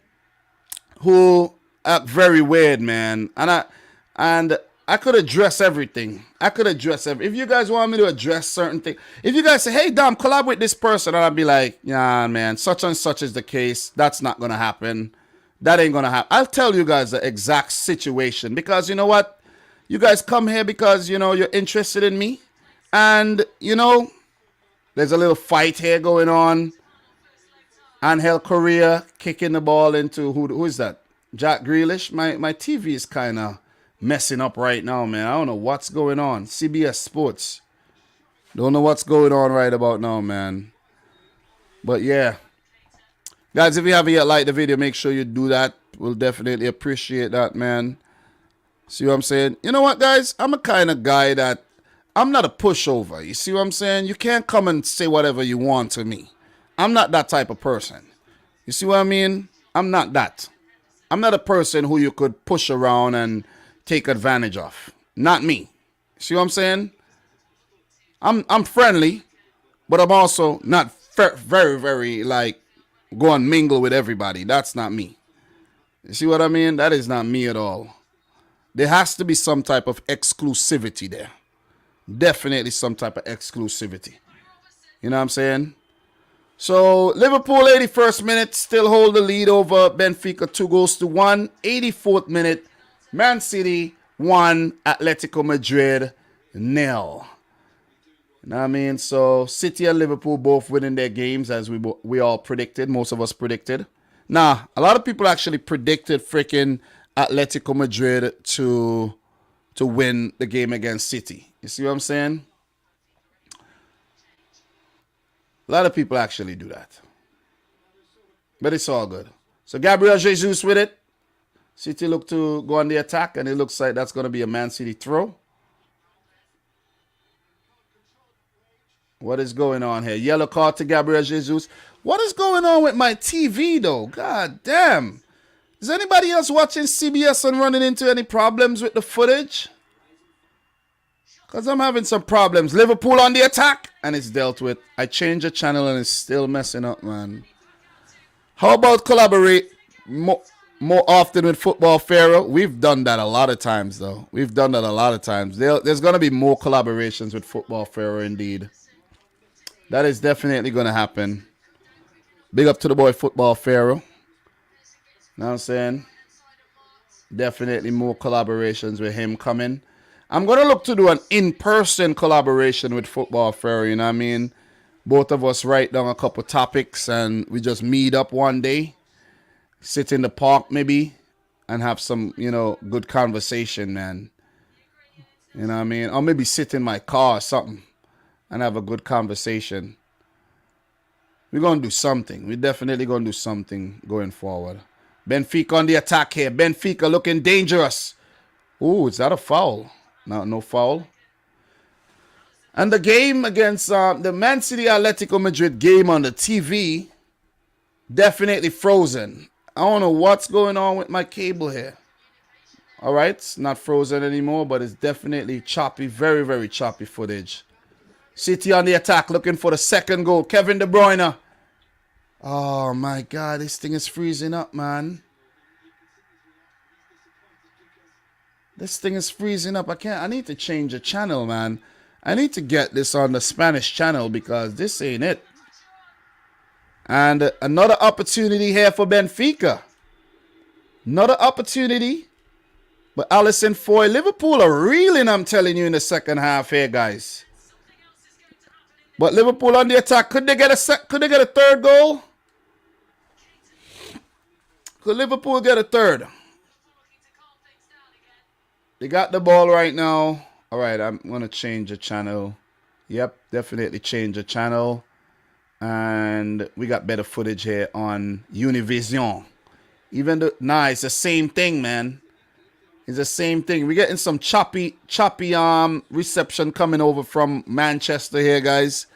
who act very weird, man. And I could address everything. If you guys want me to address certain things. If you guys say, hey, Dom, collab with this person, and I'll be like, yeah, man, such and such is the case. That's not going to happen. That ain't going to happen. I'll tell you guys the exact situation. Because you know what? You guys come here because, you know, you're interested in me. And, you know, there's a little fight here going on. Angel Correa kicking the ball into, who is that? Jack Grealish? My TV is kind of messing up right now, man. I don't know what's going on. CBS Sports. Don't know what's going on right about now, man. But yeah. Guys, if you haven't yet liked the video, make sure you do that. We'll definitely appreciate that, man. See what I'm saying? You know what, guys? I'm a kind of guy that I'm not a pushover. You see what I'm saying? You can't come and say whatever you want to me. I'm not that type of person. You see what I mean? I'm not that. I'm not a person who you could push around and take advantage of. Not me. See what I'm saying? I'm friendly, but I'm also not very, very, like, go and mingle with everybody. That's not me. You see what I mean? That is not me at all. There has to be some type of exclusivity there. Definitely some type of exclusivity. You know what I'm saying? So, Liverpool, 81st minute, still hold the lead over Benfica, 2-1. 84th minute, Man City 1, Atletico Madrid 0. You know what I mean? So City and Liverpool both winning their games as we all predicted. Most of us predicted. Nah, a lot of people actually predicted freaking Atletico Madrid to win the game against City. You see what I'm saying? A lot of people actually do that. But it's all good. So Gabriel Jesus with it. City look to go on the attack, and it looks like that's going to be a Man City throw. What is going on here? Yellow card to Gabriel Jesus. What is going on with my TV, though? God damn. Is anybody else watching CBS and running into any problems with the footage? Because I'm having some problems. Liverpool on the attack, and it's dealt with. I changed the channel, and it's still messing up, man. How about collaborate more often with Football Pharaoh? We've done that a lot of times, though. We've done that a lot of times. There's going to be more collaborations with Football Pharaoh, indeed. That is definitely going to happen. Big up to the boy Football Pharaoh. Know what I'm saying? Definitely more collaborations with him coming. I'm going to look to do an in-person collaboration with Football Pharaoh, you know what I mean? Both of us write down a couple topics and we just meet up one day, sit in the park maybe, and have some, good conversation, man. You know what I mean? Or maybe sit in my car or something and have a good conversation. We're going to do something. We're definitely going to do something going forward. Benfica on the attack here. Benfica looking dangerous. Ooh, is that a foul? No foul. And the game against the Man City Atletico Madrid game on the TV, definitely frozen. I don't know what's going on with my cable here. All right, it's not frozen anymore, but it's definitely choppy, very, very choppy footage. City on the attack, looking for the second goal. Kevin De Bruyne. Oh, my God, this thing is freezing up, man. This thing is freezing up. I need to change the channel, man. I need to get this on the Spanish channel because this ain't it. And another opportunity here for Benfica. Another opportunity. But Alisson Foy, Liverpool are reeling, I'm telling you, in the second half here, guys. But Liverpool on the attack. Could they get a third goal? Could Liverpool get a third? They got the ball right now. All right, I'm going to change the channel. Yep, definitely change the channel. And we got better footage here on Univision. It's the same thing, man. It's the same thing. We're getting some choppy reception coming over from Manchester here, guys.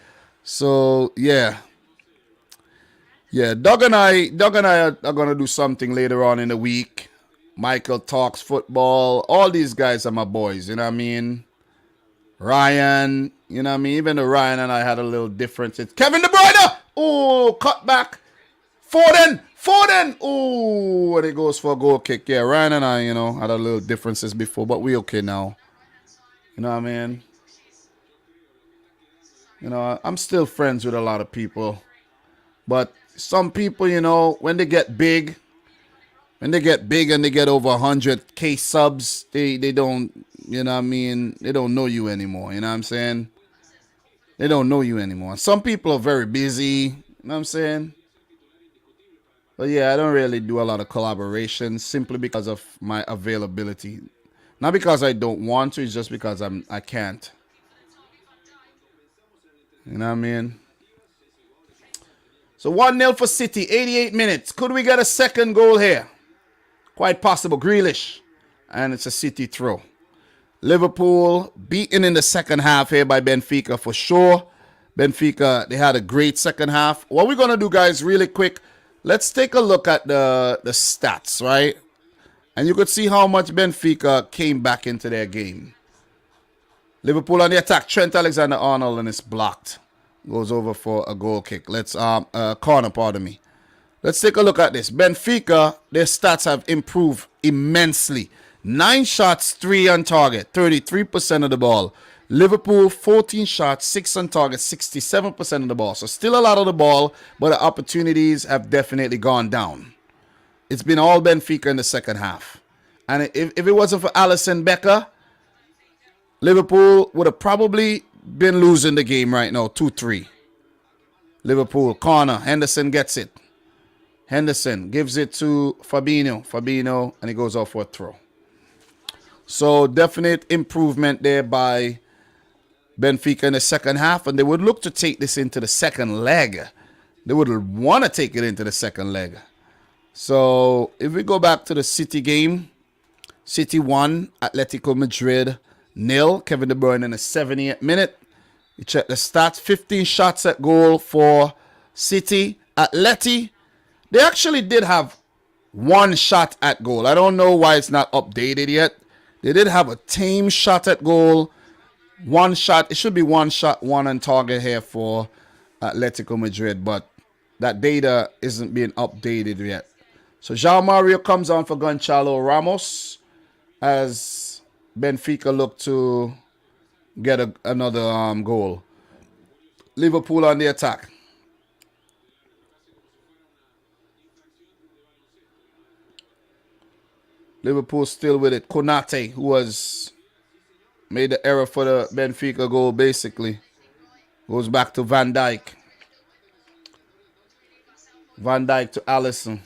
So, yeah. Yeah, Doug and I are going to do something later on in the week. Michael talks football. All these guys are my boys, you know what I mean? Ryan, you know what I mean? Even though Ryan and I had a little difference. It's Kevin De Bruyne! Oh, cut back. Foden! Oh, and it goes for a goal kick. Yeah, Ryan and I, had a little differences before, but we okay now. You know what I mean? I'm still friends with a lot of people. But some people, when they get big, and they get over 100K subs, they don't, you know what I mean? They don't know you anymore, you know what I'm saying? They don't know you anymore. Some people are very busy, you know what I'm saying? But yeah, I don't really do a lot of collaborations simply because of my availability. Not because I don't want to, it's just because I can't. You know what I mean? So 1-0 for City, 88 minutes. Could we get a second goal here? Quite possible. Grealish. And it's a City throw. Liverpool beaten in the second half here by Benfica for sure. Benfica, they had a great second half. What we're going to do, guys, really quick, let's take a look at the stats, right? And you could see how much Benfica came back into their game. Liverpool on the attack. Trent Alexander-Arnold, and it's blocked. Goes over for a goal kick. Let's corner, pardon me. Let's take a look at this. Benfica, their stats have improved immensely. 9 shots, 3 on target, 33% of the ball. Liverpool, 14 shots, 6 on target, 67% of the ball. So still a lot of the ball, but the opportunities have definitely gone down. It's been all Benfica in the second half. And if it wasn't for Alisson Becker, Liverpool would have probably been losing the game right now, 2-3. Liverpool, corner. Henderson gets it. Henderson gives it to Fabinho. Fabinho, and he goes off for a throw. So definite improvement there by Benfica in the second half, and they would look to take this into the second leg. They would want to take it into the second leg. So if we go back to the City game, City 1, Atletico Madrid 0. Kevin De Bruyne in the 70th minute. You check the stats, 15 shots at goal for City. Atleti, they actually did have one shot at goal. I don't know why it's not updated yet. They did have a tame shot at goal. One shot. It should be one shot, one on target here for Atletico Madrid. But that data isn't being updated yet. So João Mario comes on for Gonçalo Ramos as Benfica look to get another goal. Liverpool on the attack. Liverpool still with it. Konate, who was made the error for the Benfica goal, basically. Goes back to Van Dijk. Van Dijk to Alisson.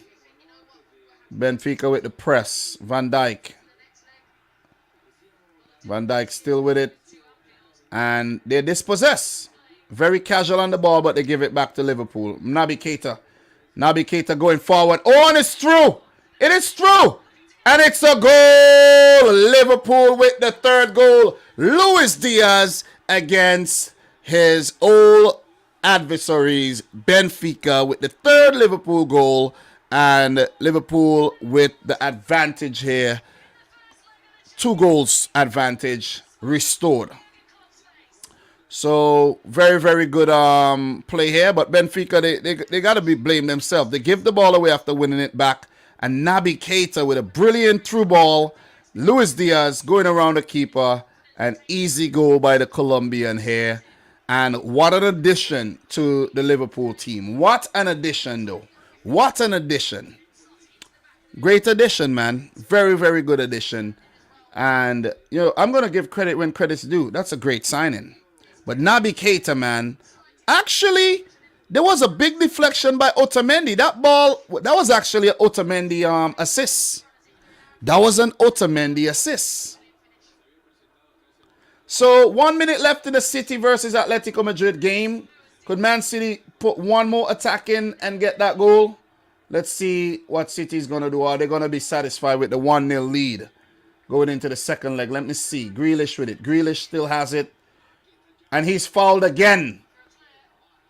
Benfica with the press. Van Dijk. Van Dijk still with it. And they dispossess. Very casual on the ball, but they give it back to Liverpool. Naby Keita. Naby Keita going forward. Oh, and it's true. It is true. And it's a goal. Liverpool with the third goal. Luis Diaz against his old adversaries, Benfica, with the third Liverpool goal. And Liverpool with the advantage here. 2 goals advantage restored. So very, very good play here. But Benfica, they got to be blamed themselves. They give the ball away after winning it back. And Naby Keita with a brilliant through ball. Luis Diaz going around the keeper. An easy goal by the Colombian here. And what an addition to the Liverpool team. What an addition, though. What an addition. Great addition, man. Very, very good addition. And, you know, I'm going to give credit when credit's due. That's a great signing. But Naby Keita, man, actually, there was a big deflection by Otamendi. That ball, that was actually an Otamendi assist. That was an Otamendi assist. So 1 minute left in the City versus Atletico Madrid game. Could Man City put one more attack in and get that goal? Let's see what City's going to do. Are they going to be satisfied with the 1-0 lead going into the second leg? Let me see. Grealish with it. Grealish still has it. And he's fouled again.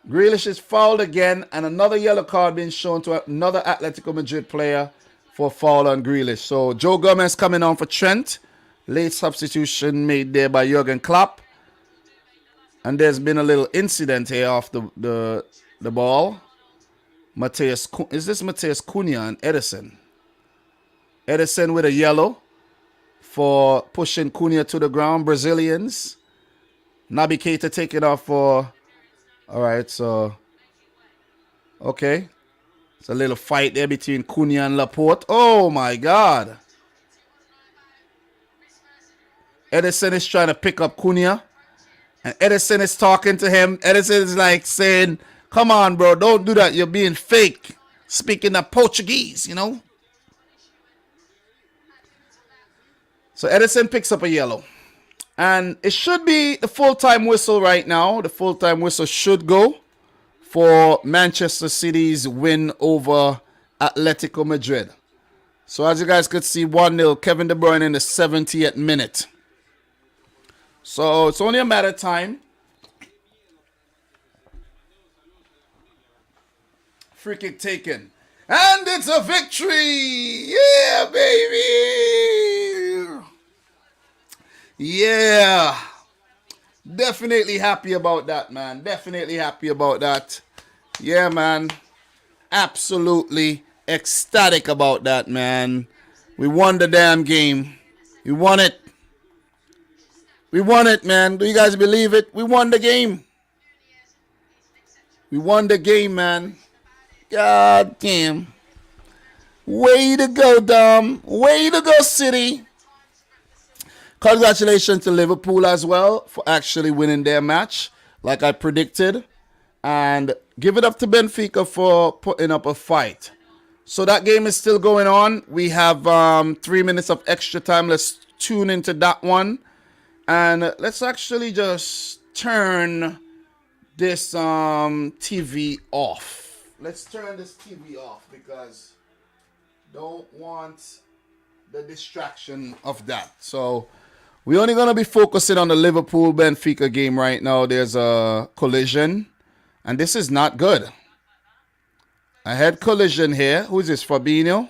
Grealish is fouled again. And another yellow card being shown to another Atletico Madrid player for foul on Grealish. So Joe Gomez coming on for Trent. Late substitution made there by Jurgen Klopp. And there's been a little incident here off the ball. Is this Mateus Cunha and Ederson? Ederson with a yellow for pushing Cunha to the ground. Brazilians. Naby Keita taking off for... Alright, so... Okay. It's a little fight there between Cunha and Laporte. Oh my God. Ederson is trying to pick up Cunha. And Ederson is talking to him. Ederson is like saying, come on, bro, don't do that. You're being fake. Speaking of Portuguese, you know. So Ederson picks up a yellow. And it should be the full-time whistle right now. The full-time whistle should go for Manchester City's win over Atletico Madrid. So as you guys could see, 1-0, Kevin De Bruyne in the 70th minute. So it's only a matter of time. Free kick taken. And it's a victory! Yeah, baby! Yeah. Definitely happy about that, man. Definitely happy about that. Yeah, man. Absolutely ecstatic about that, man. We won the damn game. We won it. We won it, man. Do you guys believe it? We won the game. We won the game, man. God damn. Way to go, Dom. Way to go, City. Congratulations to Liverpool as well for actually winning their match, like I predicted. And give it up to Benfica for putting up a fight. So that game is still going on. We have 3 minutes of extra time. Let's tune into that one. And let's actually just turn this TV off. Let's turn this TV off because don't want the distraction of that. So we're only going to be focusing on the Liverpool-Benfica game right now. There's a collision, and this is not good. A head collision here. Who is this, Fabinho?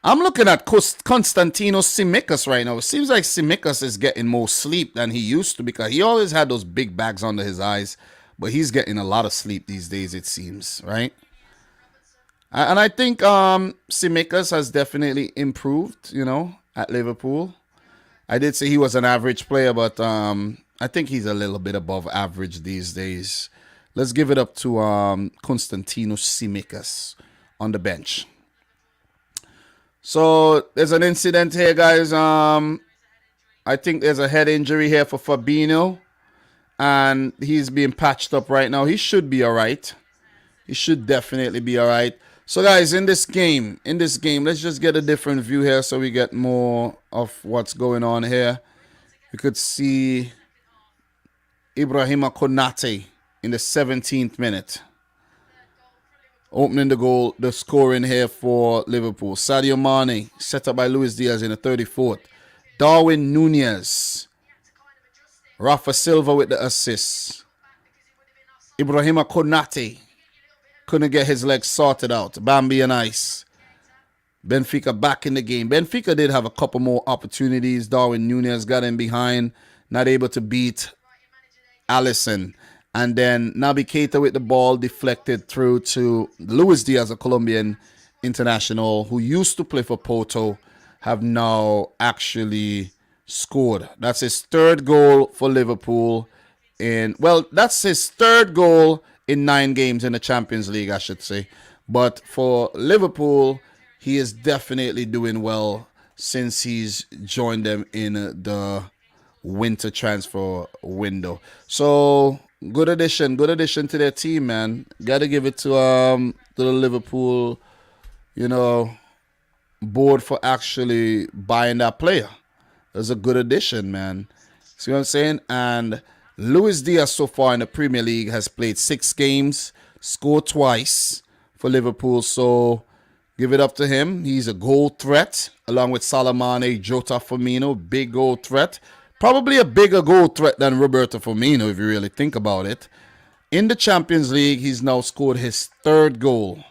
I'm looking at Konstantinos Tsimikas right now. It seems like Tsimikas is getting more sleep than he used to because he always had those big bags under his eyes. But he's getting a lot of sleep these days, it seems, right? And I think Tsimikas has definitely improved, at Liverpool. I did say he was an average player, but I think he's a little bit above average these days. Let's give it up to Konstantinos Tsimikas on the bench. So there's an incident here, guys. I think there's a head injury here for Fabinho, and he's being patched up right now. He should be all right. He should definitely be all right. So, guys, in this game, let's just get a different view here so we get more of what's going on here. You could see Ibrahima Konate in the 17th minute. Opening the scoring here for Liverpool. Sadio Mane, set up by Luis Diaz in the 34th. Darwin Nunez. Rafa Silva with the assist. Ibrahima Konate couldn't get his legs sorted out. Bambi and Ice. Benfica back in the game. Benfica did have a couple more opportunities. Darwin Nunez got in behind. Not able to beat Alisson. And then Naby Keita with the ball deflected through to Luis Diaz, a Colombian international who used to play for Porto, have now actually scored. That's his third goal for Liverpool. That's his third goal in 9 games in the Champions League, I should say. But for Liverpool, he is definitely doing well since he's joined them in the winter transfer window. So good addition to their team, man. Got to give it to the Liverpool, board for actually buying that player. That's a good addition, man. See what I'm saying? And Luis Diaz so far in the Premier League has played 6 games, scored twice for Liverpool. So give it up to him. He's a goal threat along with Salah Mane, Jota, Firmino, big goal threat. Probably a bigger goal threat than Roberto Firmino if you really think about it. In the Champions League, he's now scored his 3rd goal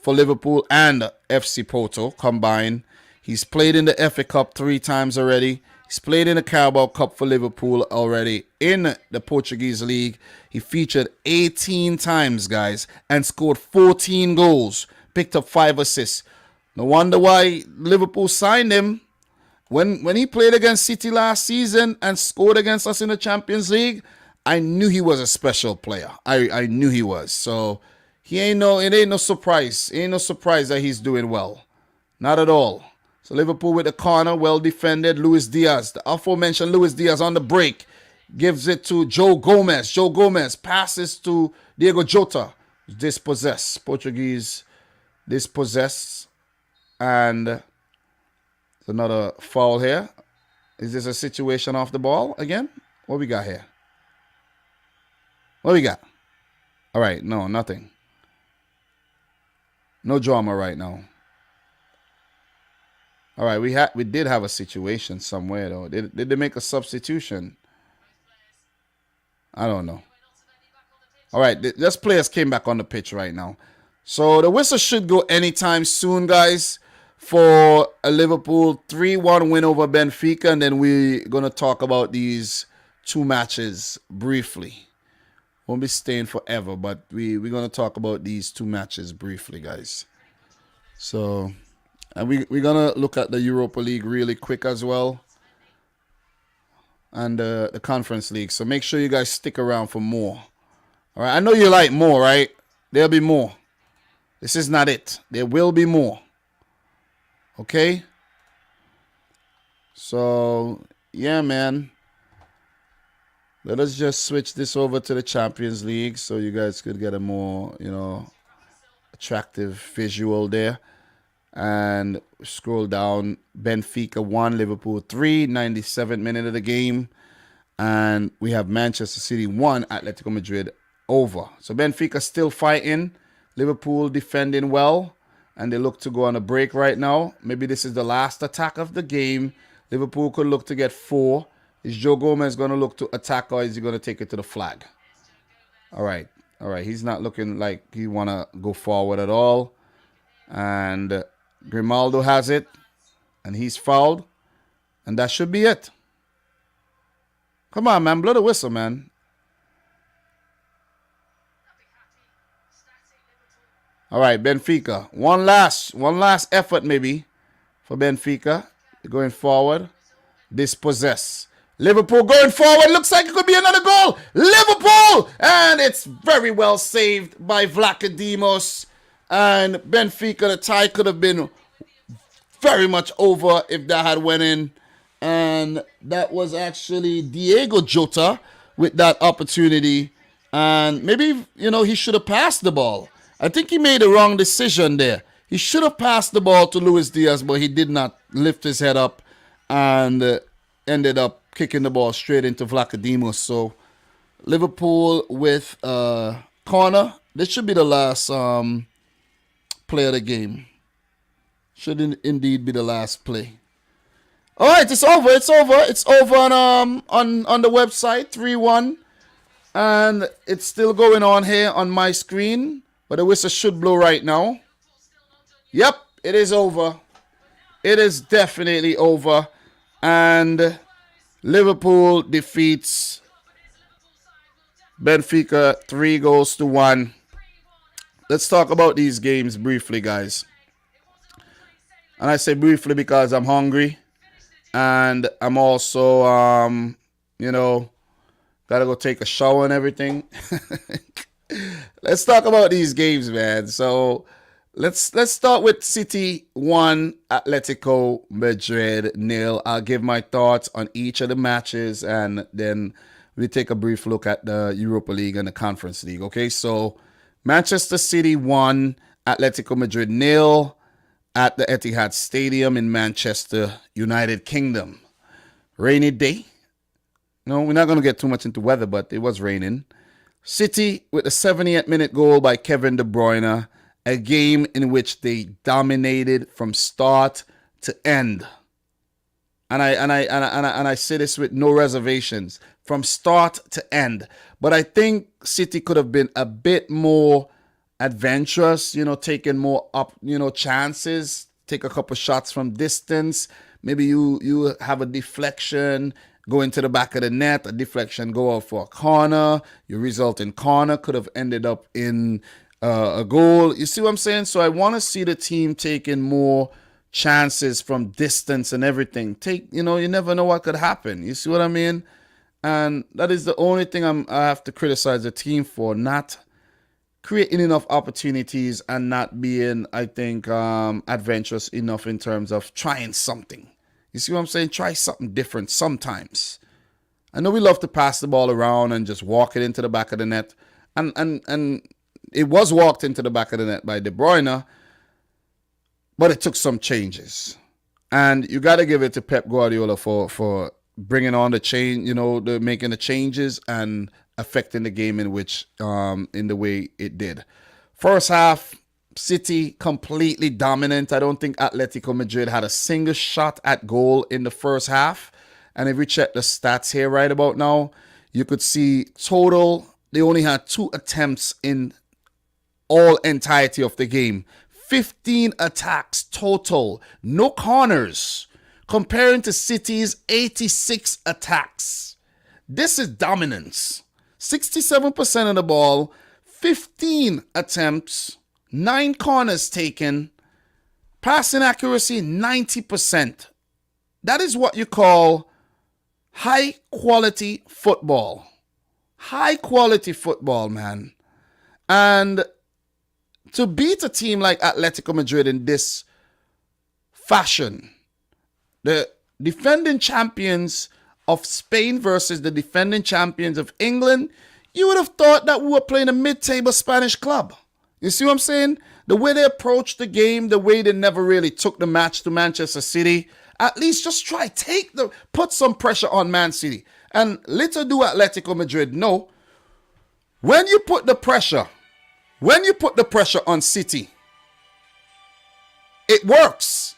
for Liverpool and FC Porto combined. He's played in the FA Cup 3 times already. He's played in the Carabao Cup for Liverpool already. In the Portuguese League, he featured 18 times, guys, and scored 14 goals. Picked up 5 assists. No wonder why Liverpool signed him. When he played against City last season and scored against us in the Champions League, I knew he was a special player. I knew he was. So it ain't no surprise. It ain't no surprise that he's doing well. Not at all. So Liverpool with the corner, well defended. Luis Diaz, the aforementioned Luis Diaz on the break, gives it to Joe Gomez. Joe Gomez passes to Diego Jota. Dispossessed. Portuguese dispossessed. And another foul here. Is this a situation off the ball again? What we got here? What we got? All right, no, nothing. No drama right now. All right, we did have a situation somewhere though. Did they make a substitution? I don't know. All right, just players came back on the pitch right now. So the whistle should go anytime soon, guys, for a Liverpool 3-1 win over Benfica. And then we're going to talk about these 2 matches briefly. Won't be staying forever, but we're going to talk about these 2 matches briefly, guys. So, and we're going to look at the Europa League really quick as well. And the Conference League. So make sure you guys stick around for more. All right, I know you like more, right? There'll be more. This is not it. There will be more. Okay? So, yeah, man. Let us just switch this over to the Champions League so you guys could get a more, attractive visual there. And scroll down. Benfica 1, Liverpool 3, 97th minute of the game. And we have Manchester City 1, Atletico Madrid over. So Benfica still fighting. Liverpool defending well. And they look to go on a break right now. Maybe this is the last attack of the game. Liverpool could look to get 4. Is Joe Gomez going to look to attack or is he going to take it to the flag? All right. He's not looking like he want to go forward at all. And Grimaldo has it. And he's fouled. And that should be it. Come on, man. Blow the whistle, man. All right, Benfica. One last effort maybe for Benfica. Going forward. Dispossess. Liverpool going forward. Looks like it could be another goal. Liverpool! And it's very well saved by Vlachodimos. And Benfica, the tie could have been very much over if that had went in. And that was actually Diego Jota with that opportunity. And maybe, he should have passed the ball. I think he made the wrong decision there. He should have passed the ball to Luis Diaz, but he did not lift his head up and ended up kicking the ball straight into Vlachodimos. So Liverpool with corner. This should be the last play of the game. Should indeed be the last play. All right, it's over. It's over on the website 3-1, and it's still going on here on my screen. But the whistle should blow right now. Yep, it is over. It is definitely over. And Liverpool defeats Benfica 3-1. Let's talk about these games briefly, guys. And I say briefly because I'm hungry. And I'm also, gotta go take a shower and everything. Let's talk about these games, man. So let's start with City 1, Atletico Madrid 0. I'll give my thoughts on each of the matches, and then we take a brief look at the Europa League and the Conference League. Okay, so Manchester City 1, Atletico Madrid 0 at the Etihad Stadium in Manchester, United Kingdom. Rainy day. No, we're not going to get too much into weather, but it was raining. City with a 78th minute goal by Kevin De Bruyne, a game in which they dominated from start to end. And I say this with no reservations, from start to end. But I think City could have been a bit more adventurous, taking more up, chances, take a couple shots from distance. Maybe you have a deflection, go into the back of the net, a deflection, go out for a corner. Your resulting corner could have ended up in a goal. You see what I'm saying? So I want to see the team taking more chances from distance and everything. You never know what could happen. You see what I mean? And that is the only thing I have to criticize the team for, not creating enough opportunities and not being, I think, adventurous enough in terms of trying something. You see what I'm saying? Try something different sometimes. I know we love to pass the ball around and just walk it into the back of the net. And it was walked into the back of the net by De Bruyne, but it took some changes. And you got to give it to Pep Guardiola for bringing on the change, making the changes and affecting the game in the way it did. First half, City completely dominant. I don't think Atletico Madrid had a single shot at goal in the first half. And if we check the stats here right about now, you could see total, they only had 2 attempts in all entirety of the game. 15 attacks total, no corners, comparing to City's 86 attacks. This is dominance. 67% of the ball, 15 attempts, 9 corners taken, passing accuracy 90%. That is what you call high quality football. High quality football, man. And to beat a team like Atletico Madrid in this fashion, the defending champions of Spain versus the defending champions of England, you would have thought that we were playing a mid-table Spanish club. You see what I'm saying? The way they approached the game, the way they never really took the match to Manchester City, at least just put some pressure on Man City. And little do Atletico Madrid know, when you put the pressure on City, it works.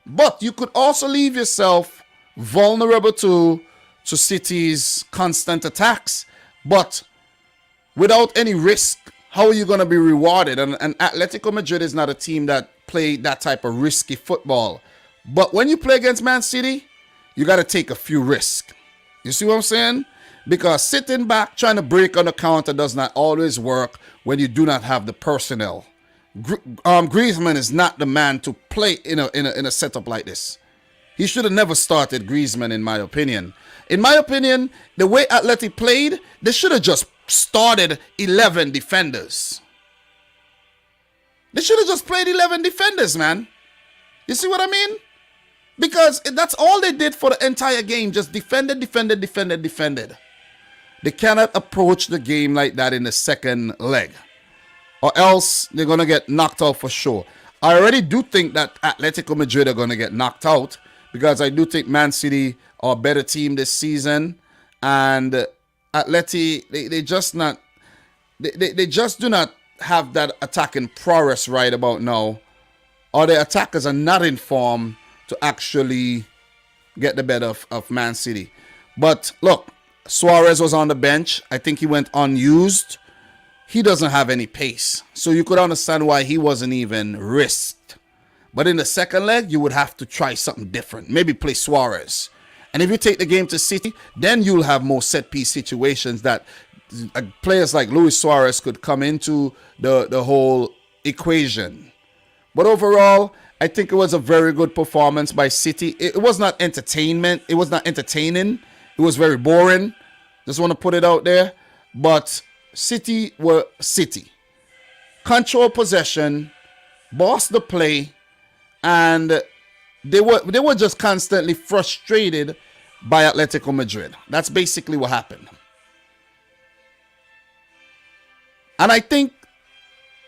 But you could also leave yourself vulnerable to City's constant attacks. But without any risk, how are you going to be rewarded? And Atletico Madrid is not a team that play that type of risky football. But when you play against Man City, you got to take a few risks. You see what I'm saying? Because sitting back, trying to break on the counter does not always work when you do not have the personnel. Griezmann is not the man to play in a setup like this. He should have never started Griezmann, in my opinion. In my opinion, the way Atleti played, they should have just started 11 defenders. They should have just played 11 defenders, man. You see what I mean? Because that's all they did for the entire game. Just defended. They cannot approach the game like that in the second leg, or else they're going to get knocked out for sure. I already do think that Atletico Madrid are going to get knocked out, because I do think Man City are a better team this season, and Atleti, they just do not have that attacking prowess right about now, or the attackers are not in form to actually get the better of Man City. But look, Suarez was on the bench. I think he went unused. He doesn't have any pace, so you could understand why he wasn't even risked. But in the second leg, you would have to try something different. Maybe play Suarez. And if you take the game to City, then you'll have more set-piece situations that players like Luis Suarez could come into the whole equation. But overall, I think it was a very good performance by City. It was not entertainment. It was not entertaining. It was very boring. Just want to put it out there. But City were City. Control possession, boss the play, and they were just constantly frustrated by Atletico Madrid. That's basically what happened. And I think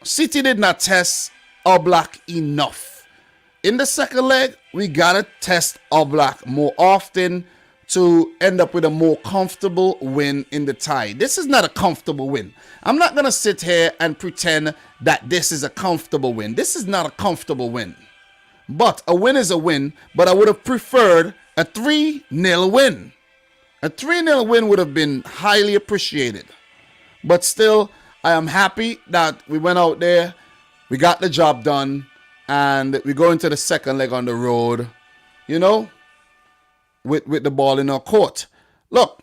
City did not test Oblak enough. In the second leg, we gotta test Oblak more often to end up with a more comfortable win in the tie. This is not a comfortable win. I'm not gonna sit here and pretend that this is a comfortable win. This is not a comfortable win. But a win is a win, but I would have preferred a 3-0 win. A 3-0 win would have been highly appreciated. But still, I am happy that we went out there, we got the job done, and we go into the second leg on the road, you know, with the ball in our court. Look,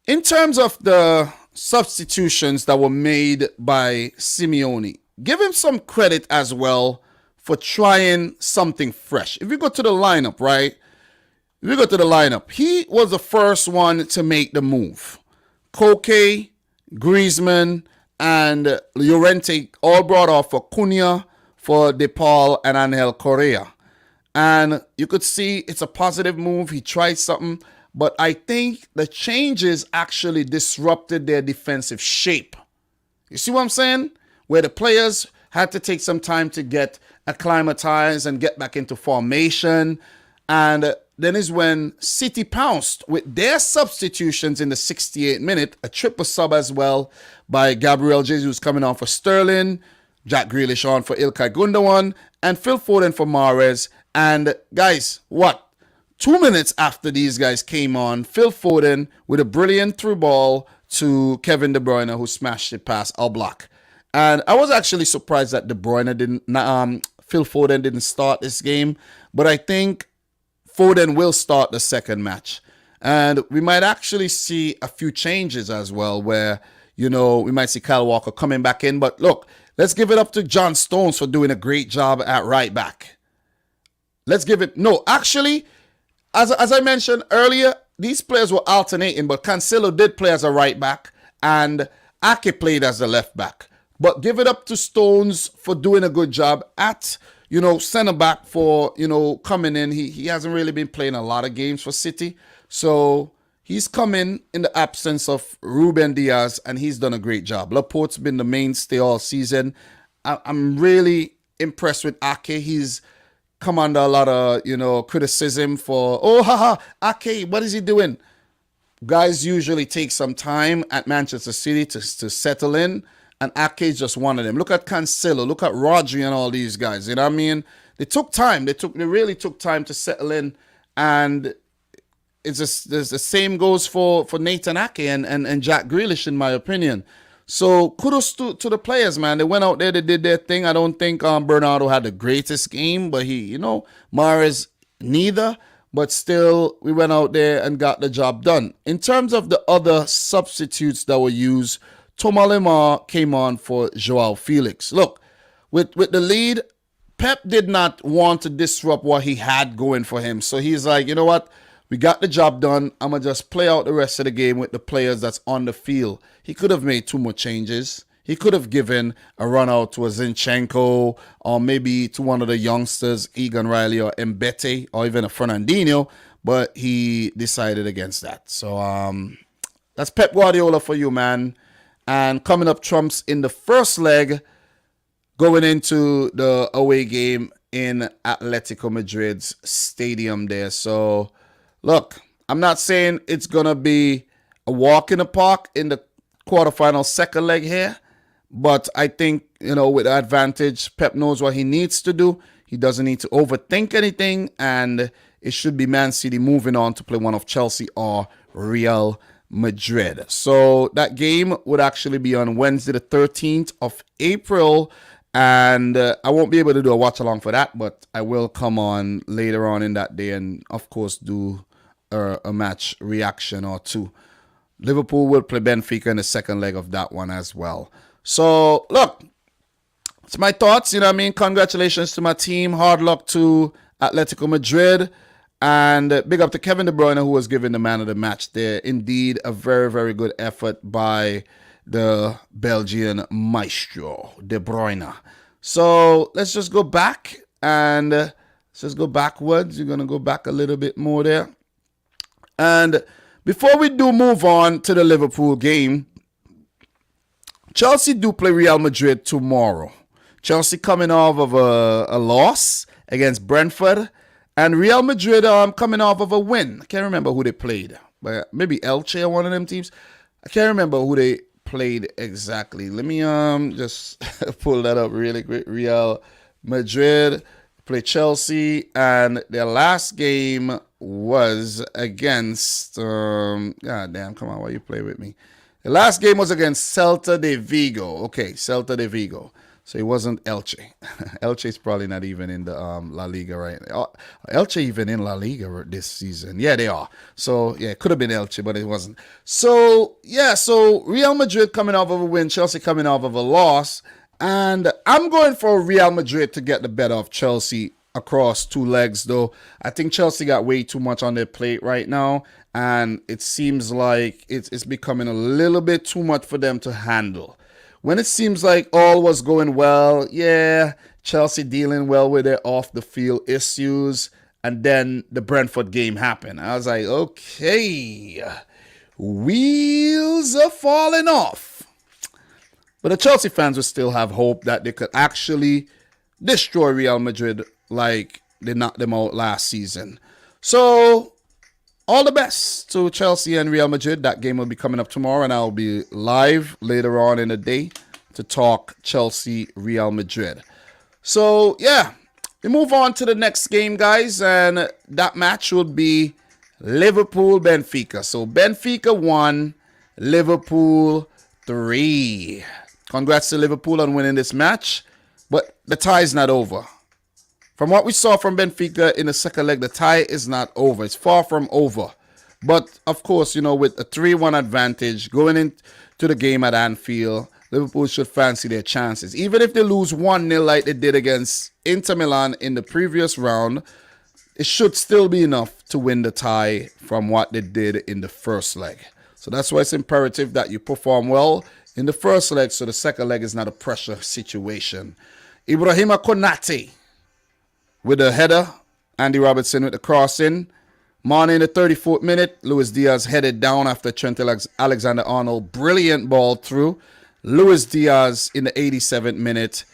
in terms of the substitutions that were made by Simeone, give him some credit as well for trying something fresh. If you go to the lineup, right? If you go to the lineup, he was the first one to make the move. Koke, Griezmann, and Llorente all brought off for Cunha, for De Paul, and Angel Correa. And you could see it's a positive move. He tried something. But I think the changes actually disrupted their defensive shape. You see what I'm saying? Where the players had to take some time to get acclimatized and get back into formation. And then is when City pounced with their substitutions in the 68th minute. A triple sub as well by Gabriel Jesus coming on for Sterling, Jack Grealish on for Ilkay Gundogan, and Phil Foden for Mahrez. And guys, what? 2 minutes after these guys came on, Phil Foden with a brilliant through ball to Kevin De Bruyne, who smashed it past Oblak. And I was actually surprised that Phil Foden didn't start this game, but I think Foden will start the second match. And we might actually see a few changes as well, where, you know, we might see Kyle Walker coming back in. But look, let's give it up to John Stones for doing a great job at right back. Let's give it, no, actually, as I mentioned earlier, these players were alternating, but Cancelo did play as a right back, and Ake played as the left back. But give it up to Stones for doing a good job at, center back for, coming in. He hasn't really been playing a lot of games for City. So he's come in the absence of Ruben Diaz, and he's done a great job. Laporte's been the mainstay all season. I'm really impressed with Ake. He's come under a lot of, criticism for, Ake, what is he doing? Guys usually take some time at Manchester City to settle in, and Ake is just one of them. Look at Cancelo, look at Rodri and all these guys. You know what I mean? They took time. They really took time to settle in, and it's just the same goes for Nathan Ake and Jack Grealish, in my opinion. So kudos to the players, man. They went out there, they did their thing. I don't think Bernardo had the greatest game, but he, Mahrez neither. But still, we went out there and got the job done. In terms of the other substitutes that were used, Thomas Lemar came on for Joao Felix. Look, with the lead, Pep did not want to disrupt what he had going for him. So he's like, you know what? We got the job done. I'm going to just play out the rest of the game with the players that's on the field. He could have made 2 more changes. He could have given a run out to a Zinchenko or maybe to one of the youngsters, Egan Riley or Mbete or even a Fernandinho, but he decided against that. So that's Pep Guardiola for you, man. And coming up trumps in the first leg, going into the away game in Atletico Madrid's stadium there. So, look, I'm not saying it's going to be a walk in the park in the quarterfinal second leg here, but I think, with the advantage, Pep knows what he needs to do. He doesn't need to overthink anything, and it should be Man City moving on to play one of Chelsea or Real Madrid. So that game would actually be on Wednesday, the 13th of April, and I won't be able to do a watch along for that, but I will come on later on in that day and, of course, do a match reaction or two. Liverpool will play Benfica in the second leg of that one as well. So, look, it's my thoughts. You know what I mean? Congratulations to my team. Hard luck to Atletico Madrid. And big up to Kevin De Bruyne, who was given the man of the match there. Indeed, a very, very good effort by the Belgian maestro, De Bruyne. So, let's just go back and let's just go backwards. You're going to go back a little bit more there. And before we do move on to the Liverpool game, Chelsea do play Real Madrid tomorrow. Chelsea coming off of a loss against Brentford, and Real Madrid coming off of a win. I can't remember who they played, but maybe Elche or one of them teams. I can't remember who they played exactly. Let me just pull that up really quick. Real Madrid play Chelsea, and their last game was against God damn, come on, why you play with me? The last game was against Celta de Vigo. Okay, Celta de Vigo. So it wasn't Elche. Elche is probably not even in the La Liga right now. Elche even in La Liga this season. Yeah, they are. So, yeah, it could have been Elche, but it wasn't. So, yeah, so Real Madrid coming off of a win, Chelsea coming off of a loss. And I'm going for Real Madrid to get the better of Chelsea across 2 legs, though. I think Chelsea got way too much on their plate right now, and it seems like it's becoming a little bit too much for them to handle. When it seems like all was going well, yeah, Chelsea dealing well with their off-the-field issues, and then the Brentford game happened. I was like, okay, wheels are falling off. But the Chelsea fans would still have hope that they could actually destroy Real Madrid like they knocked them out last season. So, all the best to Chelsea and Real Madrid. That game will be coming up tomorrow, and I'll be live later on in the day to talk Chelsea, Real Madrid. So, yeah, we move on to the next game, guys, and that match would be Liverpool, Benfica. So, Benfica 1, Liverpool 3. Congrats to Liverpool on winning this match, but the tie is not over. From what we saw from Benfica in the second leg, the tie is not over. It's far from over. But, of course, with a 3-1 advantage going into the game at Anfield, Liverpool should fancy their chances. Even if they lose 1-0 like they did against Inter Milan in the previous round, it should still be enough to win the tie from what they did in the first leg. So that's why it's imperative that you perform well in the first leg, so the second leg is not a pressure situation. Ibrahima Konate with a header. Andy Robertson with the crossing. Mane in the 34th minute. Luis Diaz headed down after Trent Alexander-Arnold. Brilliant ball through. Luis Diaz in the 87th minute.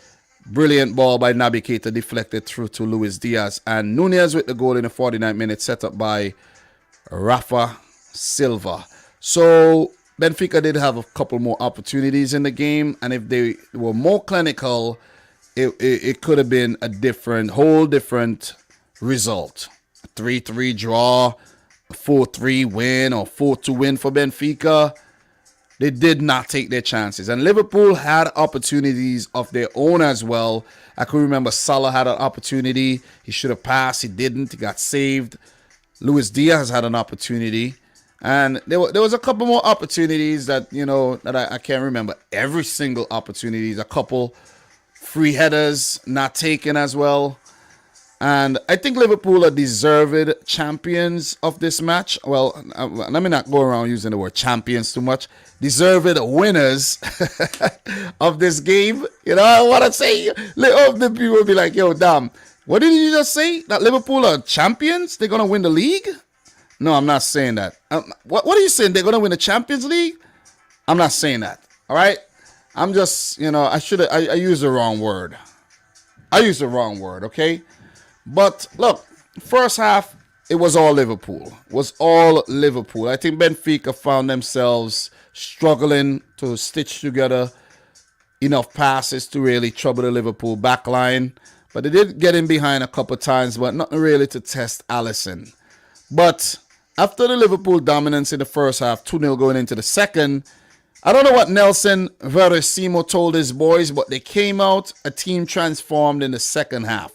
Brilliant ball by Naby Keita deflected through to Luis Diaz. And Nunez with the goal in the 49th minute set up by Rafa Silva. So Benfica did have a couple more opportunities in the game. And if they were more clinical, it could have been a whole different result. A 3-3 draw, a 4-3 win, or 4-2 win for Benfica. They did not take their chances. And Liverpool had opportunities of their own as well. I can remember Salah had an opportunity. He should have passed. He didn't. He got saved. Luis Diaz had an opportunity. And there was a couple more opportunities that, that I can't remember. Every single opportunity. A couple free headers not taken as well. And I think Liverpool are deserved champions of this match. Well, let me not go around using the word champions too much. Deserved winners of this game. I want to say, all the people will be like, yo, damn, what did you just say? That Liverpool are champions? They're going to win the league? No, I'm not saying that. What are you saying? They're going to win the Champions League? I'm not saying that. All right? I'm just, I used the wrong word. Okay? But look, first half, it was all Liverpool. I think Benfica found themselves struggling to stitch together enough passes to really trouble the Liverpool backline. But they did get in behind a couple times, but nothing really to test Alisson. But after the Liverpool dominance in the first half, 2-0 going into the second, I don't know what Nelson Veracimo told his boys, but they came out a team transformed in the second half.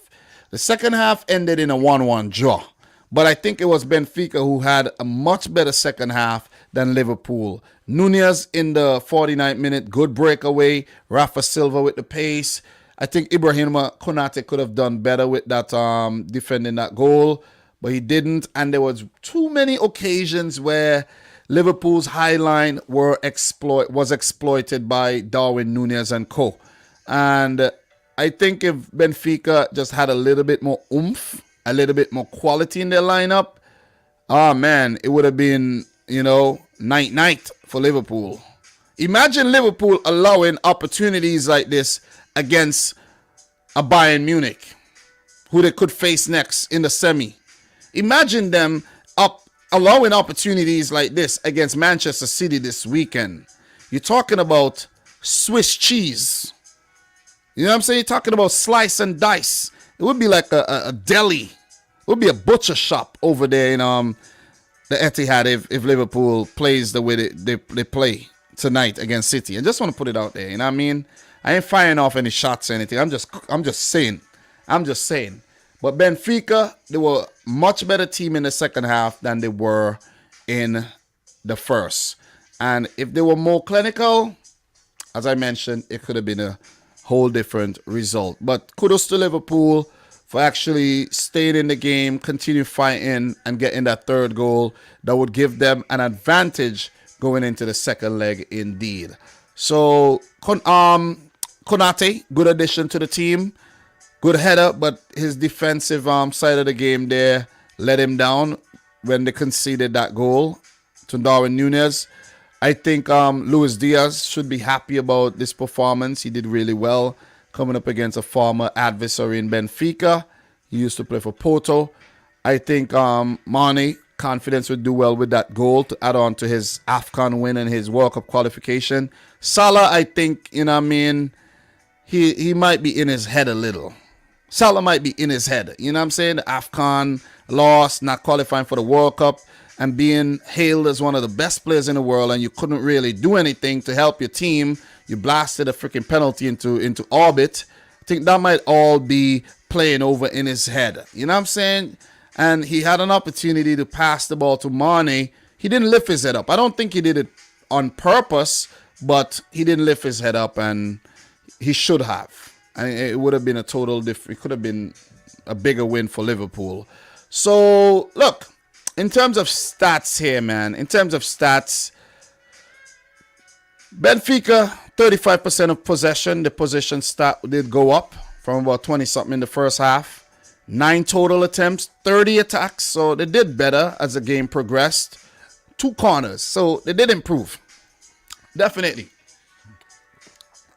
The second half ended in a 1-1 draw. But I think it was Benfica who had a much better second half than Liverpool. Nunez in the 49th minute, good breakaway. Rafa Silva with the pace. I think Ibrahima Konate could have done better with that defending that goal, but he didn't. And there was too many occasions where Liverpool's high line was exploited by Darwin Nunez and co. And I think if Benfica just had a little bit more oomph, a little bit more quality in their lineup, it would have been, night-night for Liverpool. Imagine Liverpool allowing opportunities like this against a Bayern Munich, who they could face next in the semi. Imagine them allowing opportunities like this against Manchester City this weekend. You're talking about Swiss cheese. You know what I'm saying? You're talking about slice and dice. It would be like a deli. It would be a butcher shop over there in the Etihad if Liverpool plays the way they play tonight against City. I just want to put it out there. You know what I mean? I ain't firing off any shots or anything. I'm just saying. But Benfica, they were a much better team in the second half than they were in the first. And if they were more clinical, as I mentioned, it could have been a whole different result. But kudos to Liverpool for actually staying in the game, continue fighting, and getting that third goal that would give them an advantage going into the second leg indeed. So Konate, good addition to the team. Good header, but his defensive side of the game there let him down when they conceded that goal to Darwin Nunez. I think Luis Diaz should be happy about this performance. He did really well coming up against a former adversary in Benfica. He used to play for Porto. I think Mane, confidence would do well with that goal to add on to his AFCON win and his World Cup qualification. Salah, I think, he might be in his head a little. Salah might be in his head. You know what I'm saying? The AFCON loss, not qualifying for the World Cup, and being hailed as one of the best players in the world, and you couldn't really do anything to help your team. You blasted a freaking penalty into orbit. I think that might all be playing over in his head. You know what I'm saying? And he had an opportunity to pass the ball to Mane. He didn't lift his head up. I don't think he did it on purpose, but he didn't lift his head up, and he should have. And it would have been a total different. It could have been a bigger win for Liverpool. So, look, in terms of stats here, man, Benfica, 35% of possession. The possession stat did go up from about 20-something in the first half. 9 total attempts, 30 attacks. So they did better as the game progressed. 2 corners. So they did improve. Definitely.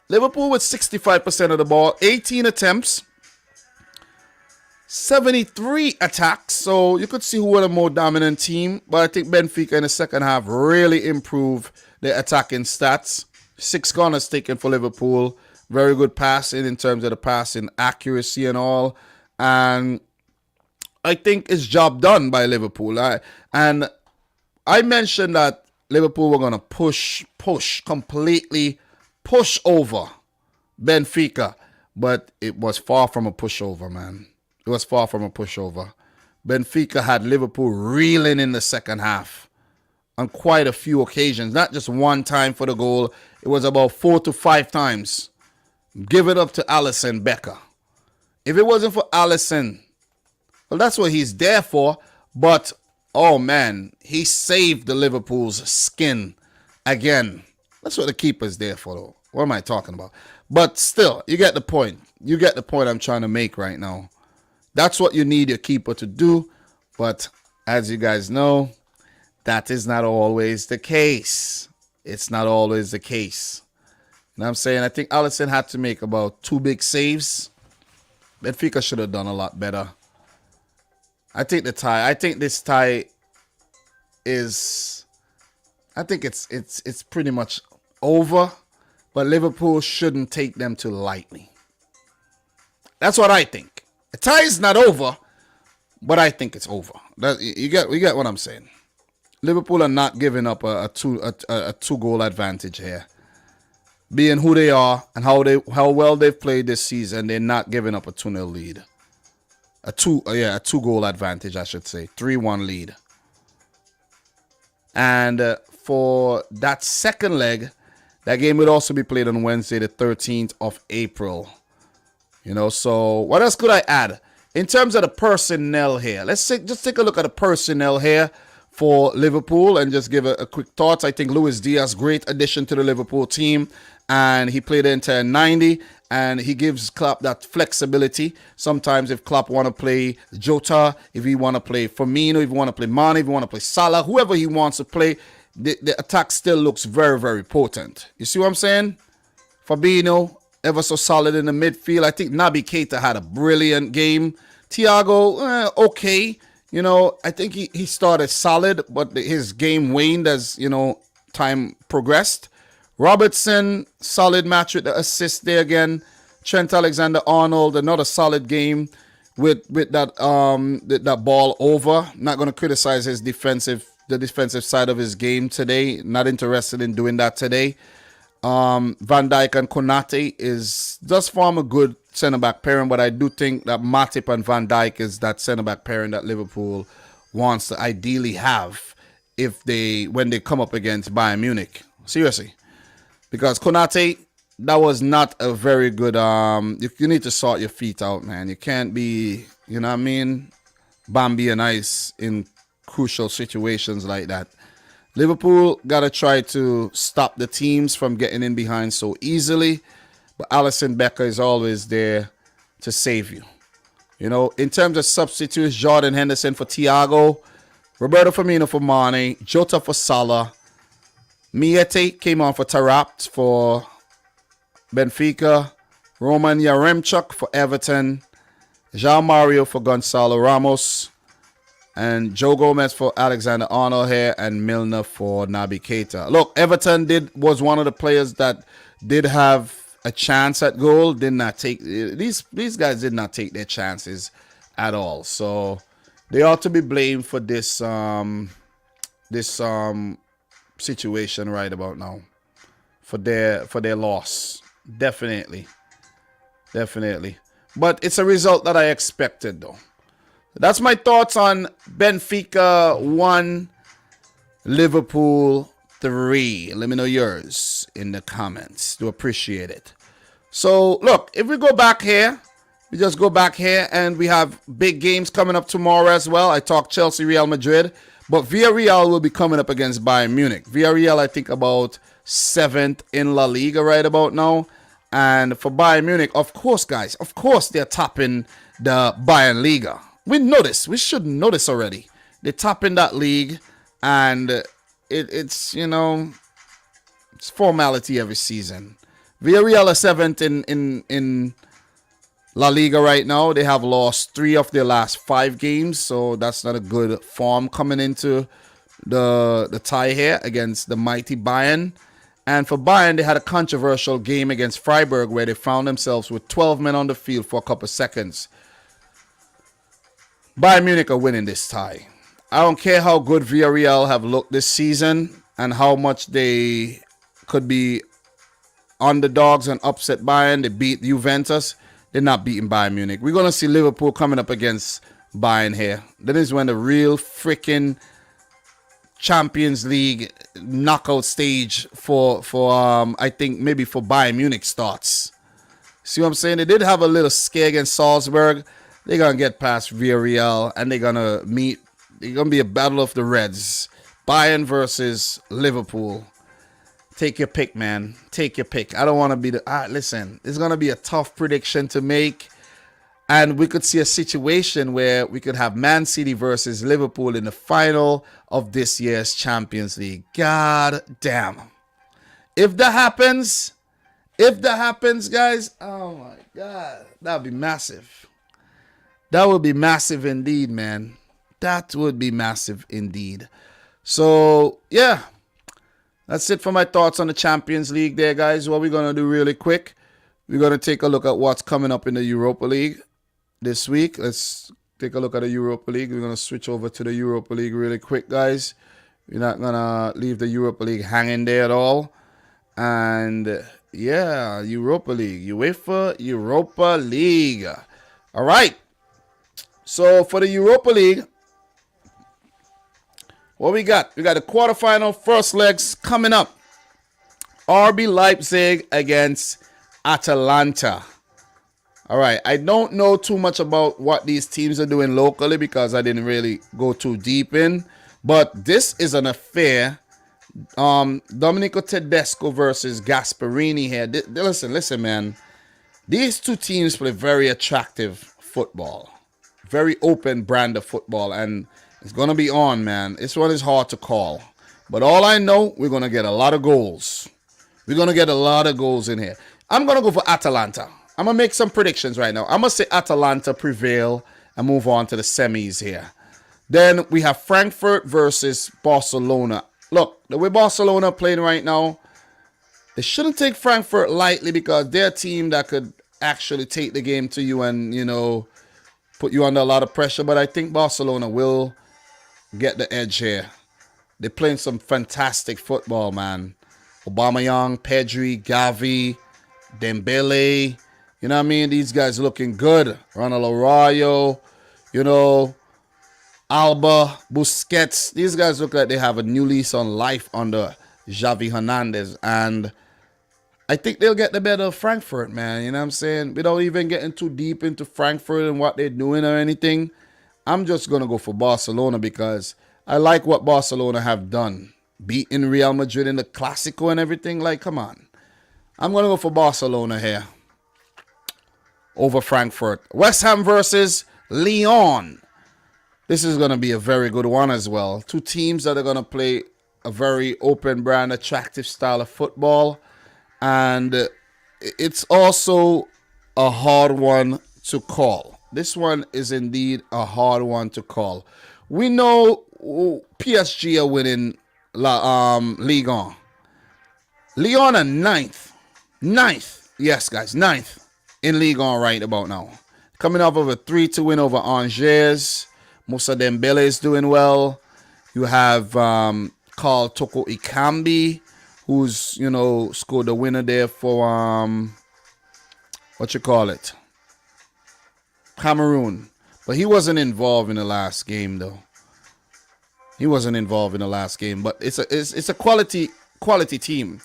Liverpool with 65% of the ball, 18 attempts, 73 attacks. So you could see who were the more dominant team. But I think Benfica in the second half really improved their attacking stats. 6 corners taken for Liverpool. Very good passing in terms of the passing accuracy and all. And I think it's job done by Liverpool. And I mentioned that Liverpool were going to completely push over Benfica. But it was far from a pushover, man. It was far from a pushover. Benfica had Liverpool reeling in the second half on quite a few occasions. Not just one time for the goal. It was about 4 to 5 times. Give it up to Alisson Becker. If it wasn't for Alisson, well, that's what he's there for. But, oh man, he saved the Liverpool's skin again. That's what the keeper's there for, though. What am I talking about? But still, you get the point. You get the point I'm trying to make right now. That's what you need your keeper to do. But as you guys know, that is not always the case. It's not always the case. You know what I'm saying? I think Alisson had to make about 2 big saves. Benfica should have done a lot better. I think this tie is, I think it's pretty much over. But Liverpool shouldn't take them too lightly. That's what I think. The tie is not over, but I think it's over. You get what I'm saying. Liverpool are not giving up a 2-goal advantage here. Being who they are and how well they've played this season, they're not giving up a 2-0 lead. A 2-goal advantage, I should say. 3-1 lead. And for that second leg, that game would also be played on Wednesday, the 13th of April. You know, so what else could I add? In terms of the personnel here, let's just take a look at the personnel here for Liverpool and just give a quick thoughts. I think Luis Diaz, great addition to the Liverpool team, and he played the entire 90, and he gives Klopp that flexibility. Sometimes if Klopp want to play Jota, if he want to play Firmino, if he want to play Mane, if he want to play Salah, whoever he wants to play, the attack still looks very, very potent. You see what I'm saying? Fabinho, ever so solid in the midfield. I think Naby Keita had a brilliant game. Thiago, okay. You know, I think he started solid, but his game waned as, you know, time progressed. Robertson, solid match with the assist there again. Trent Alexander-Arnold, another solid game with that ball over. Not going to criticize the defensive side of his game today. Not interested in doing that today. Van Dijk and Konate does form a good centre-back pairing, but I do think that Matip and Van Dijk is that centre-back pairing that Liverpool wants to ideally have when they come up against Bayern Munich. Seriously. Because Konate, that was not a very good, you need to sort your feet out, man. You can't be, you know what I mean, Bambi and ice in crucial situations like that. Liverpool got to try to stop the teams from getting in behind so easily. But Alisson Becker is always there to save you. You know, in terms of substitutes, Jordan Henderson for Thiago, Roberto Firmino for Mane, Jota for Salah, Miete came on for Taarabt for Benfica, Roman Yaremchuk for Everton, João Mario for Gonçalo Ramos, and Joe Gomez for Alexander-Arnold here, and Milner for Naby Keita. Look, Everton was one of the players that did have a chance at goal. Did not take these guys did not take their chances at all. So they ought to be blamed for this situation right about now, for their loss. Definitely. But it's a result that I expected, though. That's my thoughts on Benfica 1, Liverpool 3. Let me know yours in the comments. Do appreciate it. So, look, if we go back here, and we have big games coming up tomorrow as well. I talked Chelsea, Real Madrid, but Villarreal will be coming up against Bayern Munich. Villarreal, I think, about 7th in La Liga right about now. And for Bayern Munich, of course, guys, of course they're topping the Bayern Liga. We know this. We should know this already. They're topping that league, and it's, you know, it's formality every season. Villarreal are 7th in La Liga right now. They have lost 3 of their last 5 games, so that's not a good form coming into the tie here against the mighty Bayern. And for Bayern, they had a controversial game against Freiburg where they found themselves with 12 men on the field for a couple seconds. Bayern Munich are winning this tie. I don't care how good Villarreal have looked this season and how much they could be underdogs and upset Bayern. They beat Juventus. They're not beating Bayern Munich. We're going to see Liverpool coming up against Bayern here. That is when the real freaking Champions League knockout stage for I think maybe for Bayern Munich starts. See what I'm saying? They did have a little scare against Salzburg. They're going to get past Villarreal and they're going to meet. It's going to be a battle of the Reds. Bayern versus Liverpool. Take your pick, man. Take your pick. I don't want to be the... listen, it's going to be a tough prediction to make. And we could see a situation where we could have Man City versus Liverpool in the final of this year's Champions League. God damn. If that happens, guys, oh my God, that would be massive. That would be massive indeed, man. That would be massive indeed. So, yeah. That's it for my thoughts on the Champions League there, guys. What we're going to do really quick, we're going to take a look at what's coming up in the Europa League this week. Let's take a look at the Europa League. We're going to switch over to the Europa League really quick, guys. We're not going to leave the Europa League hanging there at all. And, yeah, Europa League. UEFA Europa League. All right. So, for the Europa League, what we got? We got the quarterfinal first legs coming up. RB Leipzig against Atalanta. All right. I don't know too much about what these teams are doing locally because I didn't really go too deep in. But this is an affair. Domenico Tedesco versus Gasperini here. Listen, man. These two teams play very attractive football. Very open brand of football. And it's going to be on, man. This one is hard to call. But all I know, we're going to get a lot of goals. We're going to get a lot of goals in here. I'm going to go for Atalanta. I'm going to make some predictions right now. I'm going to say Atalanta prevail and move on to the semis here. Then we have Frankfurt versus Barcelona. Look, the way Barcelona are playing right now, they shouldn't take Frankfurt lightly because they're a team that could actually take the game to you and, you know, put you under a lot of pressure. But I think Barcelona will get the edge here. They're playing some fantastic football, man. Aubameyang, Pedri, Gavi, Dembele. You know what I mean? These guys looking good. Ronald Araujo, you know, Alba, Busquets. These guys look like they have a new lease on life under Xavi Hernandez. And I think they'll get the better of Frankfurt, man. You know what I'm saying? Without even getting too deep into Frankfurt and what they're doing or anything, I'm just going to go for Barcelona because I like what Barcelona have done. Beating Real Madrid in the Clásico and everything. Like, come on. I'm going to go for Barcelona here over Frankfurt. West Ham versus Lyon. This is going to be a very good one as well. Two teams that are going to play a very open brand, attractive style of football. And it's also a hard one to call. This one is indeed a hard one to call. We know PSG are winning Ligue 1. Lyon are ninth. Yes, guys, ninth in Ligue 1 right about now. Coming off of a 3-2 win over Angers. Moussa Dembele is doing well. You have Carl Toko Ikambi, who's, you know, scored the winner there for, Cameroon. But he wasn't involved in the last game, though. He wasn't involved in the last game. But it's a quality team.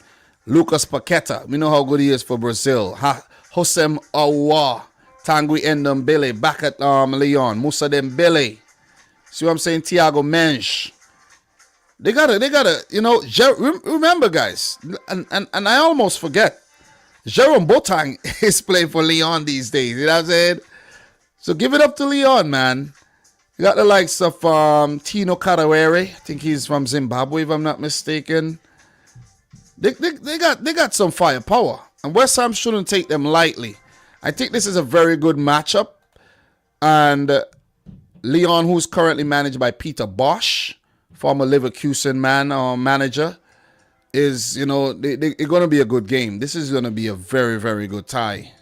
Lucas Paqueta, we know how good he is for Brazil. Hosem Aouar, Tanguy Ndombele back at Lyon. Moussa Dembele. See what I'm saying? Thiago Mensch. you know, remember, guys, and I almost forget, Jerome Boateng is playing for Lyon these days. You know what I'm saying? So give it up to Lyon, man. You got the likes of Tino Kadewere. I think he's from Zimbabwe, if I'm not mistaken. They got some firepower, and West Ham shouldn't take them lightly. I think this is a very good matchup, and Lyon, who's currently managed by Peter Bosch, former Leverkusen manager, is, you know, they're going to be a good game. This is going to be a very, very good tie.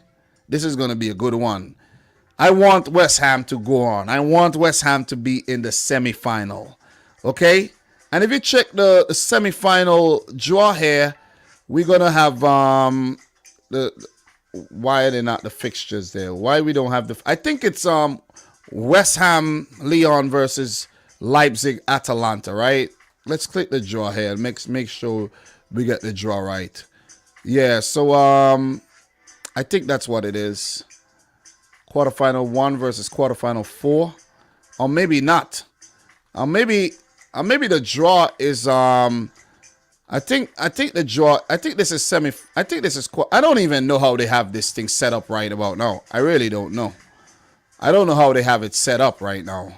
This is going to be a good one. I want West Ham to go on. I want West Ham to be in the semifinal. Okay? And if you check the semifinal draw here, we're going to have why are they not the fixtures there? Why we don't have I think it's West Ham Lyon versus Leipzig Atalanta, right? Let's click the draw here. Make sure we get the draw right. Yeah, so I think that's what it is. Quarterfinal 1 versus quarterfinal 4. Or maybe not. Or maybe the draw is I think the draw, I think this is I don't even know how they have this thing set up right about now. I really don't know. I don't know how they have it set up right now.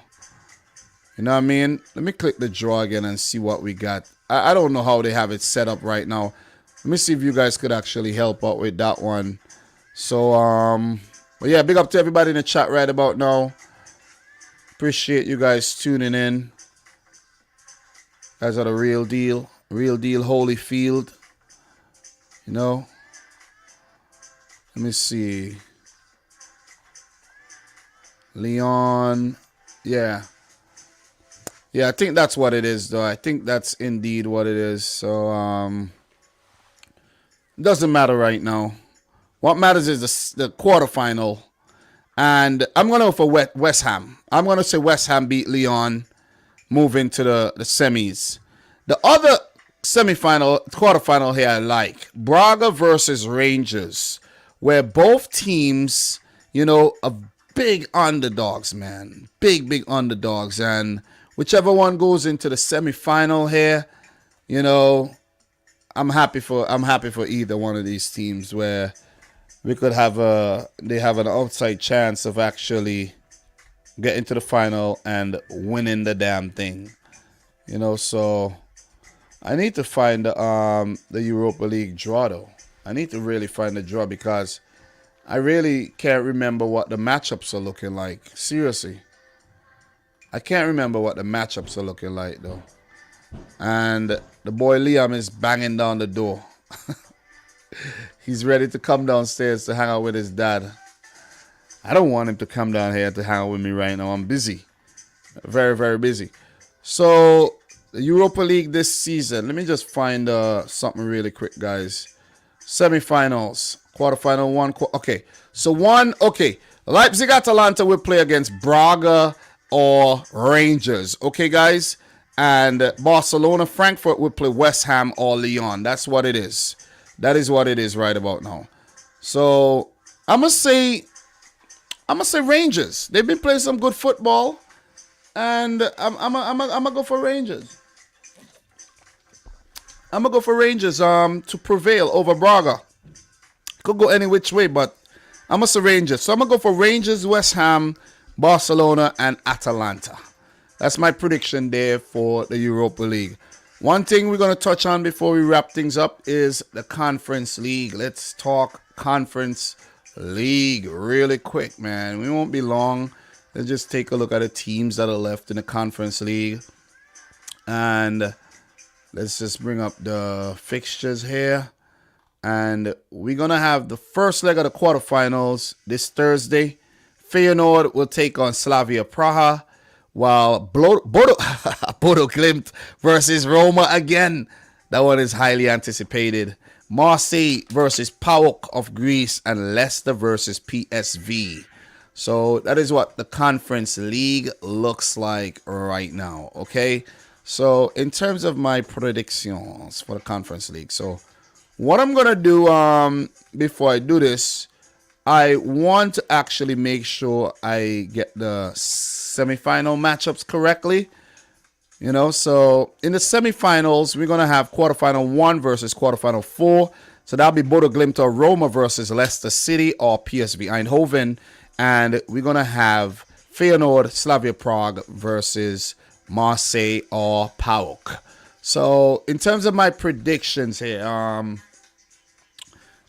You know what I mean? Let me click the draw again and see what we got. I don't know how they have it set up right now. Let me see if you guys could actually help out with that one. So, but yeah, big up to everybody in the chat right about now. Appreciate you guys tuning in. Guys are the real deal. Real deal Holyfield. You know? Let me see. Lyon. Yeah. Yeah, I think that's what it is, though. I think that's indeed what it is. So, it doesn't matter right now. What matters is the quarterfinal. And I'm going to go for West Ham. I'm going to say West Ham beat Lyon, move into the semis. The other quarterfinal here I like. Braga versus Rangers, where both teams, you know, are big underdogs, man. Big underdogs. And whichever one goes into the semifinal here, you know, I'm happy for either one of these teams, where we could have they have an outside chance of actually getting to the final and winning the damn thing. You know, so I need to find the Europa League draw, though. I need to really find the draw, because I really can't remember what the matchups are looking like. Seriously. I can't remember what the matchups are looking like, though. And the boy Liam is banging down the door. He's ready to come downstairs to hang out with his dad. I don't want him to come down here to hang out with me right now. I'm busy. Very, very busy. So, the Europa League this season. Let me just find something really quick, guys. Semifinals. Quarterfinal 1. Okay. So, 1. Okay. Leipzig Atalanta will play against Braga or Rangers. Okay, guys? And Barcelona Frankfurt will play West Ham or Lyon. That's what it is. That is what it is right about now. So, I'm going to say Rangers. They've been playing some good football. And I'm going to go for Rangers. I'm going to go for Rangers to prevail over Braga. Could go any which way, but I'm going to say Rangers. So I'm going to go for Rangers, West Ham, Barcelona, and Atalanta. That's my prediction there for the Europa League. One thing we're going to touch on before we wrap things up is the Conference League. Let's talk Conference League really quick, man. We won't be long. Let's just take a look at the teams that are left in the Conference League. And let's just bring up the fixtures here. And we're going to have the first leg of the quarterfinals this Thursday. Feyenoord will take on Slavia Praha, while Bodo Glimt versus Roma again. That one is highly anticipated. Marseille versus PAOK of Greece, and Leicester versus PSV. So that is what the Conference League looks like right now, okay? So in terms of my predictions for the Conference League, so what I'm going to do before I do this, I want to actually make sure I get the semifinal matchups correctly. You know, so in the semifinals, we're going to have quarterfinal 1 versus quarterfinal 4. So that'll be Bodo Glimt or Roma versus Leicester City or PSV Eindhoven. And we're going to have Feyenoord, Slavia Prague versus Marseille or PAOK. So in terms of my predictions here,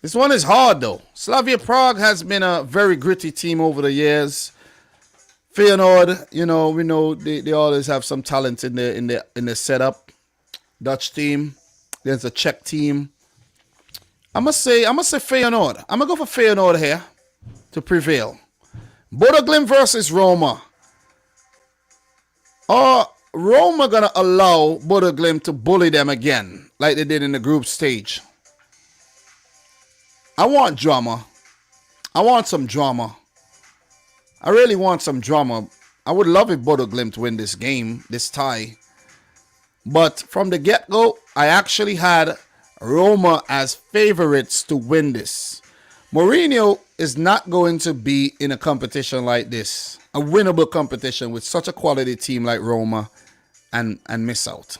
this one is hard though. Slavia Prague has been a very gritty team over the years. Feyenoord, you know, we know they always have some talent in the setup. Dutch team, there's a Czech team. I must say Feyenoord. I'm gonna go for Feyenoord here to prevail. Bodo Glimt versus Roma. Or Roma gonna allow Bodo Glimt to bully them again, like they did in the group stage. I want drama. I want some drama. I really want some drama. I would love if Bodo Glimt win this game, this tie. But from the get-go, I actually had Roma as favorites to win this. Mourinho is not going to be in a competition like this, a winnable competition with such a quality team like Roma, and miss out.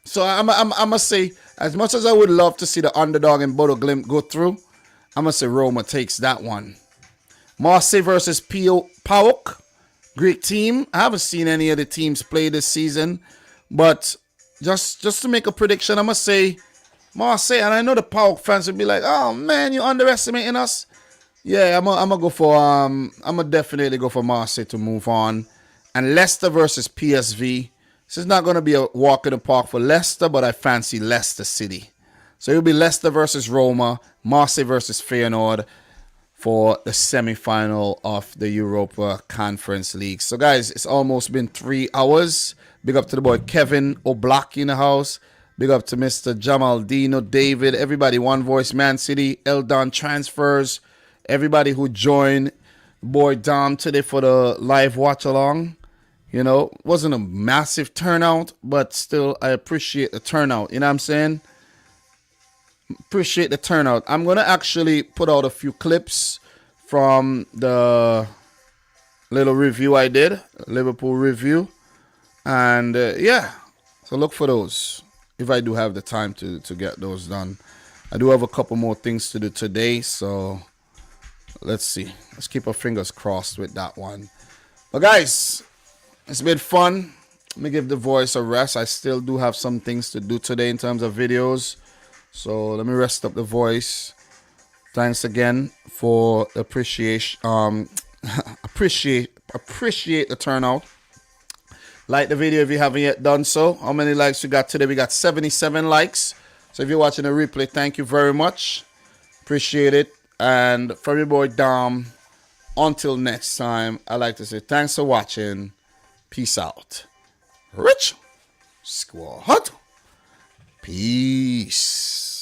So I must say, as much as I would love to see the underdog and Bodo Glimt go through, I must say Roma takes that one. Marseille versus PAOK, Greek team. I haven't seen any of the teams play this season, but just to make a prediction, I must say Marseille. And I know the PAOK fans will be like, "Oh man, you're underestimating us." Yeah, I'm gonna go for I'm gonna definitely go for Marseille to move on. And Leicester versus PSV. This is not gonna be a walk in the park for Leicester, but I fancy Leicester City. So it'll be Leicester versus Roma, Marseille versus Feyenoord for the semi-final of the Europa Conference League. So guys, it's almost been 3 hours. Big up to the boy Kevin O'Black in the house. Big up to Mr. Jamaldino, David, everybody, One Voice, Man City, Eldon Transfers, everybody who joined boy Dom today for the live watch along. You know, wasn't a massive turnout, but still I appreciate the turnout. You know what I'm saying? Appreciate the turnout. I'm going to actually put out a few clips from the little review I did, Liverpool review. And yeah, so look for those if I do have the time to get those done. I do have a couple more things to do today, so let's see. Let's keep our fingers crossed with that one. But guys, it's been fun. Let me give the voice a rest. I still do have some things to do today in terms of videos. So let me rest up the voice. Thanks again for the appreciation. Appreciate the turnout. Like the video if you haven't yet done so. How many likes we got today? We got 77 likes. So if you're watching the replay, thank you very much. Appreciate it. And from your boy Dom, until next time, I like to say thanks for watching. Peace out. Rich Squad. Peace.